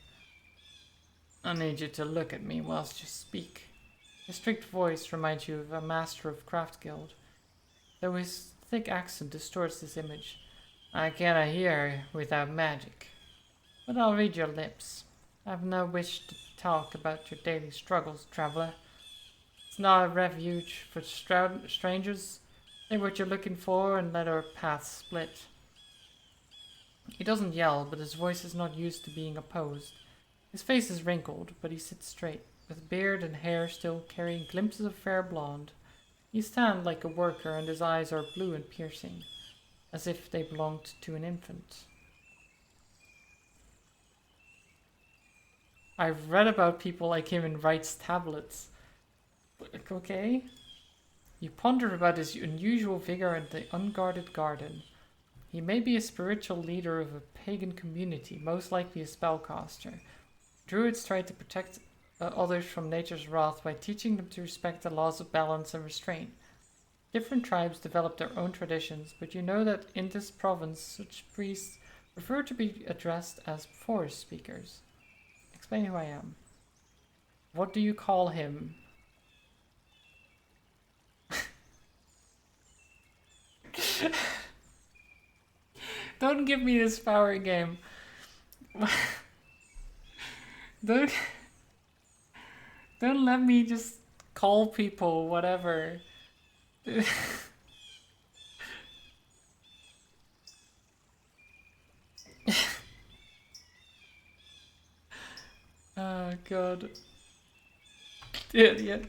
I need you to look at me whilst you speak. His strict voice reminds you of a master of craft guild, though his thick accent distorts this image. I cannot hear without magic, but I'll read your lips. I have no wish to talk about your daily struggles, traveller. It's not a refuge for strangers. Say what you're looking for and let our paths split. He doesn't yell, but his voice is not used to being opposed. His face is wrinkled, but he sits straight, with beard and hair still carrying glimpses of fair blonde. He stands like a worker, and his eyes are blue and piercing, as if they belonged to an infant. I've read about people like him in Wright's tablets. Okay. You ponder about his unusual vigor in the unguarded garden. He may be a spiritual leader of a pagan community, most likely a spellcaster. Druids try to protect others from nature's wrath by teaching them to respect the laws of balance and restraint. Different tribes develop their own traditions, but you know that in this province such priests prefer to be addressed as forest speakers. Explain who I am. What do you call him? Don't give me this power game. Don't let me just call people whatever. Oh god. Idiot.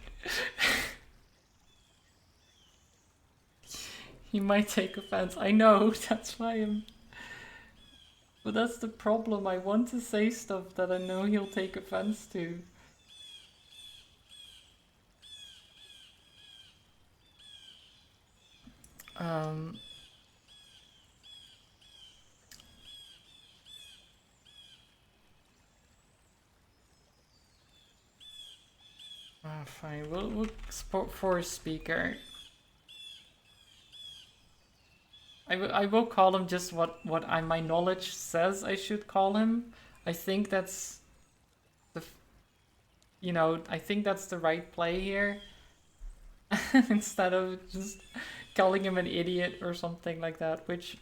He might take offense. I know, that's why I'm... But that's the problem. I want to say stuff that I know he'll take offense to. Fine. We'll support forest speaker. I will call him just what my knowledge says I should call him. I think that's the I think that's the right play here. Instead of just calling him an idiot or something like that, which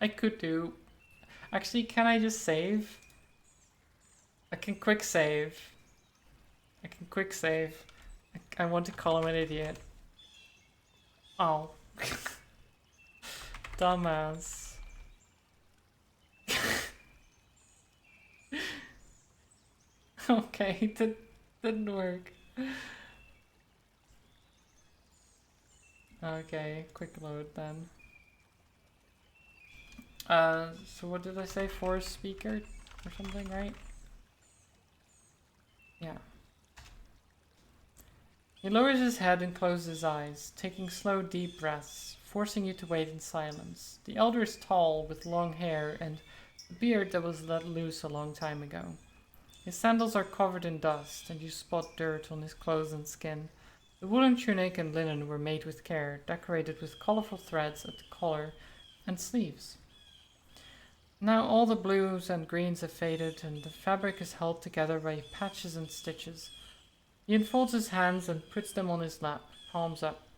I could do. Actually, can I just save? I can quick save. I want to call him an idiot. Oh. Dumbass. Okay, that didn't work. Okay, quick load then. So what did I say? Forest speaker or something, right? Yeah. He lowers his head and closes his eyes, taking slow, deep breaths, forcing you to wait in silence. The elder is tall, with long hair and a beard that was let loose a long time ago. His sandals are covered in dust, and you spot dirt on his clothes and skin. The woolen tunic and linen were made with care, decorated with colorful threads at the collar and sleeves. Now all the blues and greens have faded, and the fabric is held together by patches and stitches. He unfolds his hands and puts them on his lap, palms up.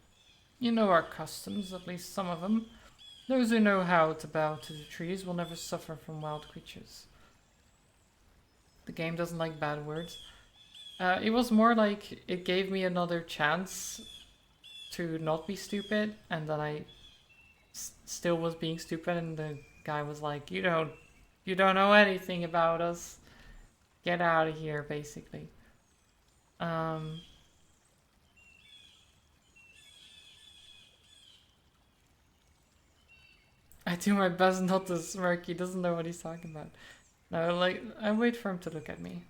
You know our customs, at least some of them. Those who know how to bow to the trees will never suffer from wild creatures. The game doesn't like bad words. It was more like it gave me another chance to not be stupid, and then I still was being stupid, and the guy was like, you don't know anything about us. Get out of here, basically. I do my best not to smirk. He doesn't know what he's talking about. No, like, I wait for him to look at me.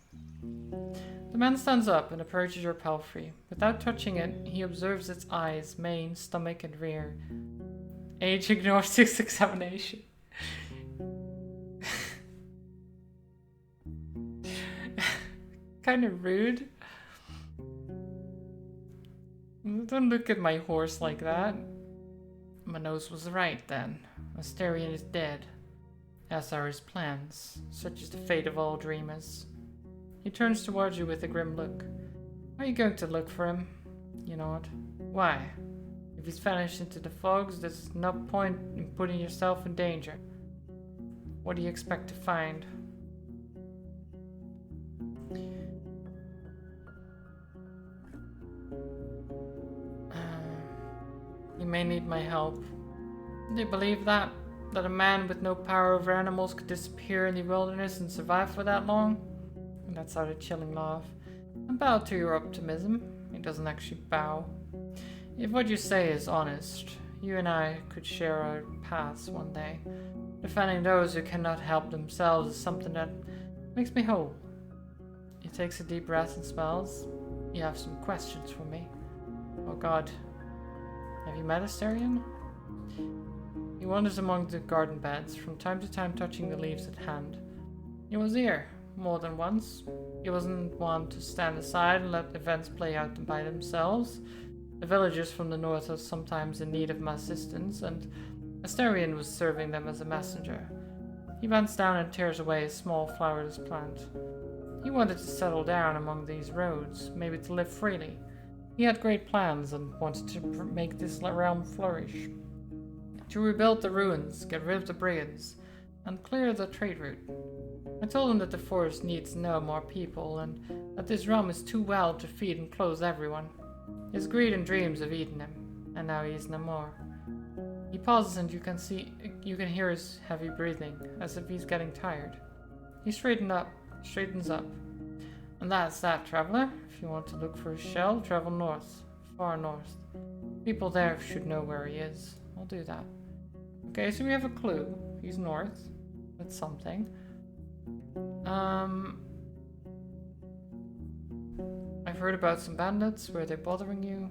The man stands up and approaches your palfrey. Without touching it, he observes its eyes, mane, stomach, and rear. Age ignores its examination. Kind of rude. Don't look at my horse like that. My nose was right then. Asterion is dead. As are his plans. Such is the fate of all dreamers. He turns towards you with a grim look. Are you going to look for him? You nod. Why? If he's vanished into the fogs, there's no point in putting yourself in danger. What do you expect to find? You may need my help. Do you believe that? That a man with no power over animals could disappear in the wilderness and survive for that long? And that's out a chilling laugh. I bow to your optimism. He doesn't actually bow. If what you say is honest, you and I could share our paths one day. Defending those who cannot help themselves is something that makes me whole. He takes a deep breath and smiles. You have some questions for me. Oh God. Have you met Asterion? He wanders among the garden beds, from time to time touching the leaves at hand. He was here, more than once. He wasn't one to stand aside and let events play out by themselves. The villagers from the north are sometimes in need of my assistance, and Asterion was serving them as a messenger. He bends down and tears away a small flowerless plant. He wanted to settle down among these roads, maybe to live freely. He had great plans and wanted to make this realm flourish. To rebuild the ruins, get rid of the brigands, and clear the trade route. I told him that the forest needs no more people, and that this realm is too wild to feed and clothe everyone. His greed and dreams have eaten him, and now he is no more. He pauses and you can hear his heavy breathing, as if he's getting tired. He straightens up. And that's that, traveler. If you want to look for his shell, travel north, far north. People there should know where he is. I'll do that. Okay, so we have a clue. He's north. With something. I've heard about some bandits. Were they bothering you?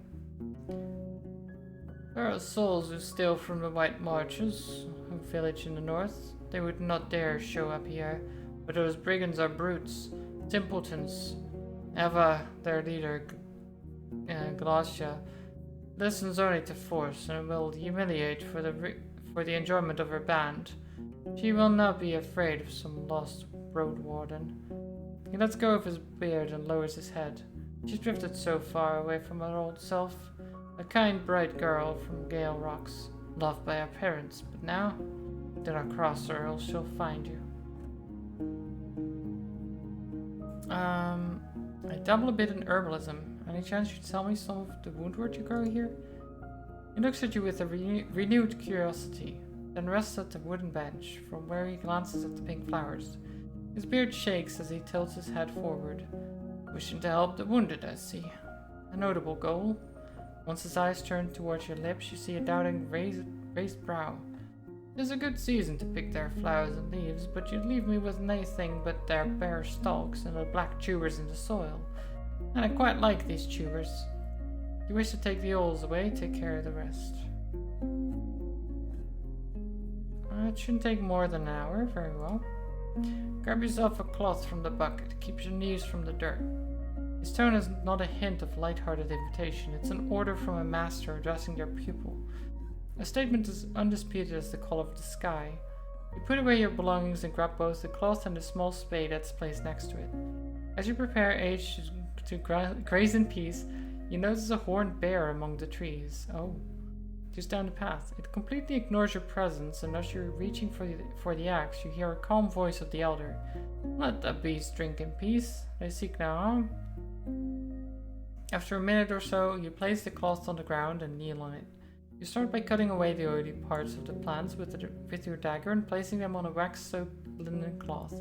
There are souls who steal from the White Marches, a village in the north. They would not dare show up here. But those brigands are brutes. Simpletons. Eva, their leader, Glacia, listens only to force and will humiliate for the enjoyment of her band. She will not be afraid of some lost Roadwarden. He lets go of his beard and lowers his head. She's drifted so far away from her old self. A kind, bright girl from Gale Rocks, loved by her parents, but now, do not cross her, else she'll find you. I dabble a bit in herbalism. Any chance you'd tell me some of the woundwort you grow here? He looks at you with a renewed curiosity, then rests at the wooden bench, from where he glances at the pink flowers. His beard shakes as he tilts his head forward. Wishing to help the wounded, I see. A notable goal. Once his eyes turn towards your lips, you see a doubting raised brow. It is a good season to pick their flowers and leaves, but you'd leave me with nothing but their bare stalks and the black tubers in the soil. And I quite like these tubers. If you wish to take the oils away, take care of the rest. It shouldn't take more than an hour. Very well. Grab yourself a cloth from the bucket. Keeps your knees from the dirt. His tone is not a hint of light-hearted invitation. It's an order from a master addressing their pupil. A statement as undisputed as the call of the sky. You put away your belongings and grab both the cloth and the small spade that's placed next to it. As you prepare Age to graze in peace, you notice a horned bear among the trees. Oh. Just down the path. It completely ignores your presence, and as you're reaching for the axe, you hear a calm voice of the elder. Let the beast drink in peace. They seek no harm. After a minute or so, you place the cloth on the ground and kneel on it. You start by cutting away the oily parts of the plants with your dagger and placing them on a wax-soaked linen cloth,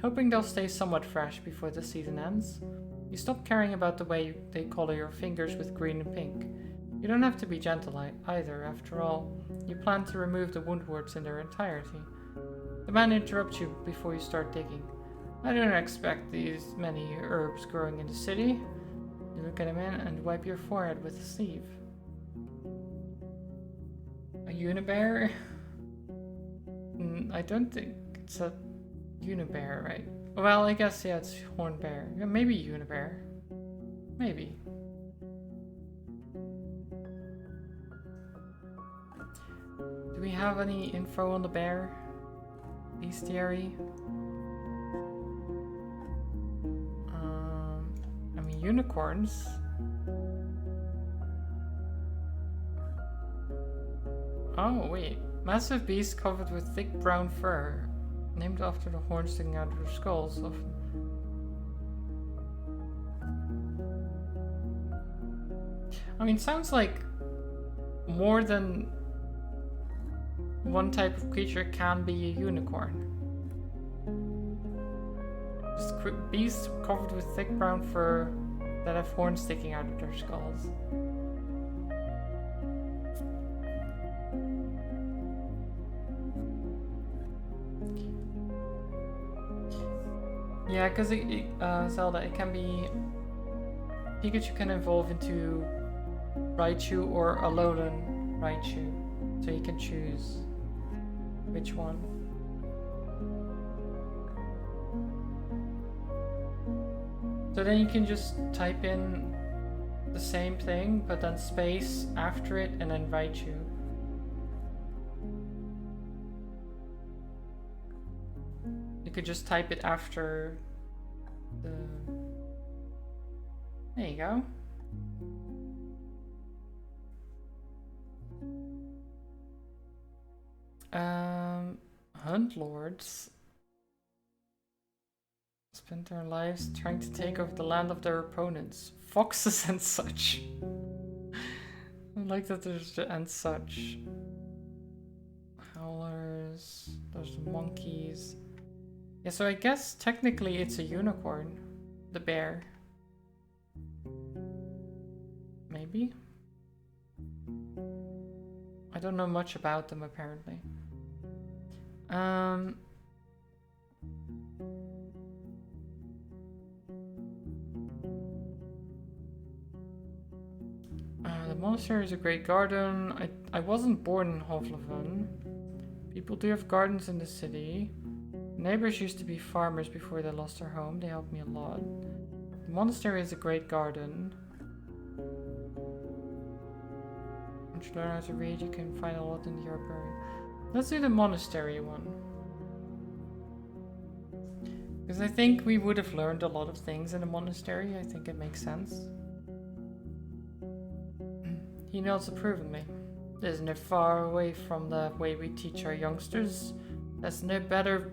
hoping they'll stay somewhat fresh before the season ends. You stop caring about the way they color your fingers with green and pink. You don't have to be gentle either, after all. You plan to remove the woundworts in their entirety. The man interrupts you before you start digging. I don't expect these many herbs growing in the city. You look at him and wipe your forehead with a sleeve. A unibear? I don't think it's a unibear, right? Well, I guess, yeah, it's horned bear. Yeah, maybe unibear. Maybe. Do we have any info on the bear? Bestiary? I mean, unicorns. Oh, wait. Massive beast covered with thick brown fur. Named after the horns sticking out of their skulls. I mean, sounds like more than one type of creature can be a unicorn. Just beasts covered with thick brown fur that have horns sticking out of their skulls. Yeah, because Zelda, it can be... Pikachu can evolve into Raichu or Alolan Raichu. So you can choose which one. So then you can just type in the same thing, but then space after it and then Raichu. You could just type it after the... There you go. Hunt lords spend their lives trying to take over the land of their opponents. Foxes and such. I like that there's the and such. Howlers. There's the monkeys. Yeah, so I guess technically it's a unicorn. The bear. Maybe? I don't know much about them apparently. The monastery is a great garden. I wasn't born in Hovleven. People do have gardens in the city. Neighbors used to be farmers before they lost their home. They helped me a lot. The monastery is a great garden. Once you learn how to read, you can find a lot in the herbaria. Let's do the monastery one. Because I think we would have learned a lot of things in the monastery. I think it makes sense. He nods approvingly. Isn't it far away from the way we teach our youngsters? There's no better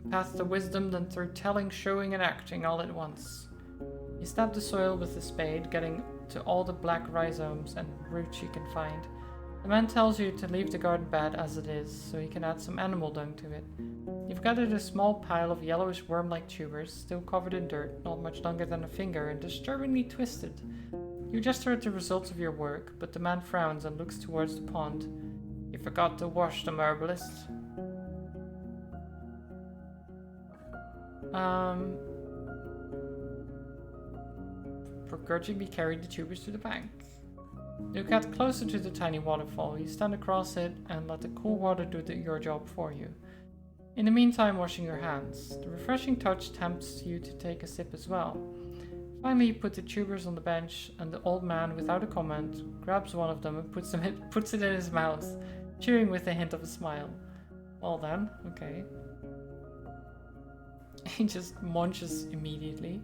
path to wisdom than through telling, showing, and acting all at once. You stab the soil with the spade, getting to all the black rhizomes and roots you can find. The man tells you to leave the garden bed as it is, so he can add some animal dung to it. You've gathered a small pile of yellowish worm-like tubers, still covered in dirt, not much longer than a finger, and disturbingly twisted. You gesture at the results of your work, but the man frowns and looks towards the pond. You forgot to wash them, herbalist. Begrudgingly carried the tubers to the bank. You get closer to the tiny waterfall. You stand across it and let the cool water do your job for you. In the meantime, washing your hands. The refreshing touch tempts you to take a sip as well. Finally, you put the tubers on the bench, and the old man, without a comment, grabs one of them and puts it in his mouth, chewing with a hint of a smile. Well then, okay. He just munches immediately.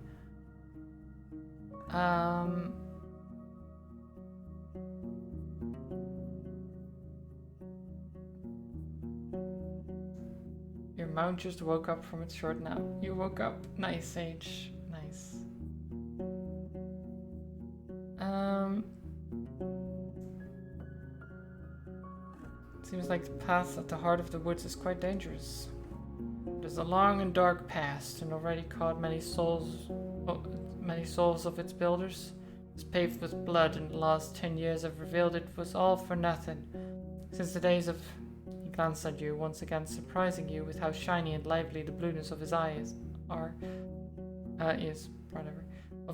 Your mount just woke up from its short nap. You woke up. Nice, Sage. Nice. Seems like the path at the heart of the woods is quite dangerous. It is a long and dark past, and already caught many souls of its builders. It's paved with blood, and the last 10 years have revealed it was all for nothing. Since the days of... He glanced at you, once again surprising you with how shiny and lively the blueness of his eyes of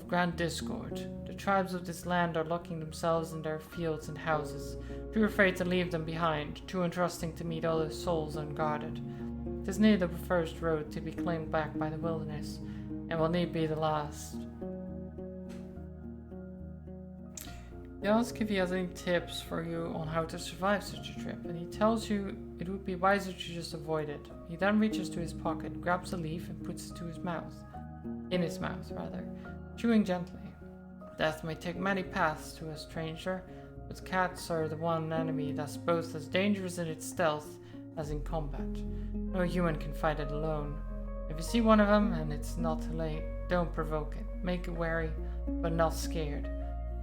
grand discord. The tribes of this land are locking themselves in their fields and houses, too afraid to leave them behind, too untrusting to meet other souls unguarded. It is near the first road to be claimed back by the wilderness, and will need be the last. He asks if he has any tips for you on how to survive such a trip, and he tells you it would be wiser to just avoid it. He then reaches to his pocket, grabs a leaf, and puts it to his mouth. In his mouth, rather, chewing gently. Death may take many paths to a stranger, but cats are the one enemy that's both as dangerous in its stealth as in combat. No human can fight it alone. If you see one of them and it's not too late, don't provoke it. Make it wary, but not scared.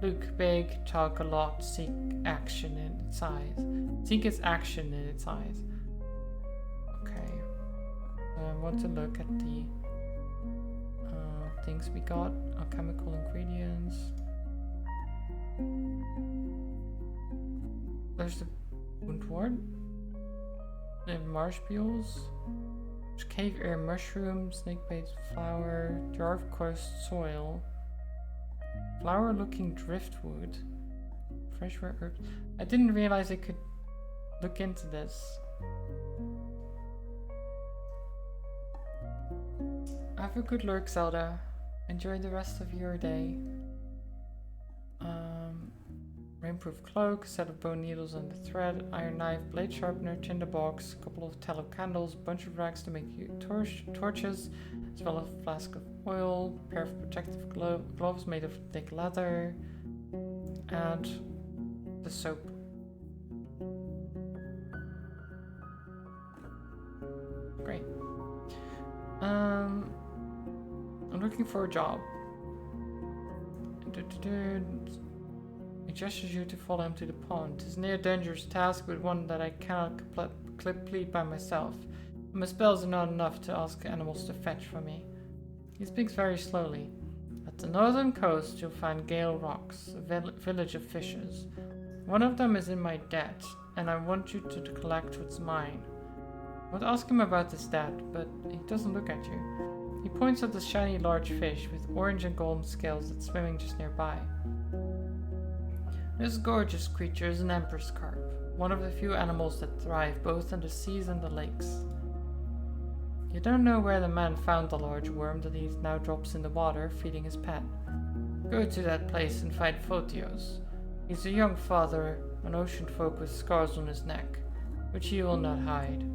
Look big, talk a lot, seek action in its eyes. Seek its action in its eyes. Okay. I want to look at the things we got. Alchemical ingredients. There's the Roadwarden. The marsh beetles. There's cave air mushroom, snake bait flower, jar of coarse soil. Flower looking driftwood. Fresh rare herbs. I didn't realize I could look into this. Have a good lurk, Zelda. Enjoy the rest of your day. Rainproof cloak, set of bone needles and a thread, iron knife, blade sharpener, tinder box, a couple of tallow candles, bunch of rags to make you torches, as well as a flask of oil, pair of protective gloves made of thick leather, and the soap. Great. I'm looking for a job. He gestures you to follow him to the pond. It is a near dangerous task, but one that I cannot complete by myself. My spells are not enough to ask animals to fetch for me. He speaks very slowly. At the northern coast, you'll find Gale Rocks, a village of fishers. One of them is in my debt, and I want you to collect what's mine. I would ask him about this debt, but he doesn't look at you. He points at the shiny large fish with orange and golden scales that's swimming just nearby. This gorgeous creature is an empress carp, one of the few animals that thrive both in the seas and the lakes. You don't know where the man found the large worm that he now drops in the water, feeding his pet. Go to that place and find Photios. He's a young father, an ocean folk with scars on his neck, which he will not hide.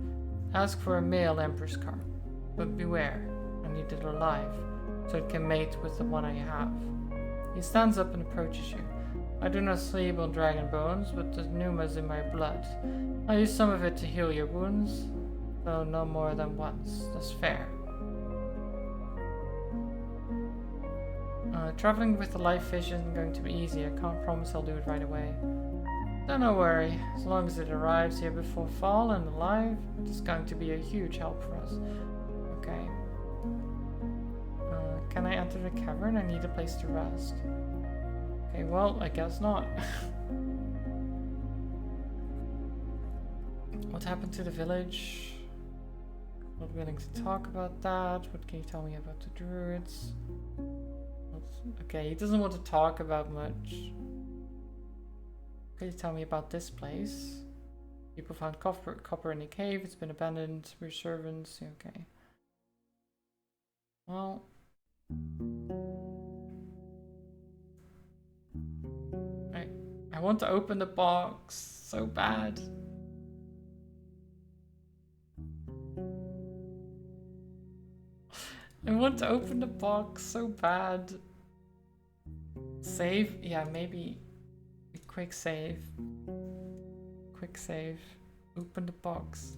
Ask for a male empress carp, but beware, I need it alive, so it can mate with the one I have. He stands up and approaches you. I do not sleep on dragon bones, but the pneuma is in my blood. I use some of it to heal your wounds, though no more than once. That's fair. Traveling with the live fish isn't going to be easy. I can't promise I'll do it right away. Don't worry. As long as it arrives here before fall and alive, it's going to be a huge help for us. Okay. Can I enter the cavern? I need a place to rest. Okay, well, I guess not. What happened to the village? Not willing to talk about that. What can you tell me about the druids? Okay, he doesn't want to talk about much. Can you tell me about this place? People found copper in a cave. It's been abandoned. We're servants. Okay. Well. I want to open the box so bad. I want to open the box so bad. Save? Yeah, maybe a quick save. Quick save. Open the box.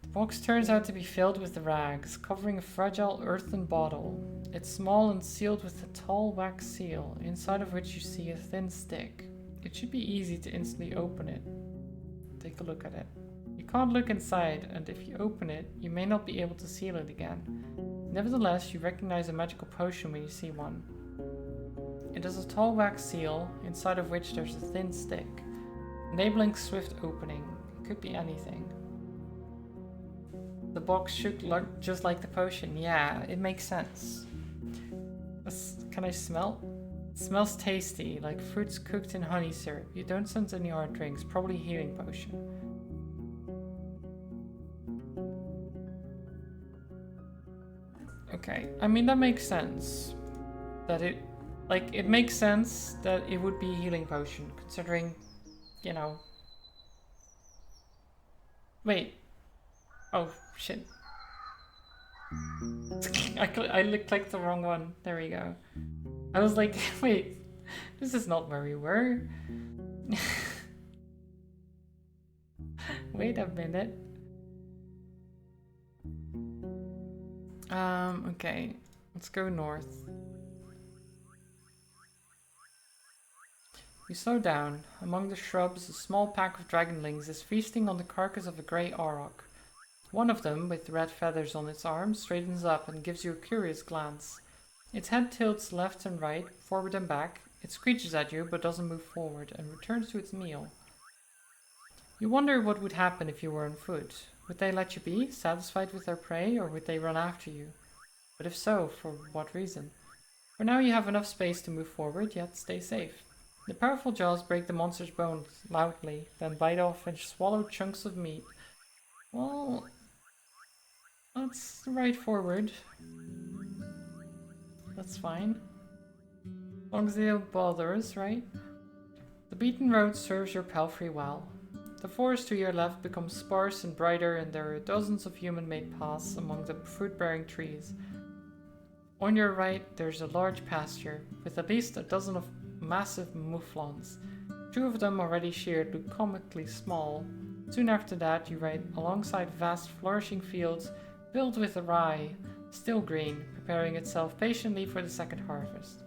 The box turns out to be filled with rags, covering a fragile earthen bottle. It's small and sealed with a tall wax seal, inside of which you see a thin stick. It should be easy to instantly open it. Take a look at it. You can't look inside, and if you open it, you may not be able to seal it again. Nevertheless, you recognize a magical potion when you see one. It has a tall wax seal, inside of which there's a thin stick, enabling swift opening. It could be anything. The box shook just like the potion. Yeah, it makes sense. Can I smell? It smells tasty, like fruits cooked in honey syrup. You don't sense any hard drinks, probably healing potion. Okay, I mean that makes sense. That it makes sense that it would be a healing potion, considering, you know. Wait. Oh, shit. I clicked the wrong one. There we go. I was like, wait, this is not where we were. Wait a minute. Okay, let's go north. You slow down. Among the shrubs, a small pack of dragonlings is feasting on the carcass of a grey auroch. One of them, with red feathers on its arms, straightens up and gives you a curious glance. Its head tilts left and right, forward and back. It screeches at you, but doesn't move forward, and returns to its meal. You wonder what would happen if you were on foot. Would they let you be, satisfied with their prey, or would they run after you? But if so, for what reason? For now you have enough space to move forward, yet stay safe. The powerful jaws break the monster's bones loudly, then bite off and swallow chunks of meat. Well, let's ride forward. That's fine. As long as they don't bother us, right? The beaten road serves your palfrey well. The forest to your left becomes sparse and brighter, and there are dozens of human-made paths among the fruit-bearing trees. On your right, there's a large pasture, with at least a dozen of massive mouflons. 2 of them already sheared look comically small. Soon after that, you ride alongside vast flourishing fields filled with rye, still green, preparing itself patiently for the second harvest.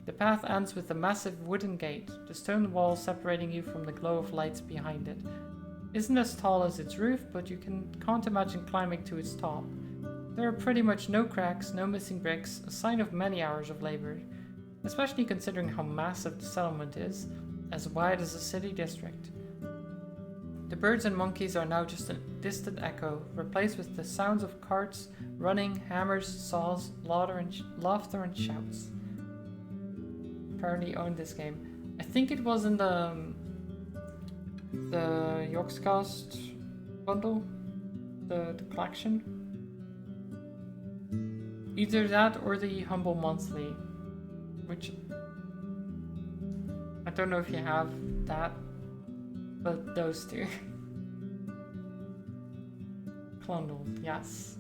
The path ends with a massive wooden gate, the stone wall separating you from the glow of lights behind it. It isn't as tall as its roof, but you can't imagine climbing to its top. There are pretty much no cracks, no missing bricks, a sign of many hours of labor, especially considering how massive the settlement is, as wide as a city district. The birds and monkeys are now just a distant echo, replaced with the sounds of carts, running, hammers, saws, laughter and shouts. Apparently owned this game. I think it was in the Yogscast bundle, the collection. Either that or the Humble Monthly, which I don't know if you have that, but those two. Clondal, yes.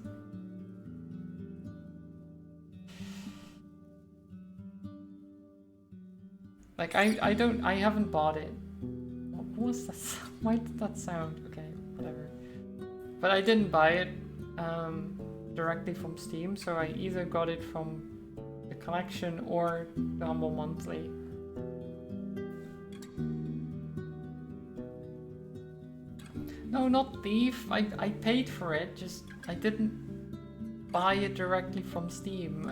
Like I haven't bought it. What was that? Why did that sound? Okay, whatever. But I didn't buy it. directly from Steam, so I either got it from the collection or the Humble Monthly. No, not thief. I paid for it, just I didn't buy it directly from Steam.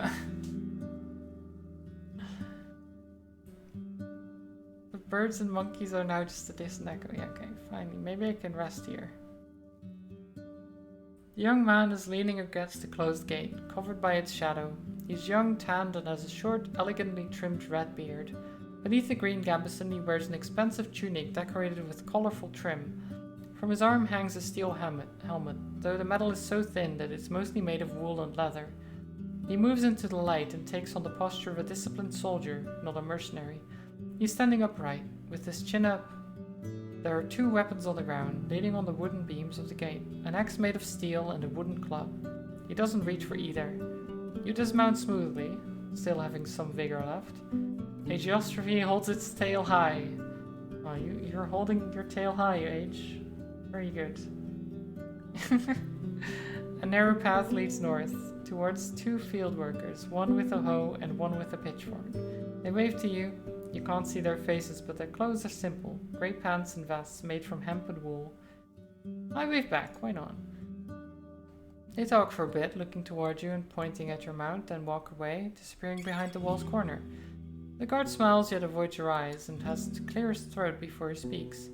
The birds and monkeys are now just a distant echo. Yeah, okay, finally. Maybe I can rest here. The young man is leaning against the closed gate, covered by its shadow. He's young, tanned, and has a short, elegantly trimmed red beard. Beneath the green gambeson, he wears an expensive tunic decorated with colorful trim. From his arm hangs a steel helmet, though the metal is so thin that it's mostly made of wool and leather. He moves into the light and takes on the posture of a disciplined soldier, not a mercenary. He's standing upright, with his chin up. There are two weapons on the ground, leaning on the wooden beams of the gate, an axe made of steel and a wooden club. He doesn't reach for either. You dismount smoothly, still having some vigor left. A geostrophe holds its tail high. Oh, you're holding your tail high, Age. Very good. A narrow path leads north, towards two field workers, one with a hoe and one with a pitchfork. They wave to you. You can't see their faces, but their clothes are simple. Grey pants and vests made from hemp and wool. I wave back, why not? They talk for a bit, looking toward you and pointing at your mount, then walk away, disappearing behind the wall's corner. The guard smiles yet avoids your eyes and has to clear his throat before he speaks.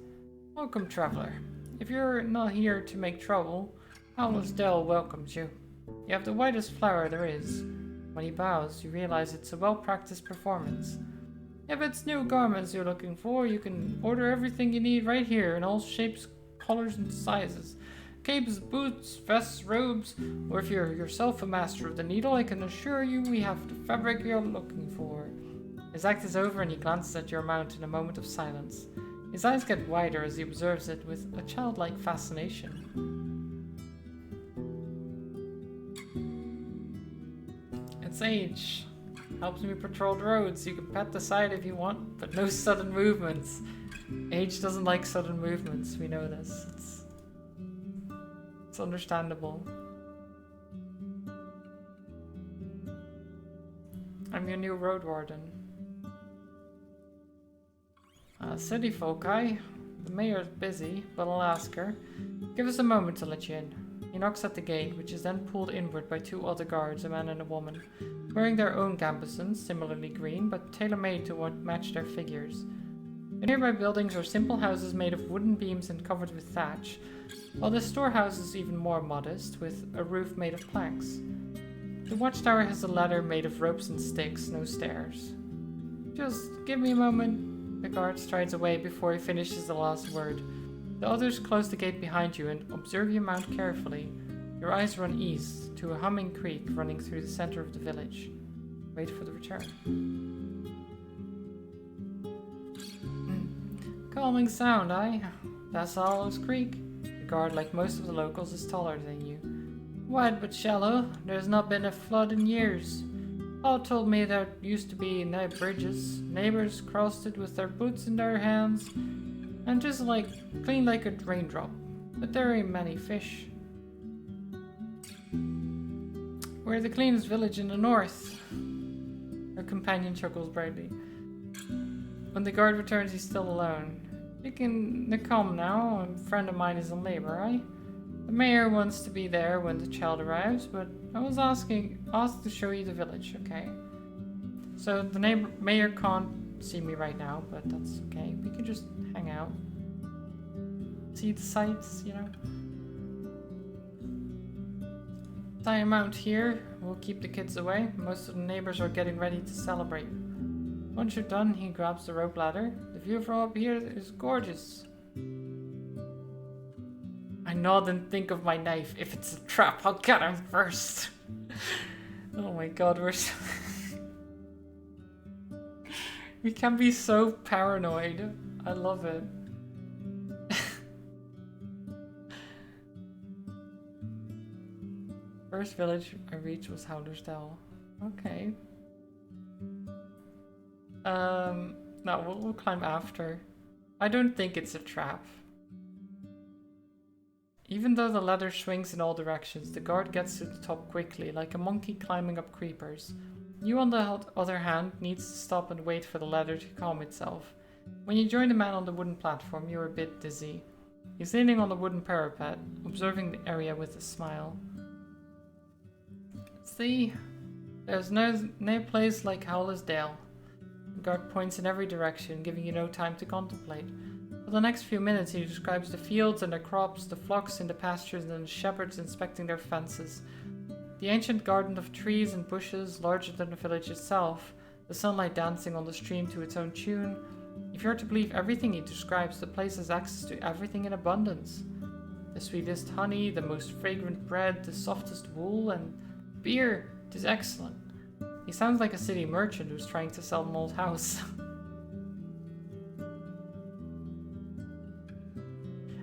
Welcome, traveler. If you're not here to make trouble, Howler's Dell welcomes you. You have the whitest flower there is. When he bows, you realize it's a well-practiced performance. If it's new garments you're looking for, you can order everything you need right here in all shapes, colors, and sizes. Capes, boots, vests, robes, or if you're yourself a master of the needle, I can assure you we have the fabric you're looking for. His act is over and he glances at your mount in a moment of silence. His eyes get wider as he observes it with a childlike fascination. It's Age. Helps me patrol the roads. You can pet the side if you want, but no sudden movements. Age doesn't like sudden movements, we know this. It's understandable. I'm your new Roadwarden. City folk, The mayor's busy, but I'll ask her. Give us a moment to let you in. He knocks at the gate, which is then pulled inward by two other guards, a man and a woman, wearing their own gambesons, similarly green, but tailor-made to what match their figures. The nearby buildings are simple houses made of wooden beams and covered with thatch, while the storehouse is even more modest, with a roof made of planks. The watchtower has a ladder made of ropes and sticks, no stairs. Just give me a moment. The guard strides away before he finishes the last word. The others close the gate behind you and observe your mount carefully. Your eyes run east, to a humming creek running through the center of the village. Wait for the return. Calming sound, That's Hollow's Creek. The guard, like most of the locals, is taller than you. Wide but shallow. There's not been a flood in years. Paul told me there used to be no bridges. Neighbors crossed it with their boots in their hands, and just clean like a raindrop. But there ain't many fish. We're the cleanest village in the north. Her companion chuckles brightly. When the guard returns, he's still alone. You can come now. A friend of mine is in labor, The mayor wants to be there when the child arrives, but I was asked to show you the village, okay? So the mayor can't see me right now, but that's okay. We can just hang out. See the sights, Tie him out here. We'll keep the kids away. Most of the neighbors are getting ready to celebrate. Once you're done, he grabs the rope ladder. The view from up here is gorgeous. I nod and think of my knife. If it's a trap, I'll get him first. Oh my god, we can be so paranoid. I love it. First village I reached was Howler's Dell. Okay. No, we'll climb after. I don't think it's a trap. Even though the ladder swings in all directions, the guard gets to the top quickly, like a monkey climbing up creepers. You, on the other hand, needs to stop and wait for the ladder to calm itself. When you join the man on the wooden platform, you're a bit dizzy. He's leaning on the wooden parapet, observing the area with a smile. See, there's no place like Howler's Dale. The guard points in every direction, giving you no time to contemplate. For the next few minutes, he describes the fields and the crops, the flocks in the pastures, and the shepherds inspecting their fences. The ancient garden of trees and bushes, larger than the village itself, the sunlight dancing on the stream to its own tune. If you're to believe everything he describes, the place has access to everything in abundance. The sweetest honey, the most fragrant bread, the softest wool, and beer. It is excellent. He sounds like a city merchant who's trying to sell an old house.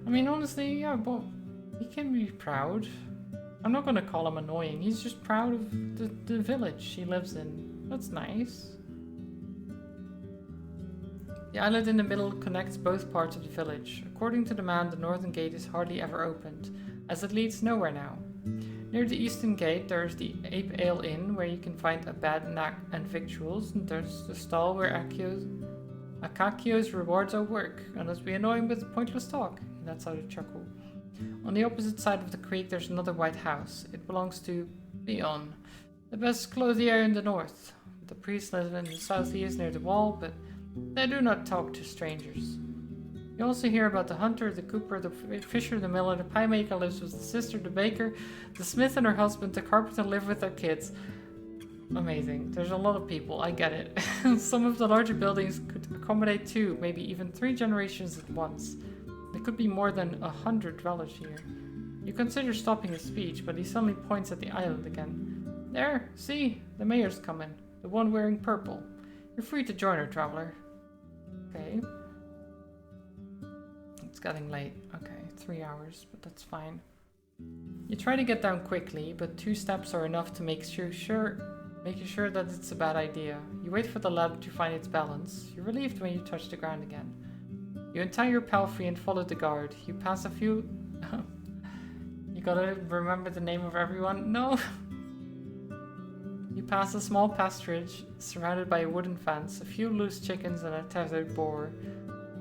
I mean, honestly, yeah, but he can be proud. I'm not gonna call him annoying. He's just proud of the village he lives in. That's nice. The island in the middle connects both parts of the village. According to the man, the northern gate is hardly ever opened, as it leads nowhere now. Near the eastern gate there is the Ape Ale Inn, where you can find a bed and victuals, and there's the stall where Akakio's rewards our work, unless we annoy him with pointless talk. That's how to chuckle. On the opposite side of the creek there's another white house. It belongs to Bion, the best clothier in the north. The priests live in the southeast near the wall, but they do not talk to strangers. You also hear about the hunter, the cooper, the fisher, the miller, the pie maker lives with the sister, the baker, the smith and her husband, the carpenter live with their kids. Amazing. There's a lot of people, I get it. Some of the larger buildings could accommodate 2, maybe even 3 generations at once. There could be more than 100 dwellers here. You consider stopping his speech, but he suddenly points at the island again. There, see, the mayor's coming, the one wearing purple. You're free to join her, traveler. Okay. It's getting late. Okay, 3 hours, but that's fine. You try to get down quickly, but 2 steps are enough to make you sure that it's a bad idea. You wait for the ladder to find its balance. You're relieved when you touch the ground again. You untie your palfrey and follow the guard. You pass a few... You gotta remember the name of everyone? No! You pass a small pasturage surrounded by a wooden fence, a few loose chickens and a tethered boar.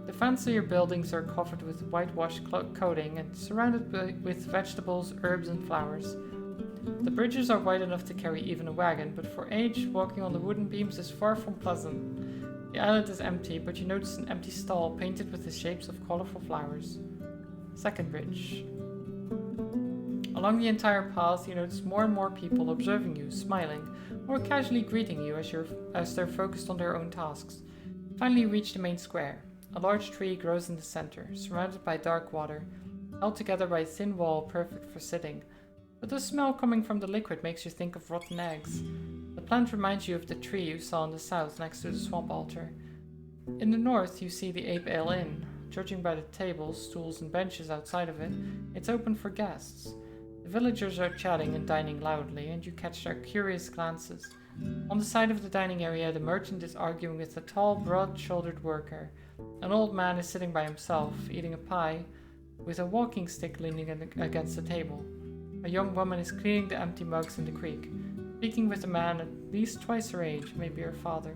The fancier buildings are covered with whitewashed coating and surrounded with vegetables, herbs and flowers. The bridges are wide enough to carry even a wagon, but for age, walking on the wooden beams is far from pleasant. The island is empty, but you notice an empty stall painted with the shapes of colorful flowers. Second bridge. Along the entire path, you notice more and more people observing you, smiling, or casually greeting you as they're focused on their own tasks. Finally, you reach the main square. A large tree grows in the center, surrounded by dark water, held together by a thin wall perfect for sitting. But the smell coming from the liquid makes you think of rotten eggs. The plant reminds you of the tree you saw in the south next to the swamp altar. In the north, you see the Ape Ale Inn. Judging by the tables, stools, and benches outside of it, it's open for guests. The villagers are chatting and dining loudly, and you catch their curious glances. On the side of the dining area, the merchant is arguing with a tall, broad-shouldered worker. An old man is sitting by himself, eating a pie, with a walking stick leaning against the table. A young woman is cleaning the empty mugs in the creek, speaking with a man at least twice her age, maybe her father.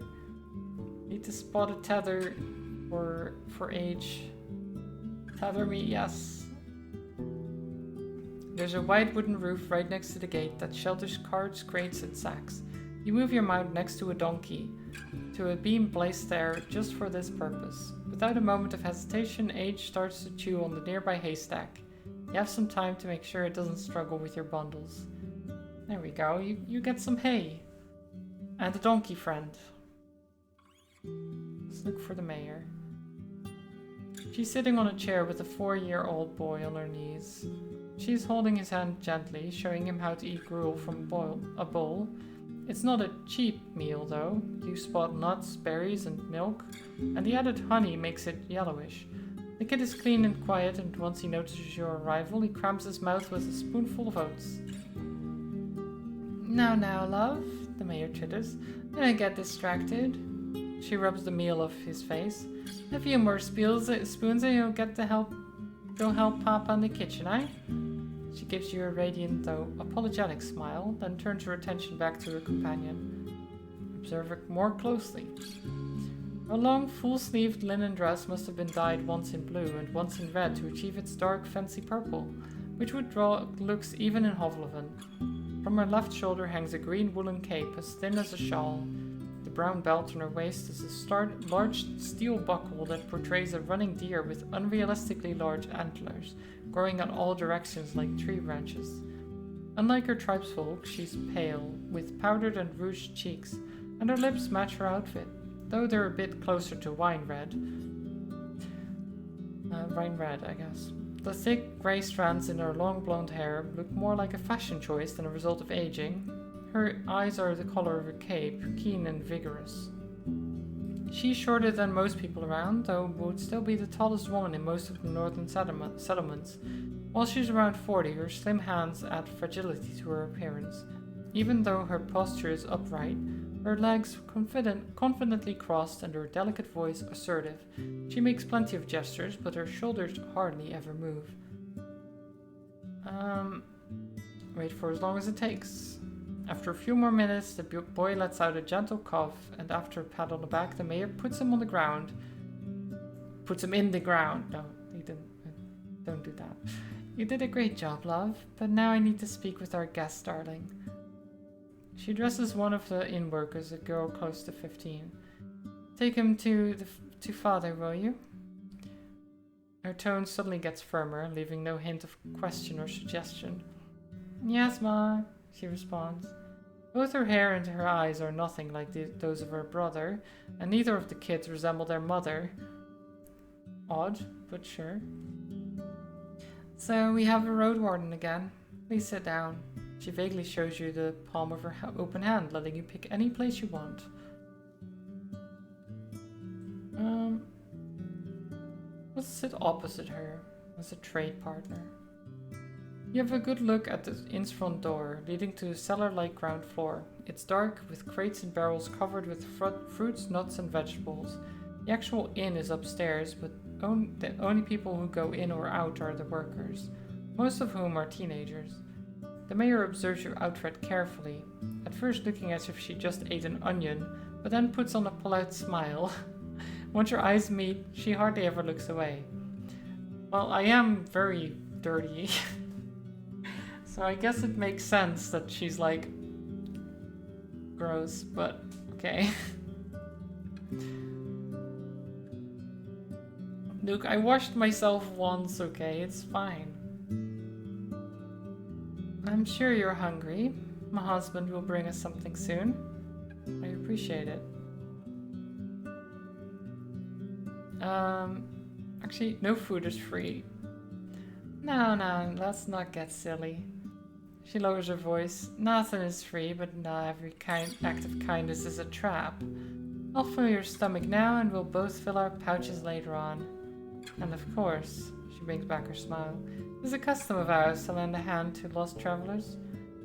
Need to spot a tether for age. Tether me, yes. There's a wide wooden roof right next to the gate that shelters carts, crates, and sacks. You move your mount next to a donkey, to a beam placed there just for this purpose. Without a moment of hesitation, Age starts to chew on the nearby haystack. You have some time to make sure it doesn't struggle with your bundles. There we go, you get some hay. And a donkey friend. Let's look for the mayor. She's sitting on a chair with a 4-year-old boy on her knees. She's holding his hand gently, showing him how to eat gruel from a bowl. It's not a cheap meal though. You spot nuts, berries, and milk, and the added honey makes it yellowish. The kid is clean and quiet, and once he notices your arrival, he crams his mouth with a spoonful of oats. Now, love, the mayor chitters. Don't get distracted. She rubs the meal off his face. A few more spoons and you'll get to help Go help Papa in the kitchen, eh? She gives you a radiant, though apologetic smile, then turns her attention back to her companion. Observe her more closely. Her long, full-sleeved linen dress must have been dyed once in blue and once in red to achieve its dark, fancy purple, which would draw looks even in Hovloven. From her left shoulder hangs a green woolen cape as thin as a shawl. The brown belt on her waist is a large steel buckle that portrays a running deer with unrealistically large antlers, growing in all directions like tree branches. Unlike her tribesfolk, she's pale, with powdered and rouged cheeks, and her lips match her outfit, though they're a bit closer to wine red. Wine red, I guess. The thick grey strands in her long blonde hair look more like a fashion choice than a result of aging. Her eyes are the color of her cape, keen and vigorous. She's shorter than most people around, though would still be the tallest woman in most of the northern settlements. While she's around 40, her slim hands add fragility to her appearance. Even though her posture is upright, her legs confidently crossed and her delicate voice assertive. She makes plenty of gestures, but her shoulders hardly ever move. Wait for as long as it takes. After a few more minutes, the boy lets out a gentle cough, and after a pat on the back, the mayor puts him on the ground. Puts him in the ground. No, he didn't. Don't do that. You did a great job, love, but now I need to speak with our guest, darling. She addresses one of the inn workers, a girl close to 15. Take him to father, will you? Her tone suddenly gets firmer, leaving no hint of question or suggestion. Yes, ma, she responds. Both her hair and her eyes are nothing like those of her brother, and neither of the kids resemble their mother. Odd, but sure. So we have a Roadwarden again. Please sit down. She vaguely shows you the palm of her open hand, letting you pick any place you want. Let's sit opposite her, as a trade partner. You have a good look at the inn's front door, leading to a cellar-like ground floor. It's dark, with crates and barrels covered with fruits, nuts, and vegetables. The actual inn is upstairs, but the only people who go in or out are the workers, most of whom are teenagers. The mayor observes your outfit carefully, at first looking as if she just ate an onion, but then puts on a polite smile. Once your eyes meet, she hardly ever looks away. Well, I am very dirty, so I guess it makes sense that she's like gross, but okay. Look, I washed myself once, okay? It's fine. I'm sure you're hungry. My husband will bring us something soon. I appreciate it. Actually, no food is free. No, let's not get silly. She lowers her voice. Nothing is free, but not every act of kindness is a trap. I'll fill your stomach now, and we'll both fill our pouches later on. And of course, she brings back her smile, it's a custom of ours to lend a hand to lost travelers.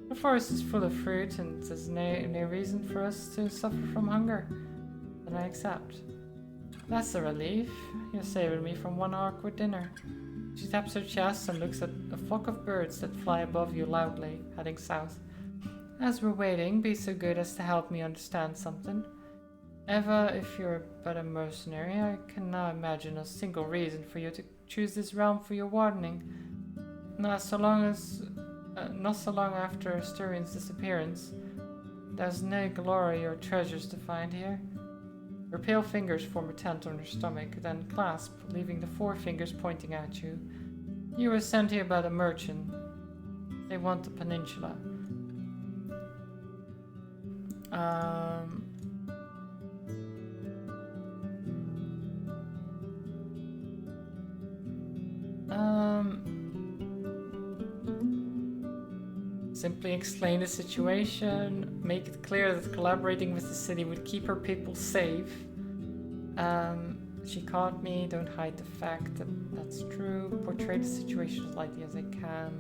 The forest is full of fruit, and there's no reason for us to suffer from hunger. Then I accept. That's a relief. You're saving me from one awkward dinner. She taps her chest and looks at a flock of birds that fly above you loudly, heading south. As we're waiting, be so good as to help me understand something. Eva, if you're but a mercenary, I cannot imagine a single reason for you to choose this realm for your wardening. Not so long after Asturian's disappearance. There's no glory or treasures to find here. Her pale fingers form a tent on her stomach, then clasp, leaving the four fingers pointing at you. You were sent here by the merchant. They want the peninsula. Simply explain the situation, make it clear that collaborating with the city would keep her people safe. She caught me, don't hide the fact that that's true, portray the situation as lightly as I can.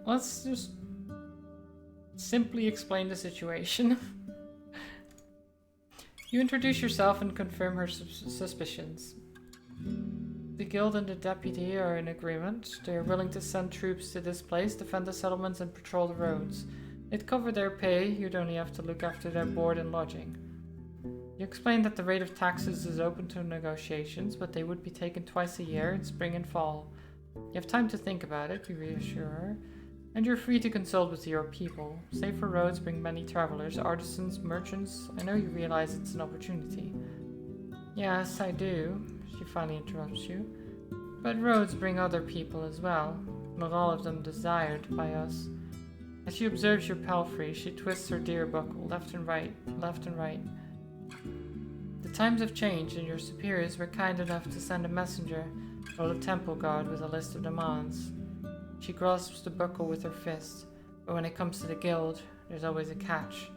Let's just simply explain the situation. You introduce yourself and confirm her suspicions. The guild and the deputy are in agreement. They are willing to send troops to this place, defend the settlements and patrol the roads. They'd cover their pay, you'd only have to look after their board and lodging. You explain that the rate of taxes is open to negotiations, but they would be taken twice a year in spring and fall. You have time to think about it, you reassure her. And you're free to consult with your people. Safer roads bring many travelers, artisans, merchants. I know you realize it's an opportunity. Yes, I do, she finally interrupts you. But roads bring other people as well. Not all of them desired by us. As she observes your palfrey, she twists her deer buckle left and right, left and right. The times have changed, and your superiors were kind enough to send a messenger or a temple guard with a list of demands. She grasps the buckle with her fist, but when it comes to the guild, there's always a catch.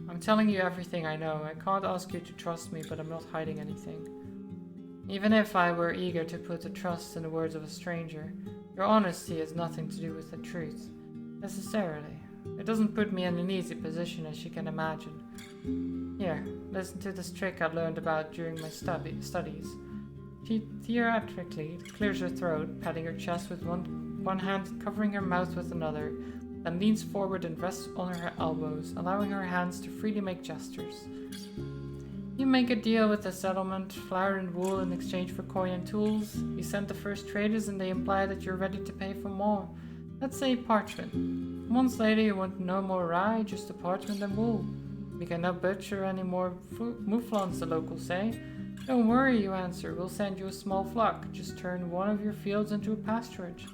I'm telling you everything I know. I can't ask you to trust me, but I'm not hiding anything. Even if I were eager to put the trust in the words of a stranger, your honesty has nothing to do with the truth, necessarily. It doesn't put me in an easy position, as you can imagine. Here, listen to this trick I learned about during my studies. She theatrically clears her throat, patting her chest with one hand, covering her mouth with another, then leans forward and rests on her elbows, allowing her hands to freely make gestures. You make a deal with the settlement, flour and wool in exchange for coin and tools. You send the first traders and they imply that you're ready to pay for more. Let's say parchment. Months later you want no more rye, just the parchment and wool. We cannot butcher any more mouflons, the locals say. Don't worry, you answer, we'll send you a small flock. Just turn one of your fields into a pasturage.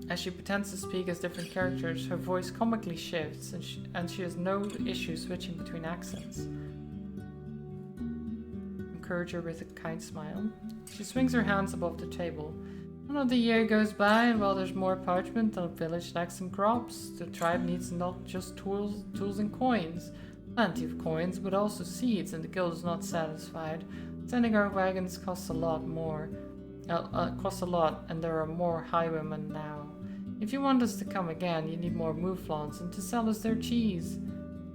As she pretends to speak as different characters, her voice comically shifts, and she has no issue switching between accents. Encourage her with a kind smile. She swings her hands above the table. Another year goes by, and while there's more parchment, the village lacks some crops. The tribe needs not just tools and coins. Plenty of coins, but also seeds, and the guild is not satisfied. Sending our wagons costs a lot, and there are more highwaymen now. If you want us to come again, you need more mouflons and to sell us their cheese.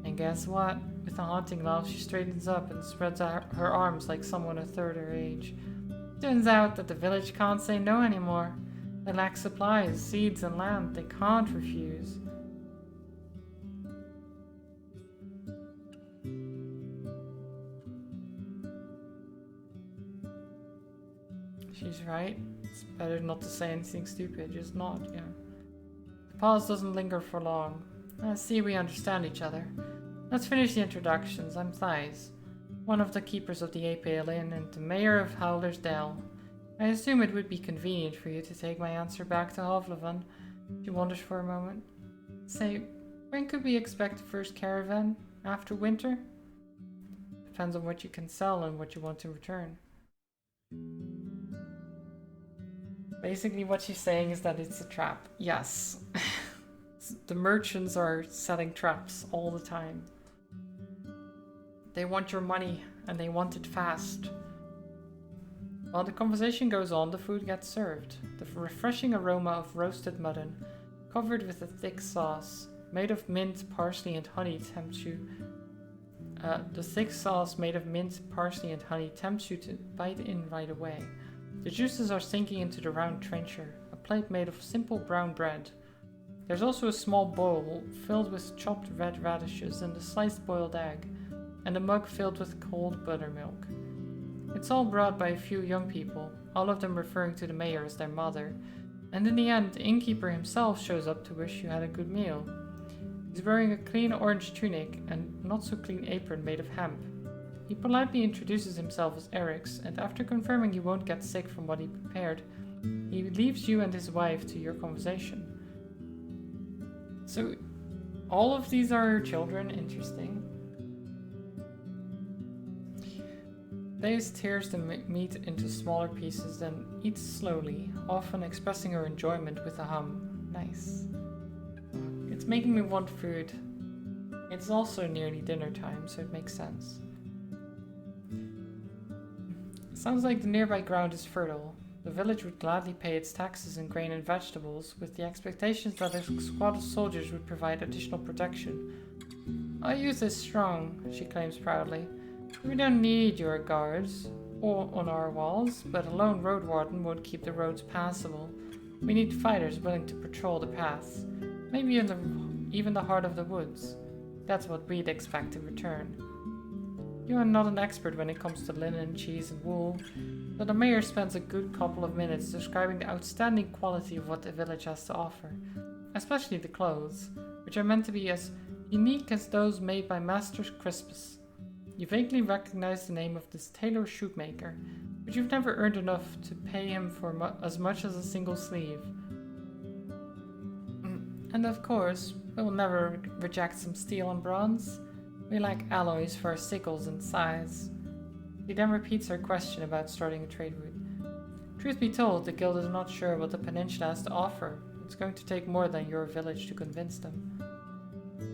And guess what? With a haunting laugh, she straightens up and spreads out her arms like someone a third her age. Turns out that the village can't say no anymore. They lack supplies, seeds, and land. They can't refuse. She's right. It's better not to say anything stupid. Just nod, yeah. The pause doesn't linger for long. I see we understand each other. Let's finish the introductions. I'm Thais, one of the keepers of the Apale Inn and the mayor of Howler's Dell. I assume it would be convenient for you to take my answer back to Hovlevan. She wonders for a moment. Say, when could we expect the first caravan? After winter? Depends on what you can sell and what you want in return. Basically what she's saying is that it's a trap. Yes. The merchants are setting traps all the time. They want your money and they want it fast. While the conversation goes on, the food gets served. The refreshing aroma of roasted mutton, covered with a thick sauce, made of mint, parsley, and honey tempts you. The thick sauce made of mint, parsley, and honey tempts you to bite in right away. The juices are sinking into the round trencher, a plate made of simple brown bread. There's also a small bowl filled with chopped red radishes and a sliced boiled egg, and a mug filled with cold buttermilk. It's all brought by a few young people, all of them referring to the mayor as their mother, and in the end, the innkeeper himself shows up to wish you had a good meal. He's wearing a clean orange tunic and not so clean apron made of hemp. He politely introduces himself as Eric's, and after confirming you won't get sick from what he prepared, he leaves you and his wife to your conversation. So, all of these are her children. Interesting. Thais tears the meat into smaller pieces, then eats slowly, often expressing her enjoyment with a hum. Nice. It's making me want food. It's also nearly dinner time, so it makes sense. Sounds like the nearby ground is fertile. The village would gladly pay its taxes in grain and vegetables, with the expectations that a squad of soldiers would provide additional protection. Our youth is strong, she claims proudly. We don't need your guards or on our walls, but a lone Roadwarden won't keep the roads passable. We need fighters willing to patrol the paths, maybe in even the heart of the woods. That's what we'd expect in return. You are not an expert when it comes to linen, cheese, and wool, but the mayor spends a good couple of minutes describing the outstanding quality of what the village has to offer, especially the clothes, which are meant to be as unique as those made by Master Crispus. You vaguely recognize the name of this tailor shoemaker, but you've never earned enough to pay him for as much as a single sleeve. And of course, we'll never reject some steel and bronze. We lack alloys for our sickles and scythes. He then repeats her question about starting a trade route. Truth be told, the guild is not sure what the peninsula has to offer. It's going to take more than your village to convince them.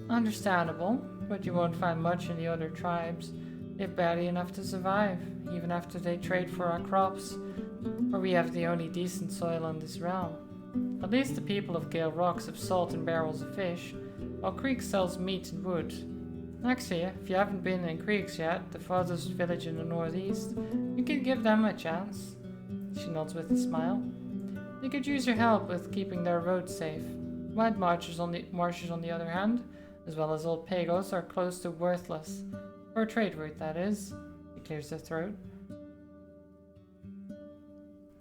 Understandable, but you won't find much in the other tribes. They've barely enough to survive, even after they trade for our crops, for we have the only decent soil in this realm. At least the people of Gale Rocks have salt and barrels of fish, while Creek sells meat and wood. Actually, if you haven't been in Creeks yet, the farthest village in the northeast, you could give them a chance. She nods with a smile. They could use your help with keeping their roads safe. Wide marshes on the other hand, as well as old Pagos, are close to worthless. For a trade route, that is. He clears her throat.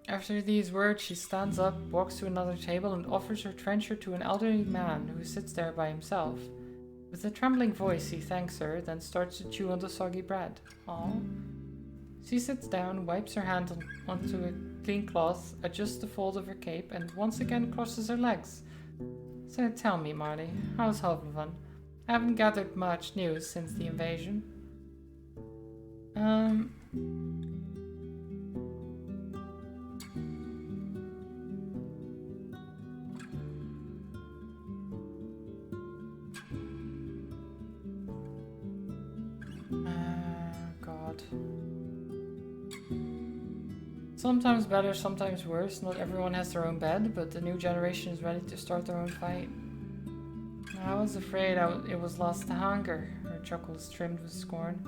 After these words, she stands up, walks to another table, and offers her trencher to an elderly man who sits there by himself. With a trembling voice, he thanks her, then starts to chew on the soggy bread. Aw. She sits down, wipes her hand onto a clean cloth, adjusts the folds of her cape, and once again crosses her legs. So tell me, Marty, how's Hovlevan? I haven't gathered much news since the invasion. God. Sometimes better, sometimes worse. Not everyone has their own bed, but the new generation is ready to start their own fight. I was afraid it was lost to hunger. Her chuckle is trimmed with scorn.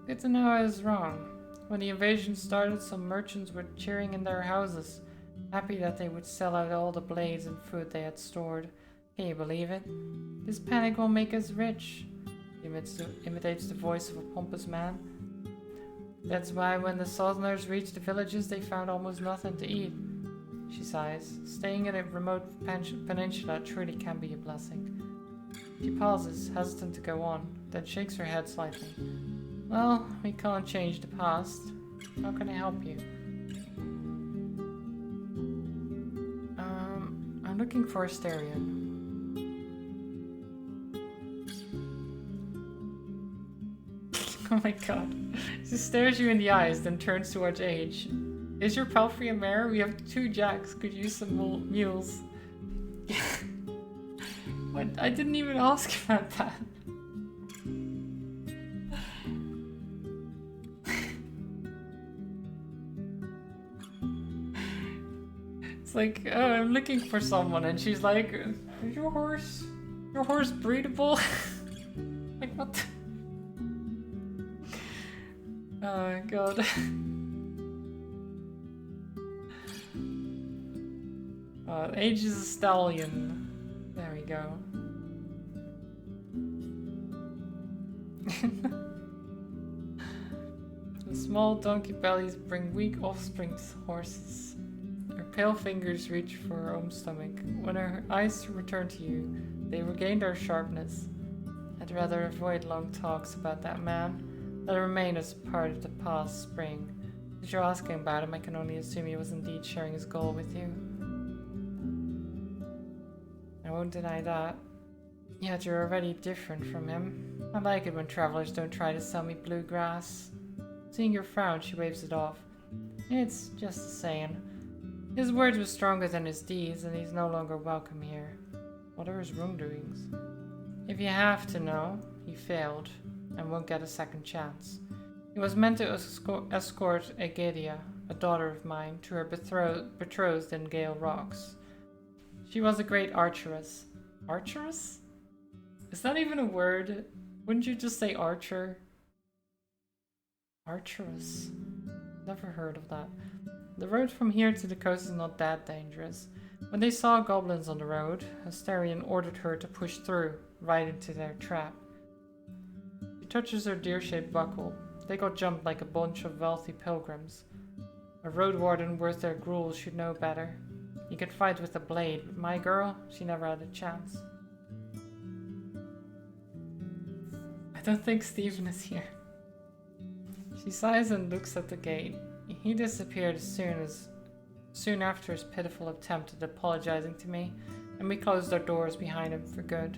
Good to know I was wrong. When the invasion started, some merchants were cheering in their houses, happy that they would sell out all the blades and food they had stored. Can you believe it? This panic will make us rich. He imitates the voice of a pompous man. That's why when the southerners reached the villages, they found almost nothing to eat. She sighs. Staying in a remote peninsula truly can be a blessing. She pauses, hesitant to go on, then shakes her head slightly. Well, we can't change the past. How can I help you? I'm looking for a Asterion. Oh my god. She stares you in the eyes, then turns towards Age. Is your palfrey a mare? We have 2 jacks. Could use some mules. What? I didn't even ask about that. It's like, oh, I'm looking for someone, and she's like, is your horse breedable? Like, what the? Oh god. Age is a stallion. There we go. The small donkey bellies bring weak offspring to horses. Her pale fingers reach for her own stomach. When her eyes return to you, they regain their sharpness. I'd rather avoid long talks about that man. Let it remain as part of the past spring. If you're asking about him, I can only assume he was indeed sharing his goal with you. I won't deny that. Yet you're already different from him. I like it when travelers don't try to sell me bluegrass. Seeing your frown, she waves it off. It's just a saying. His words were stronger than his deeds, and he's no longer welcome here. What are his wrongdoings? If you have to know, he failed, and won't get a second chance. He was meant to escort Agedia, a daughter of mine, to her betrothed in Gale Rocks. She was a great archeress. Archeress? Is that even a word? Wouldn't you just say archer? Archeress. Never heard of that. The road from here to the coast is not that dangerous. When they saw goblins on the road, Asterion ordered her to push through, right into their trap. She touches her deer-shaped buckle. They got jumped like a bunch of wealthy pilgrims. A Roadwarden worth their gruel should know better. You could fight with a blade, but my girl, she never had a chance. I don't think Stephen is here. She sighs and looks at the gate. He disappeared soon after his pitiful attempt at apologizing to me, and we closed our doors behind him for good.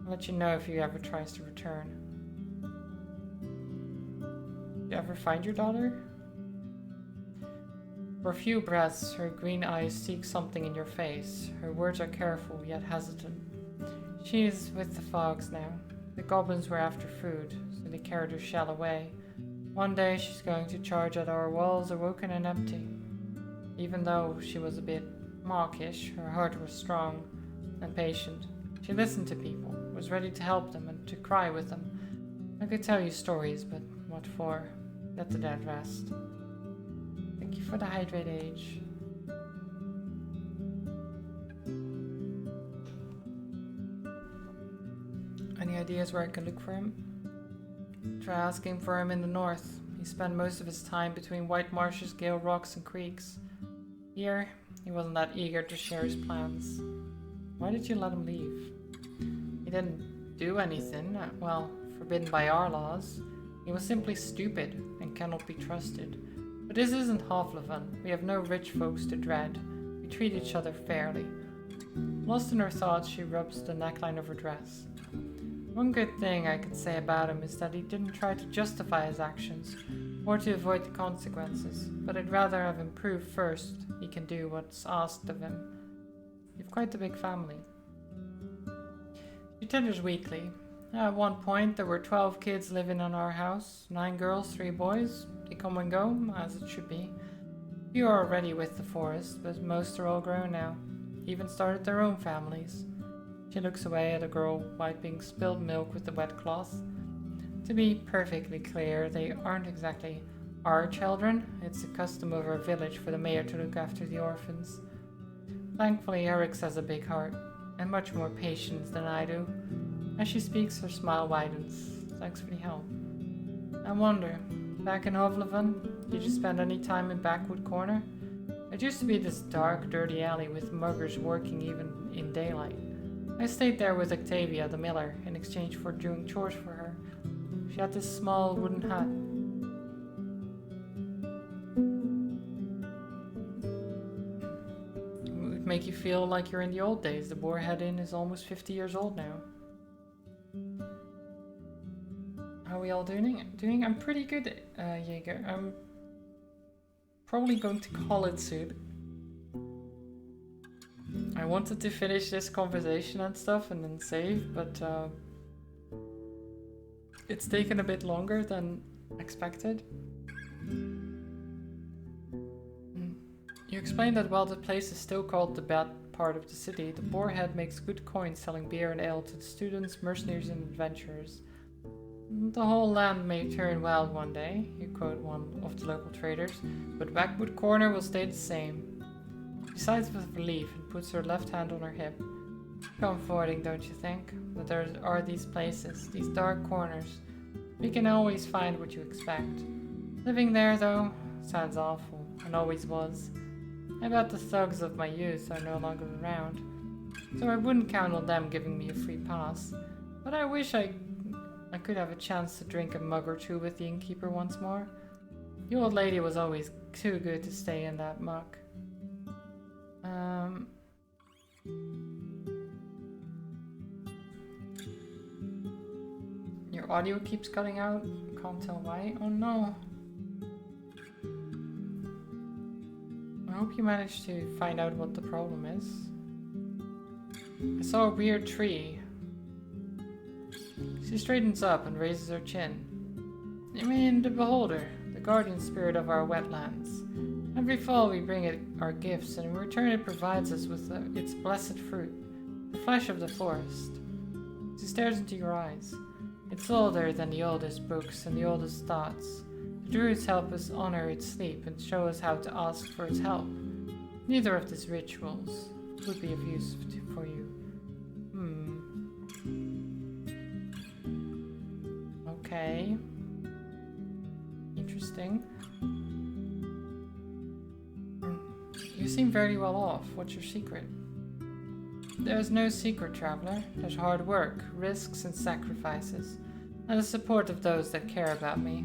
I'll let you know if he ever tries to return. Did you ever find your daughter? For a few breaths, her green eyes seek something in your face. Her words are careful, yet hesitant. She is with the fogs now. The goblins were after food, so they carried her shell away. One day she's going to charge at our walls awoken and empty. Even though she was a bit mawkish, her heart was strong and patient. She listened to people, was ready to help them and to cry with them. I could tell you stories, but what for? Let the dead rest. Thank you for the hydrate age. Any ideas where I can look for him? Try asking for him in the north. He spent most of his time between white marshes, Gale Rocks and creeks. Here, he wasn't that eager to share his plans. Why did you let him leave? He didn't do anything, well, forbidden by our laws. He was simply stupid and cannot be trusted. But this isn't Hovleven. We have no rich folks to dread. We treat each other fairly. Lost in her thoughts, she rubs the neckline of her dress. One good thing I could say about him is that he didn't try to justify his actions or to avoid the consequences, but I'd rather have him prove first he can do what's asked of him. You've quite a big family. She titters weakly. At one point, there were 12 kids living in our house, 9 girls, 3 boys. They come and go, as it should be. Few are already with the forest, but most are all grown now. Even started their own families. She looks away at a girl wiping spilled milk with the wet cloth. To be perfectly clear, they aren't exactly our children. It's a custom of our village for the mayor to look after the orphans. Thankfully, Eric's has a big heart, and much more patience than I do. As she speaks, her smile widens. Thanks for the help. I wonder, back in Hovleven, did you spend any time in Backwood Corner? It used to be this dark, dirty alley with muggers working even in daylight. I stayed there with Octavia, the miller, in exchange for doing chores for her. She had this small wooden hut. It would make you feel like you're in the old days. The Boarhead Inn is almost 50 years old now. How are we all doing? I'm pretty good, Jaeger. I'm probably going to call it soon. I wanted to finish this conversation and stuff and then save, but it's taken a bit longer than expected. You explained that while the place is still called the bad part of the city, the Boarhead makes good coin selling beer and ale to the students, mercenaries and adventurers. The whole land may turn wild one day, you quote one of the local traders, but Backwood Corner will stay the same. She sighs with relief and puts her left hand on her hip. Comforting, don't you think? That there are these places, these dark corners. We can always find what you expect. Living there, though, sounds awful, and always was. I bet the thugs of my youth are no longer around, so I wouldn't count on them giving me a free pass. But I wish I could have a chance to drink a mug or two with the innkeeper once more. The old lady was always too good to stay in that muck. Your audio keeps cutting out. Can't tell why. Oh no. I hope you managed to find out what the problem is. I saw a weird tree. She straightens up and raises her chin. You mean the Beholder, the guardian spirit of our wetlands. Every fall we bring it our gifts, and in return it provides us with its blessed fruit, the flesh of the forest. She stares into your eyes. It's older than the oldest books and the oldest thoughts. The druids help us honor its sleep and show us how to ask for its help. Neither of these rituals would be of use for you. Okay. Interesting. You seem very well off. What's your secret? There's no secret, traveler. There's hard work, risks, and sacrifices, and the support of those that care about me.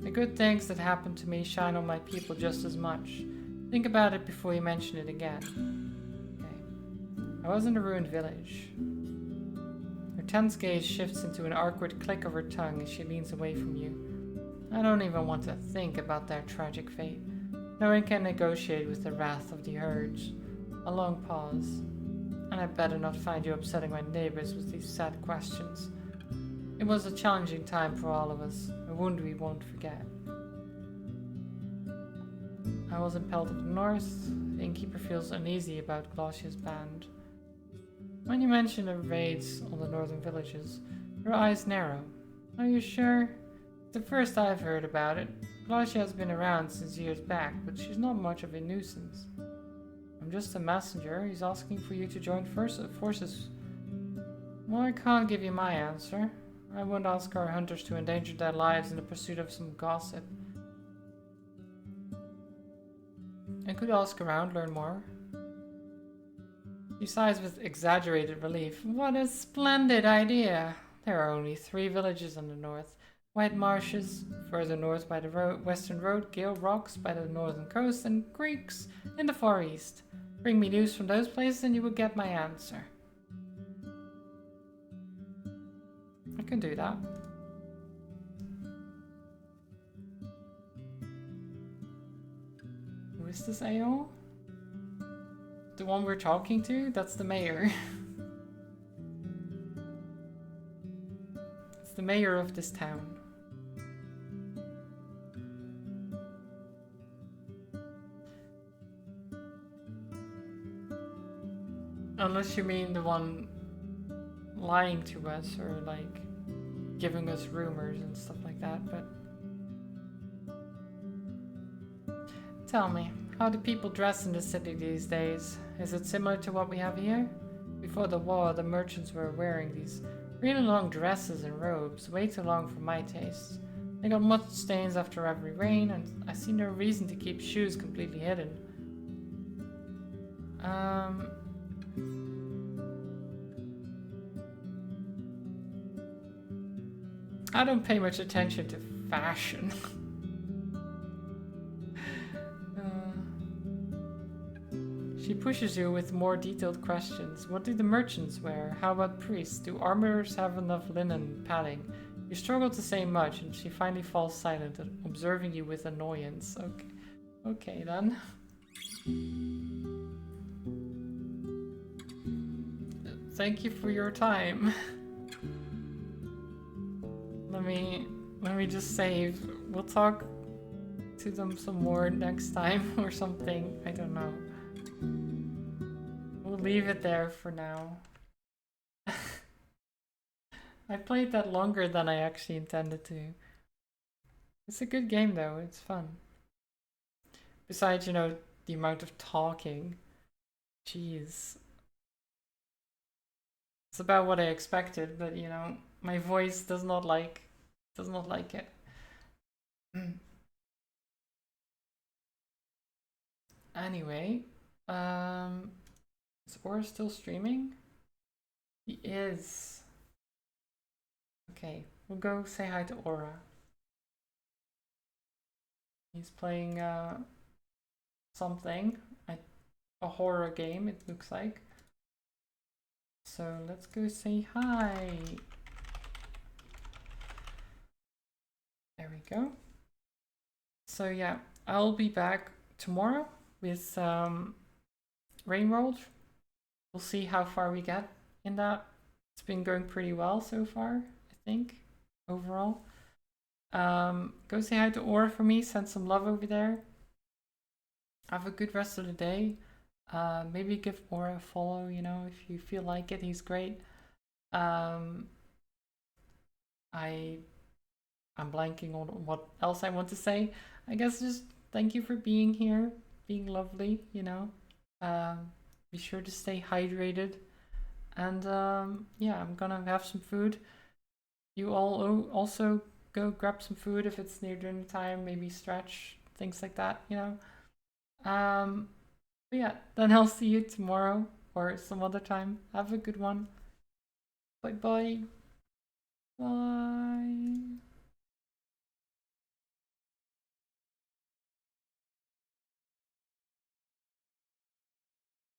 The good things that happen to me shine on my people just as much. Think about it before you mention it again. Okay. I was in a ruined village. Her tense gaze shifts into an awkward click of her tongue as she leans away from you. I don't even want to think about their tragic fate. No one can negotiate with the wrath of the herds. A long pause. And I better not find you upsetting my neighbors with these sad questions. It was a challenging time for all of us, a wound we won't forget. I was impelled to the north. The innkeeper feels uneasy about Glaucia's band. When you mention the raids on the northern villages, her eyes narrow. Are you sure? It's the first I've heard about it. Glaucia has been around since years back, but she's not much of a nuisance. I'm just a messenger. He's asking for you to join forces. Well, I can't give you my answer. I won't ask our hunters to endanger their lives in the pursuit of some gossip. I could ask around, learn more. He sighs with exaggerated relief. What a splendid idea! There are only 3 villages in the north. White Marshes, further north by the western road, Gale Rocks by the northern coast, and Creeks in the far east. Bring me news from those places and you will get my answer. I can do that. Who is this AO? The one we're talking to? That's the mayor. It's the mayor of this town. Unless you mean the one lying to us or like giving us rumors and stuff like that, but tell me, how do people dress in the city these days? Is it similar to what we have here? Before the war, the merchants were wearing these really long dresses and robes, way too long for my taste. They got mud stains after every rain, and I see no reason to keep shoes completely hidden. I don't pay much attention to fashion. She pushes you with more detailed questions. What do the merchants wear? How about priests? Do armorers have enough linen and padding? You struggle to say much, and she finally falls silent, observing you with annoyance. Okay then. Thank you for your time. Let me just save. We'll talk to them some more next time or something. I don't know. We'll leave it there for now. I played that longer than I actually intended to. It's a good game though, it's fun. Besides, you know, the amount of talking. Jeez. It's about what I expected, but you know, my voice does not like it. Anyway, is Aura still streaming? He is. Okay, we'll go say hi to Aura. He's playing something, a horror game it looks like. So let's go say hi. There we go. So yeah, I'll be back tomorrow with Rainworld. We'll see how far we get in that. It's been going pretty well so far, I think, overall. Go say hi to Aura for me. Send some love over there. Have a good rest of the day. Maybe give Aura a follow, you know, if you feel like it. He's great. Um, I I'm blanking on what else I want to say. I guess just thank you for being here, being lovely, you know. Um, be sure to stay hydrated. And yeah, I'm gonna have some food. You all also go grab some food if it's near dinner time, maybe stretch, things like that, you know. But yeah, then I'll see you tomorrow or some other time. Have a good one. Bye bye. Bye.